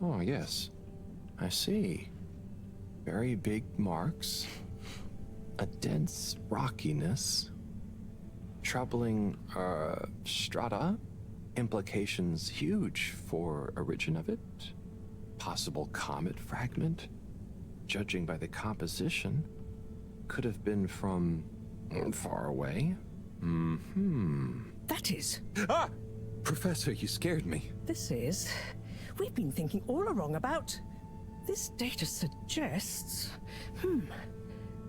Oh, yes. I see. Very big marks. A dense rockiness. Troubling, strata. Implications huge for origin of it. Possible comet fragment. Judging by the composition, could have been from far away. That is. Ah! Professor, you scared me. This is. We've been thinking all along about. This data suggests.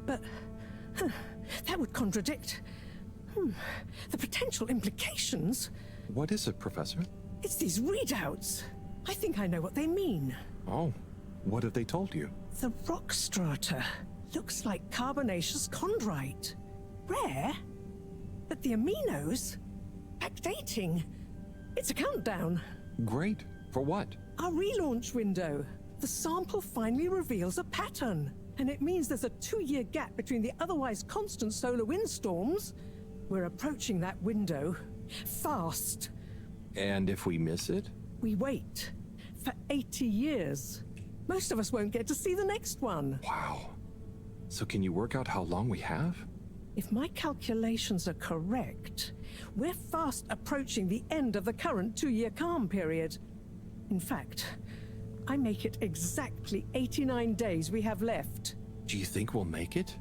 But. That would contradict. The potential implications. What is it, Professor? It's these readouts. I think I know what they mean. Oh, what have they told you? The rock strata looks like carbonaceous chondrite. rare? But the aminos? Backdating. It's a countdown. Great. For what? Our relaunch window. The sample finally reveals a pattern. And it means there's a 2-year gap between the otherwise constant solar windstorms. We're approaching that window. Fast. And if we miss it? We wait. For 80 years. Most of us won't get to see the next one. Wow. So can you work out how long we have? If my calculations are correct, we're fast approaching the end of the current 2-year calm period. In fact, I make it exactly 89 days we have left. Do you think we'll make it?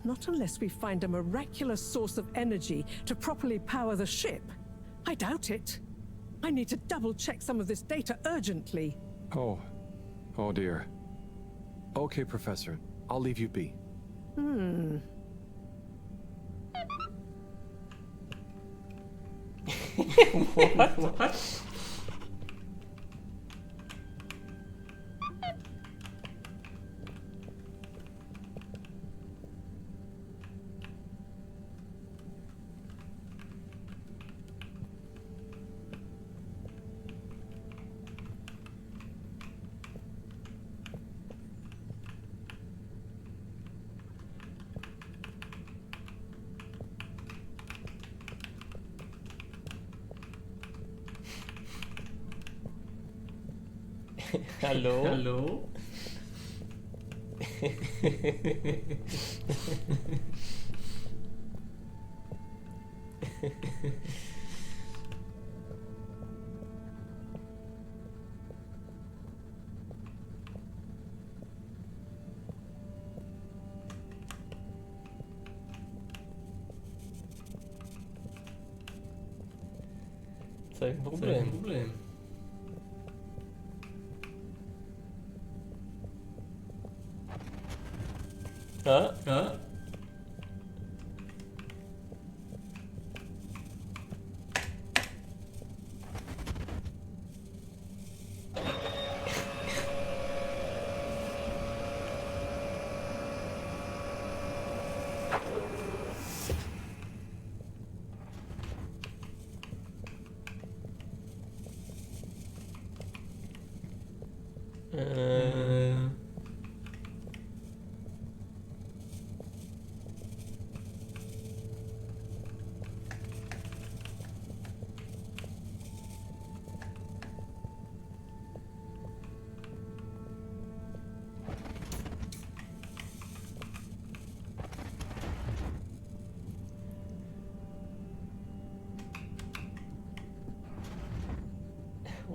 Not unless we find a miraculous source of energy to properly power the ship. I doubt it. I need to double-check some of this data urgently. Oh dear. Okay, Professor. I'll leave you be. What? Hallo? Hallo? Sem problema. Ah.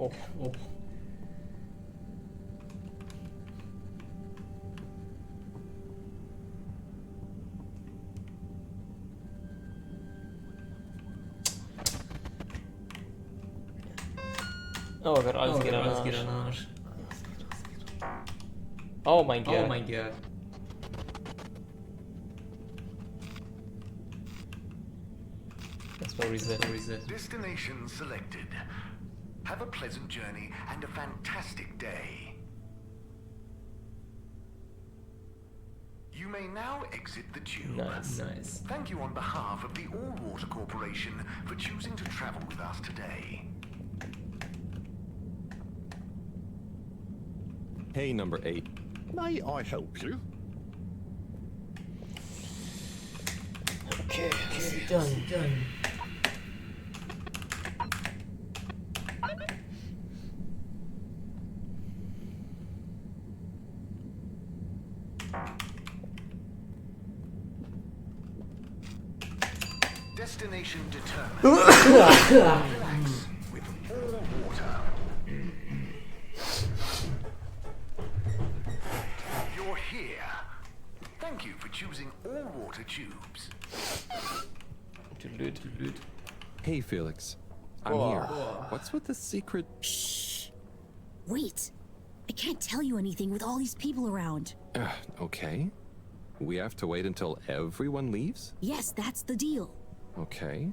Oh. Oh, I got alles geht an Arsch. Oh mein Gott. That's my reset. Destination selected. Have a pleasant journey and a fantastic day. You may now exit the tube. Nice. Thank you on behalf of the All-Water Corporation for choosing to travel with us today. Hey, number 8. May I help you? Okay, done. Destination determined. Relax with all water. You're here. Thank you for choosing all water tubes. Hey, Felix. I'm here. What's with the secret? Shh. Wait. I can't tell you anything with all these people around. Okay. We have to wait until everyone leaves? Yes, that's the deal. Okay.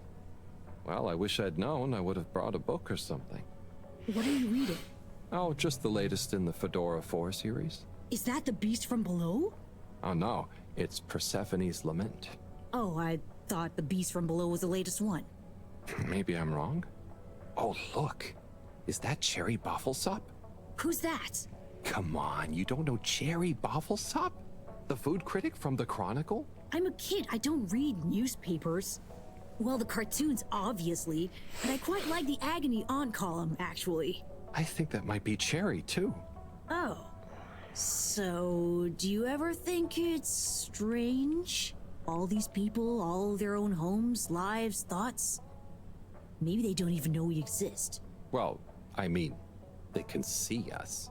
Well, I wish I'd known. I would have brought a book or something. What are you reading? Oh, just the latest in the Fedora 4 series. Is that the beast from below? Oh no, It's Persephone's Lament. Oh, I thought the Beast from Below was the latest one. Maybe I'm wrong. Oh, look. Is that Cherry Bofflesop? Who's that? Come on, you don't know Cherry Bofflesop? The food critic from the Chronicle? I'm a kid. I don't read newspapers. Well, the cartoons, obviously. And I quite like the Agony On column, actually. I think that might be Cherry, too. Oh. So, do you ever think it's strange? All these people, all their own homes, lives, thoughts? Maybe they don't even know we exist. Well, I mean, they can see us.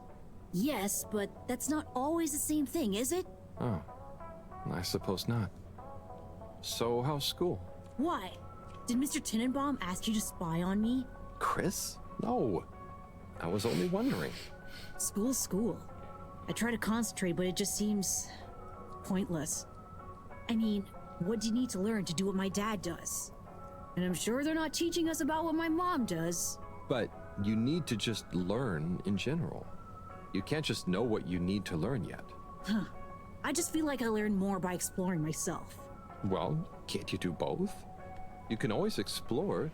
Yes, but that's not always the same thing, is it? Oh, I suppose not. So, how's school? Why? Did Mr. Tenenbaum ask you to spy on me? Chris? No. I was only wondering. School's school. I try to concentrate, but it just seems pointless. I mean, what do you need to learn to do what my dad does? And I'm sure they're not teaching us about what my mom does. But you need to just learn in general. You can't just know what you need to learn yet. Huh. I just feel like I learn more by exploring myself. Well, can't you do both? You can always explore,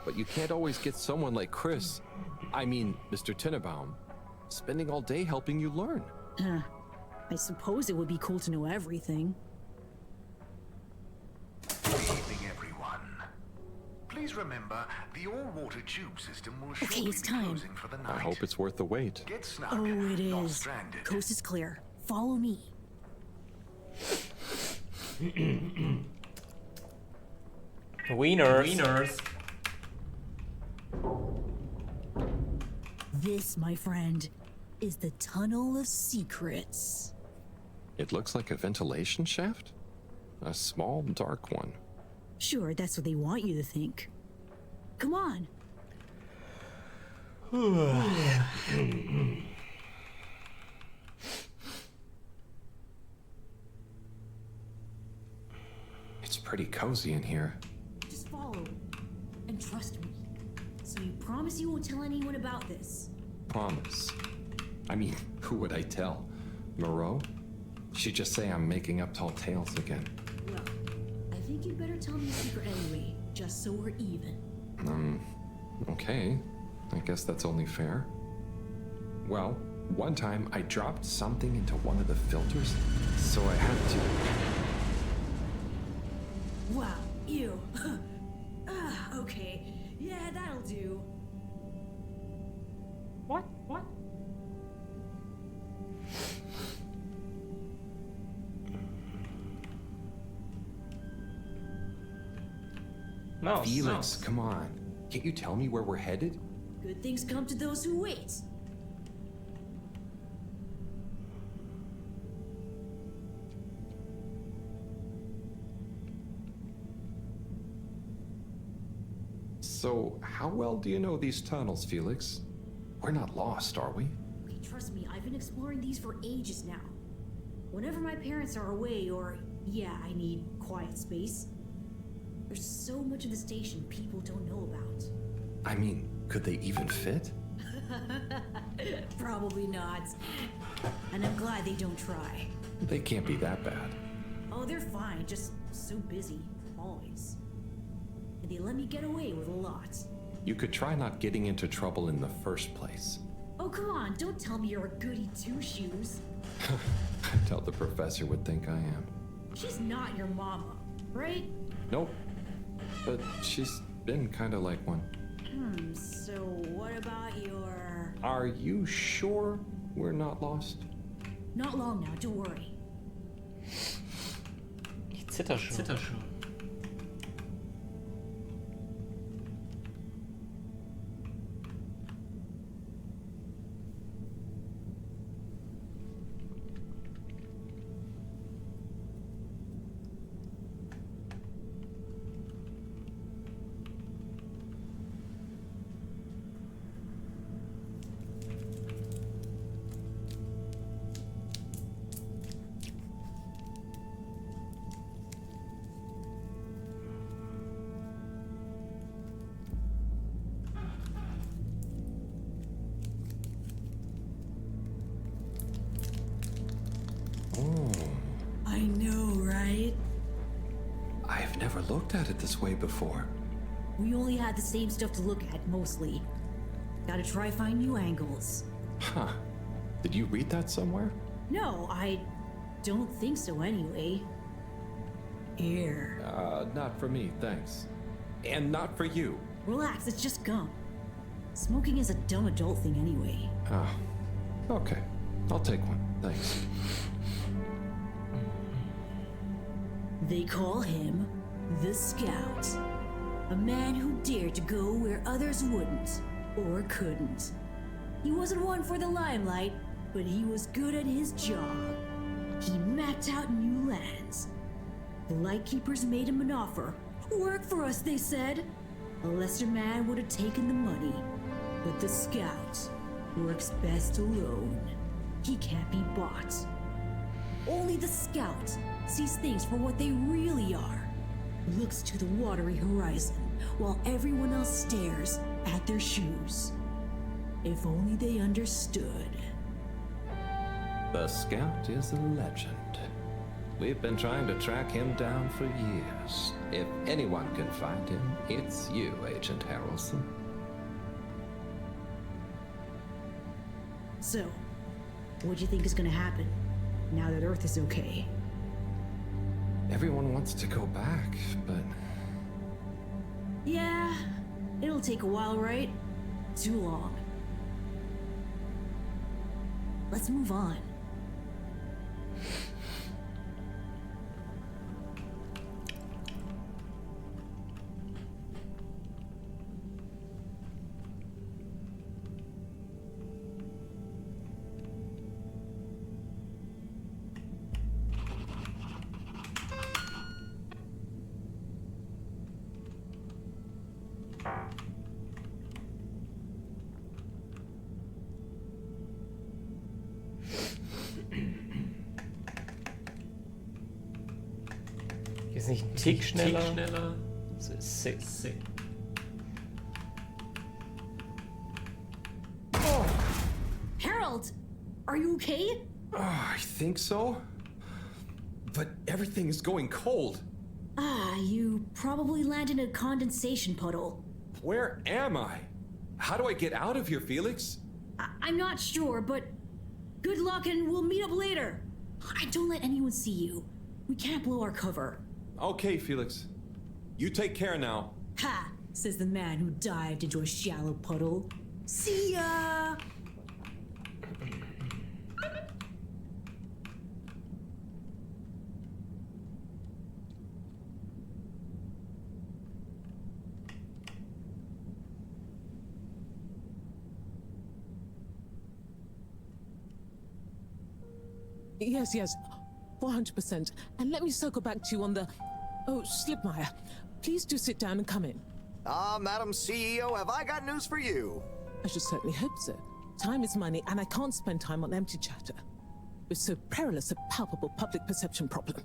but you can't always get someone like Chris, Mr. Tenenbaum, spending all day helping you learn. Huh. I suppose it would be cool to know everything. Good evening, everyone. Please remember, the all-water tube system will shortly be closing for the night. I hope it's worth the wait. Get snug, Oh, it not is. stranded. Coast is clear. Follow me. Winners. This, my friend, is the Tunnel of Secrets. It looks like a ventilation shaft? A small, dark one. Sure, that's what they want you to think. Come on. It's pretty cozy in here. Just follow. And trust me. So you promise you won't tell anyone about this? Promise. Who would I tell? Moreau? She'd just say I'm making up tall tales again. Well, I think you'd better tell me a secret anyway, just so we're even. Okay. I guess that's only fair. Well, one time I dropped something into one of the filters, so I had to... Wow, ew. Okay. Yeah, that'll do. What? No, Felix, come on. Can't you tell me where we're headed? Good things come to those who wait. So, how well do you know these tunnels, Felix? We're not lost, are we? Okay, trust me, I've been exploring these for ages now. Whenever my parents are away or, yeah, I need quiet space, there's so much of the station people don't know about. Could they even fit? Probably not. And I'm glad they don't try. They can't be that bad. Oh, they're fine, just so busy, always. And they let me get away with a lot. You could try not getting into trouble in the first place. Oh, come on, don't tell me you're a goody two-shoes. I doubt the professor would think I am. She's not your mama, right? Nope. But she's been kinda like one. So what about your... Are you sure we're not lost? Not long now, don't worry. Ich zitter schon. never looked at it this way before. We only had the same stuff to look at, mostly. Gotta try find new angles. Huh. Did you read that somewhere? No, I don't think so anyway. Here. Not for me, thanks. And not for you. Relax, it's just gum. Smoking is a dumb adult thing anyway. Oh, okay. I'll take one, thanks. They call him the Scout. A man who dared to go where others wouldn't, or couldn't. He wasn't one for the limelight, but he was good at his job. He mapped out new lands. The Lightkeepers made him an offer. Work for us, they said. A lesser man would have taken the money. But the Scout works best alone. He can't be bought. Only the Scout sees things for what they really are. Looks to the watery horizon, while everyone else stares at their shoes. If only they understood. The Scout is a legend. We've been trying to track him down for years. If anyone can find him, it's you, Agent Harrelson. So, what do you think is gonna happen, now that Earth is okay? Everyone wants to go back, but... Yeah, it'll take a while, right? Too long. Let's move on. Ist nicht ein Tick schneller. Das ist sick. Harold! Are you okay? I think so. But everything is going cold. You probably landed in a condensation puddle. Where am I? How do I get out of here, Felix? I'm not sure, but good luck and we'll meet up later. Don't let anyone see you. We can't blow our cover. Okay, Felix. You take care now. Ha! Says the man who dived into a shallow puddle. See ya! Yes, 400%. And let me circle back to you on the... Oh, Slipmeyer. Please do sit down and come in. Madam CEO, have I got news for you? I should certainly hope so. Time is money, and I can't spend time on empty chatter. With so perilous a palpable public perception problem.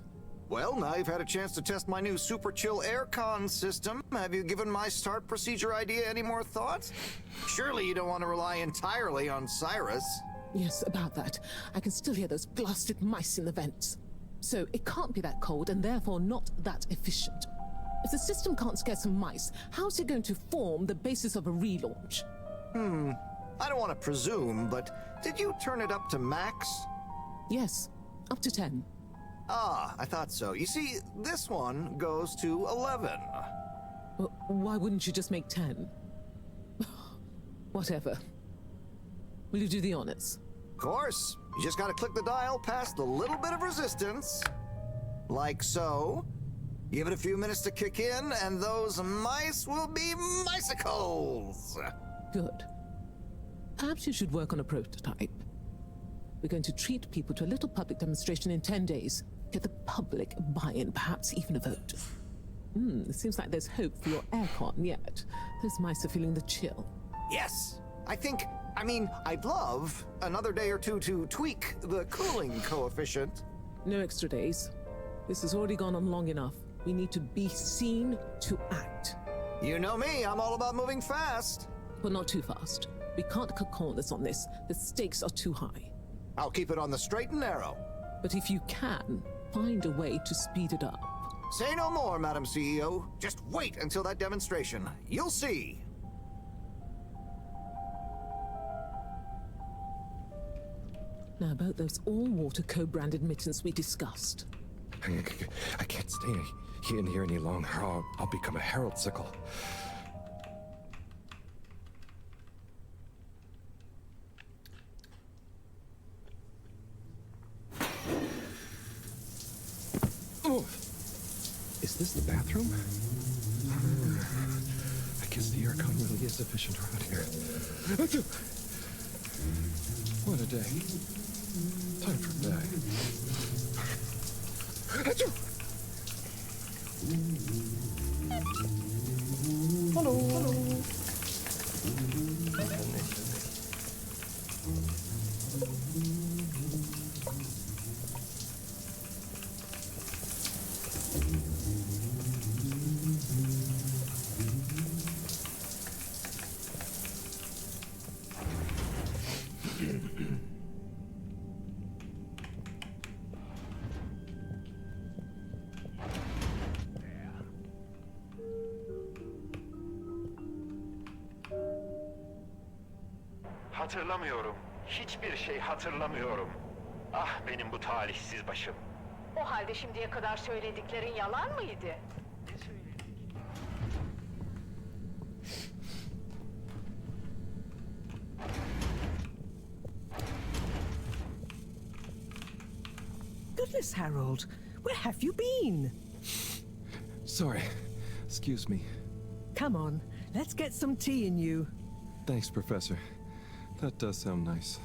Well, now you've had a chance to test my new super chill aircon system. Have you given my start procedure idea any more thought? Surely you don't want to rely entirely on Cyrus. Yes, about that. I can still hear those blasted mice in the vents. So it can't be that cold and therefore not that efficient. If the system can't scare some mice, how's it going to form the basis of a relaunch? I don't want to presume, but did you turn it up to max? Yes, up to 10. I thought so. You see, this one goes to 11. Well, why wouldn't you just make 10? Whatever. Will you do the honors? Of course. You just gotta click the dial past the little bit of resistance. Like so. Give it a few minutes to kick in, and those mice will be micicles! Good. Perhaps you should work on a prototype. We're going to treat people to a little public demonstration in 10 days. Get the public buy-in, perhaps even a vote. It seems like there's hope for your aircon yet. Those mice are feeling the chill. Yes. I'd love another day or two to tweak the cooling coefficient. No extra days. This has already gone on long enough. We need to be seen to act. You know me, I'm all about moving fast. But not too fast. We can't cut corners on this. The stakes are too high. I'll keep it on the straight and narrow. But if you can, find a way to speed it up. Say no more, Madam CEO. Just wait until that demonstration. You'll see. Now about those all-water co-branded mittens we discussed. I can't stay in here any longer. I'll become a herald sickle. Oh, is this the bathroom? I guess the aircon really is efficient around here. What a day. Time for bed. Hello. Hello. Hatırlamıyorum. Hiçbir şey hatırlamıyorum. Ah benim bu talihsiz başım. O halde şimdiye kadar söylediklerin yalan mıydı? Goodness, Harold, where have you been? Sorry. Excuse me. Come on, let's get some tea in you. Thanks, Professor. That does sound nice.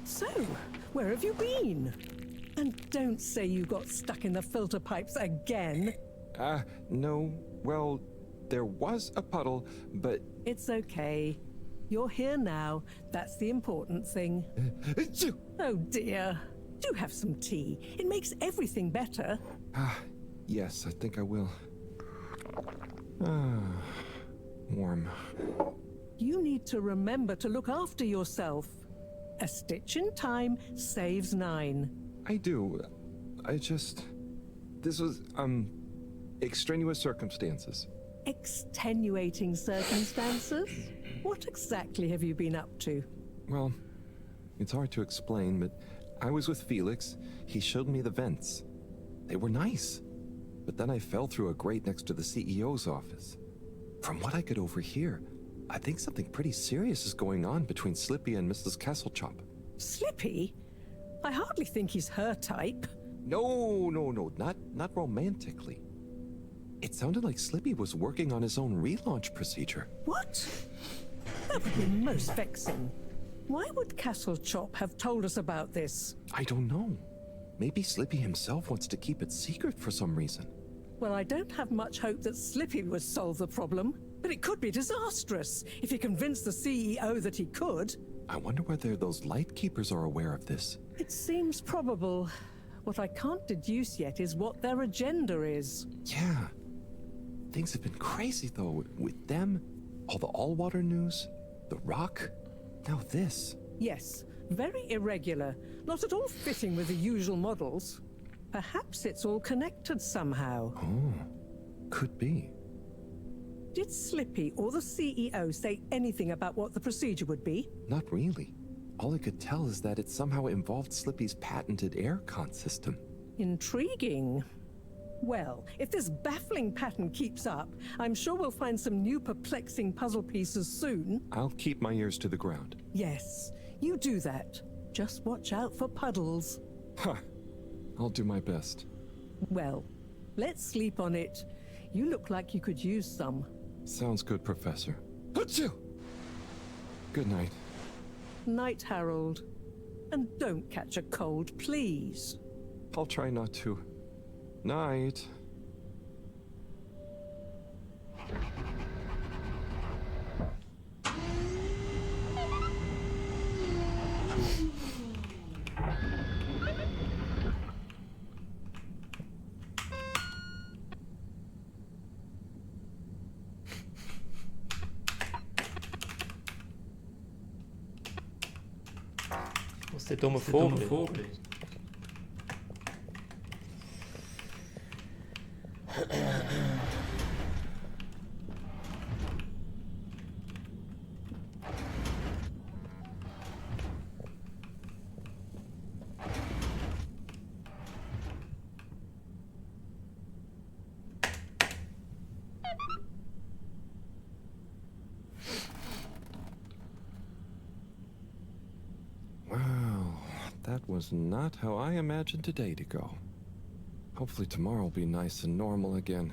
So, where have you been? And don't say you got stuck in the filter pipes again. No. Well, there was a puddle, but... It's okay. You're here now. That's the important thing. Oh dear. Do have some tea. It makes everything better. Yes, I think I will. Warm. You need to remember to look after yourself. A stitch in time saves 9. I do. This was, extraneous circumstances. Extenuating circumstances? What exactly have you been up to? Well, it's hard to explain, but I was with Felix. He showed me the vents. They were nice. But then I fell through a grate next to the CEO's office. From what I could overhear, I think something pretty serious is going on between Slippy and Mrs. Kesselchop. Slippy? I hardly think he's her type. No, not romantically. It sounded like Slippy was working on his own relaunch procedure. What? That would be most vexing. Why would Kesselchop have told us about this? I don't know. Maybe Slippy himself wants to keep it secret for some reason. Well, I don't have much hope that Slippy would solve the problem, but it could be disastrous if he convinced the CEO that he could. I wonder whether those Lightkeepers are aware of this. It seems probable. What I can't deduce yet is what their agenda is. Yeah. Things have been crazy, though, with them, all the all-water news, the rock, now this. Yes, very irregular, not at all fitting with the usual models. Perhaps it's all connected somehow. Oh, could be. Did Slippy or the CEO say anything about what the procedure would be? Not really. All I could tell is that it somehow involved Slippy's patented aircon system. Intriguing. Well, if this baffling pattern keeps up, I'm sure we'll find some new perplexing puzzle pieces soon. I'll keep my ears to the ground. Yes, you do that. Just watch out for puddles. Huh. I'll do my best. Well, let's sleep on it. You look like you could use some. Sounds good, Professor. Achoo! Good night. Night, Harold. And don't catch a cold, please. I'll try not to. Night. Der dumme Vogel. Well, that was not how I imagined today to go. Hopefully tomorrow will be nice and normal again.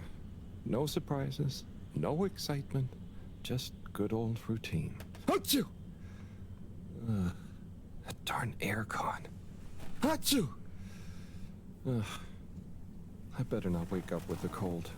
No surprises, no excitement, just good old routine. Achoo! That darn aircon. Achoo! I better not wake up with a cold.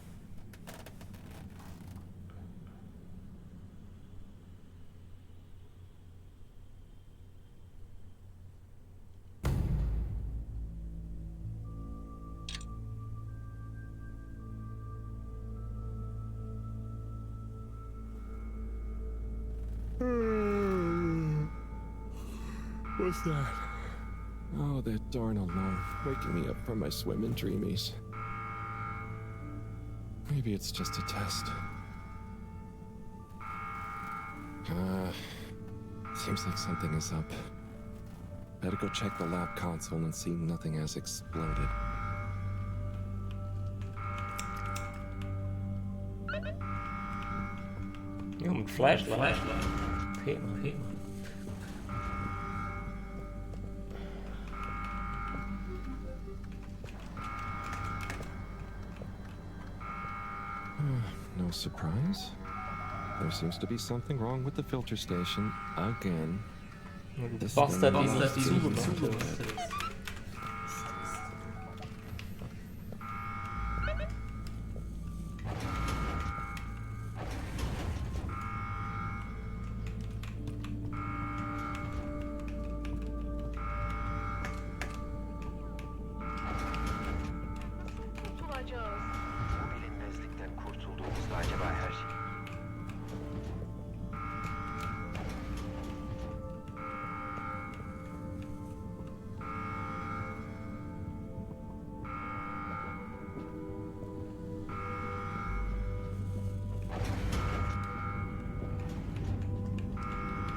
What's that? Oh, that darn alarm, waking me up from my swimming dreamies. Maybe it's just a test. Seems like something is up. Better go check the lab console and see nothing has exploded. Ja, mit Flashlight. Prima. No surprise. There seems to be something wrong with the filter station again. This Bastard, thing die must nicht be zugemacht loaded. wird. Bu bilinmezlikten kurtulduğumuzda acaba her şey...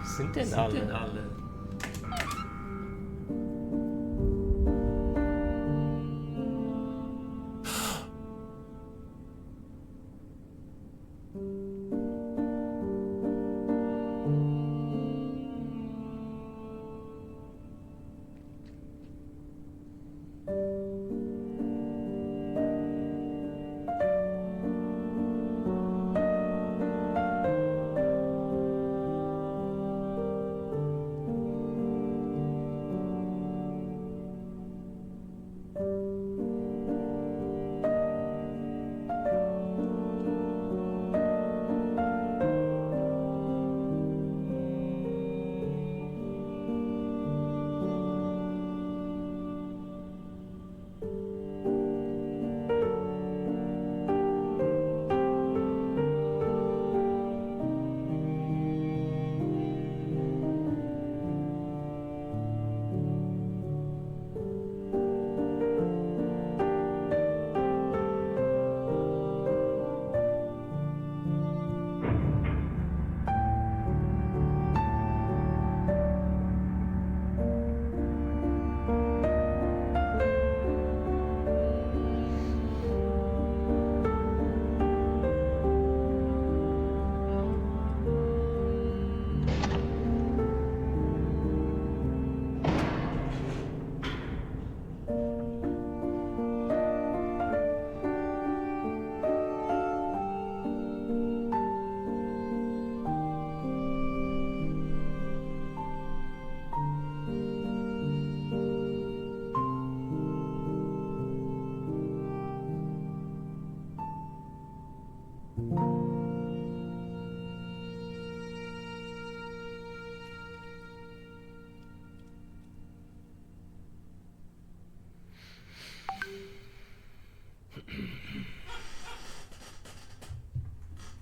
Sind denn alle?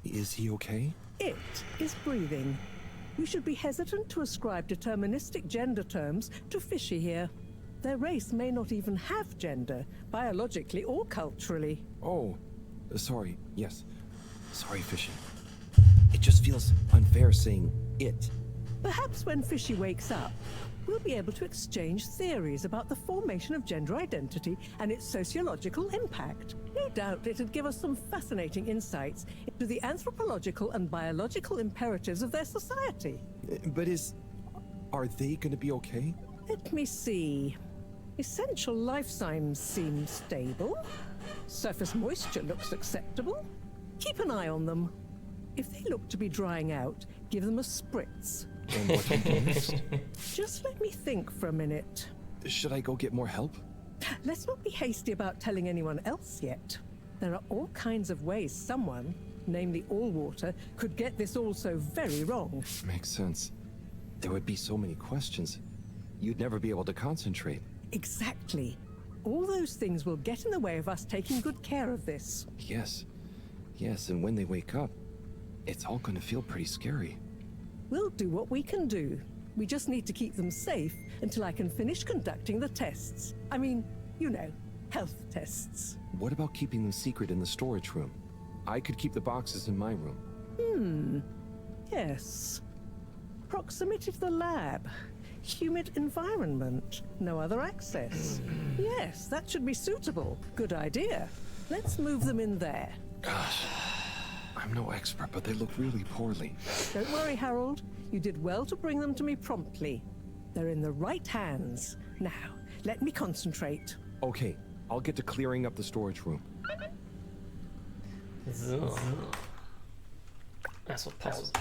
Is he okay? It is breathing. We should be hesitant to ascribe deterministic gender terms to fishy here. Their race may not even have gender, biologically or culturally. Oh, sorry, yes. Sorry, Fishy. It just feels unfair saying it. Perhaps when Fishy wakes up, we'll be able to exchange theories about the formation of gender identity and its sociological impact. No doubt it'd give us some fascinating insights into the anthropological and biological imperatives of their society. But are they gonna be okay? Let me see. Essential life signs seem stable. Surface moisture looks acceptable. Keep an eye on them. If they look to be drying out, give them a spritz. And what do we do next? Just let me think for a minute. Should I go get more help? Let's not be hasty about telling anyone else yet. There are all kinds of ways someone, namely Allwater, could get this all so very wrong. Makes sense. There would be so many questions. You'd never be able to concentrate. Exactly. All those things will get in the way of us taking good care of this. Yes. Yes, and when they wake up, it's all gonna feel pretty scary. We'll do what we can do. We just need to keep them safe until I can finish conducting the tests. I mean, you know, health tests. What about keeping them secret in the storage room? I could keep the boxes in my room. Yes. Proximity to the lab. Humid environment. No other access. Yes, that should be suitable. Good idea. Let's move them in there. Gosh. I'm no expert, but they look really poorly. Don't worry, Harold. You did well to bring them to me promptly. They're in the right hands. Now, let me concentrate. Okay, I'll get to clearing up the storage room. So. Achso, Pause.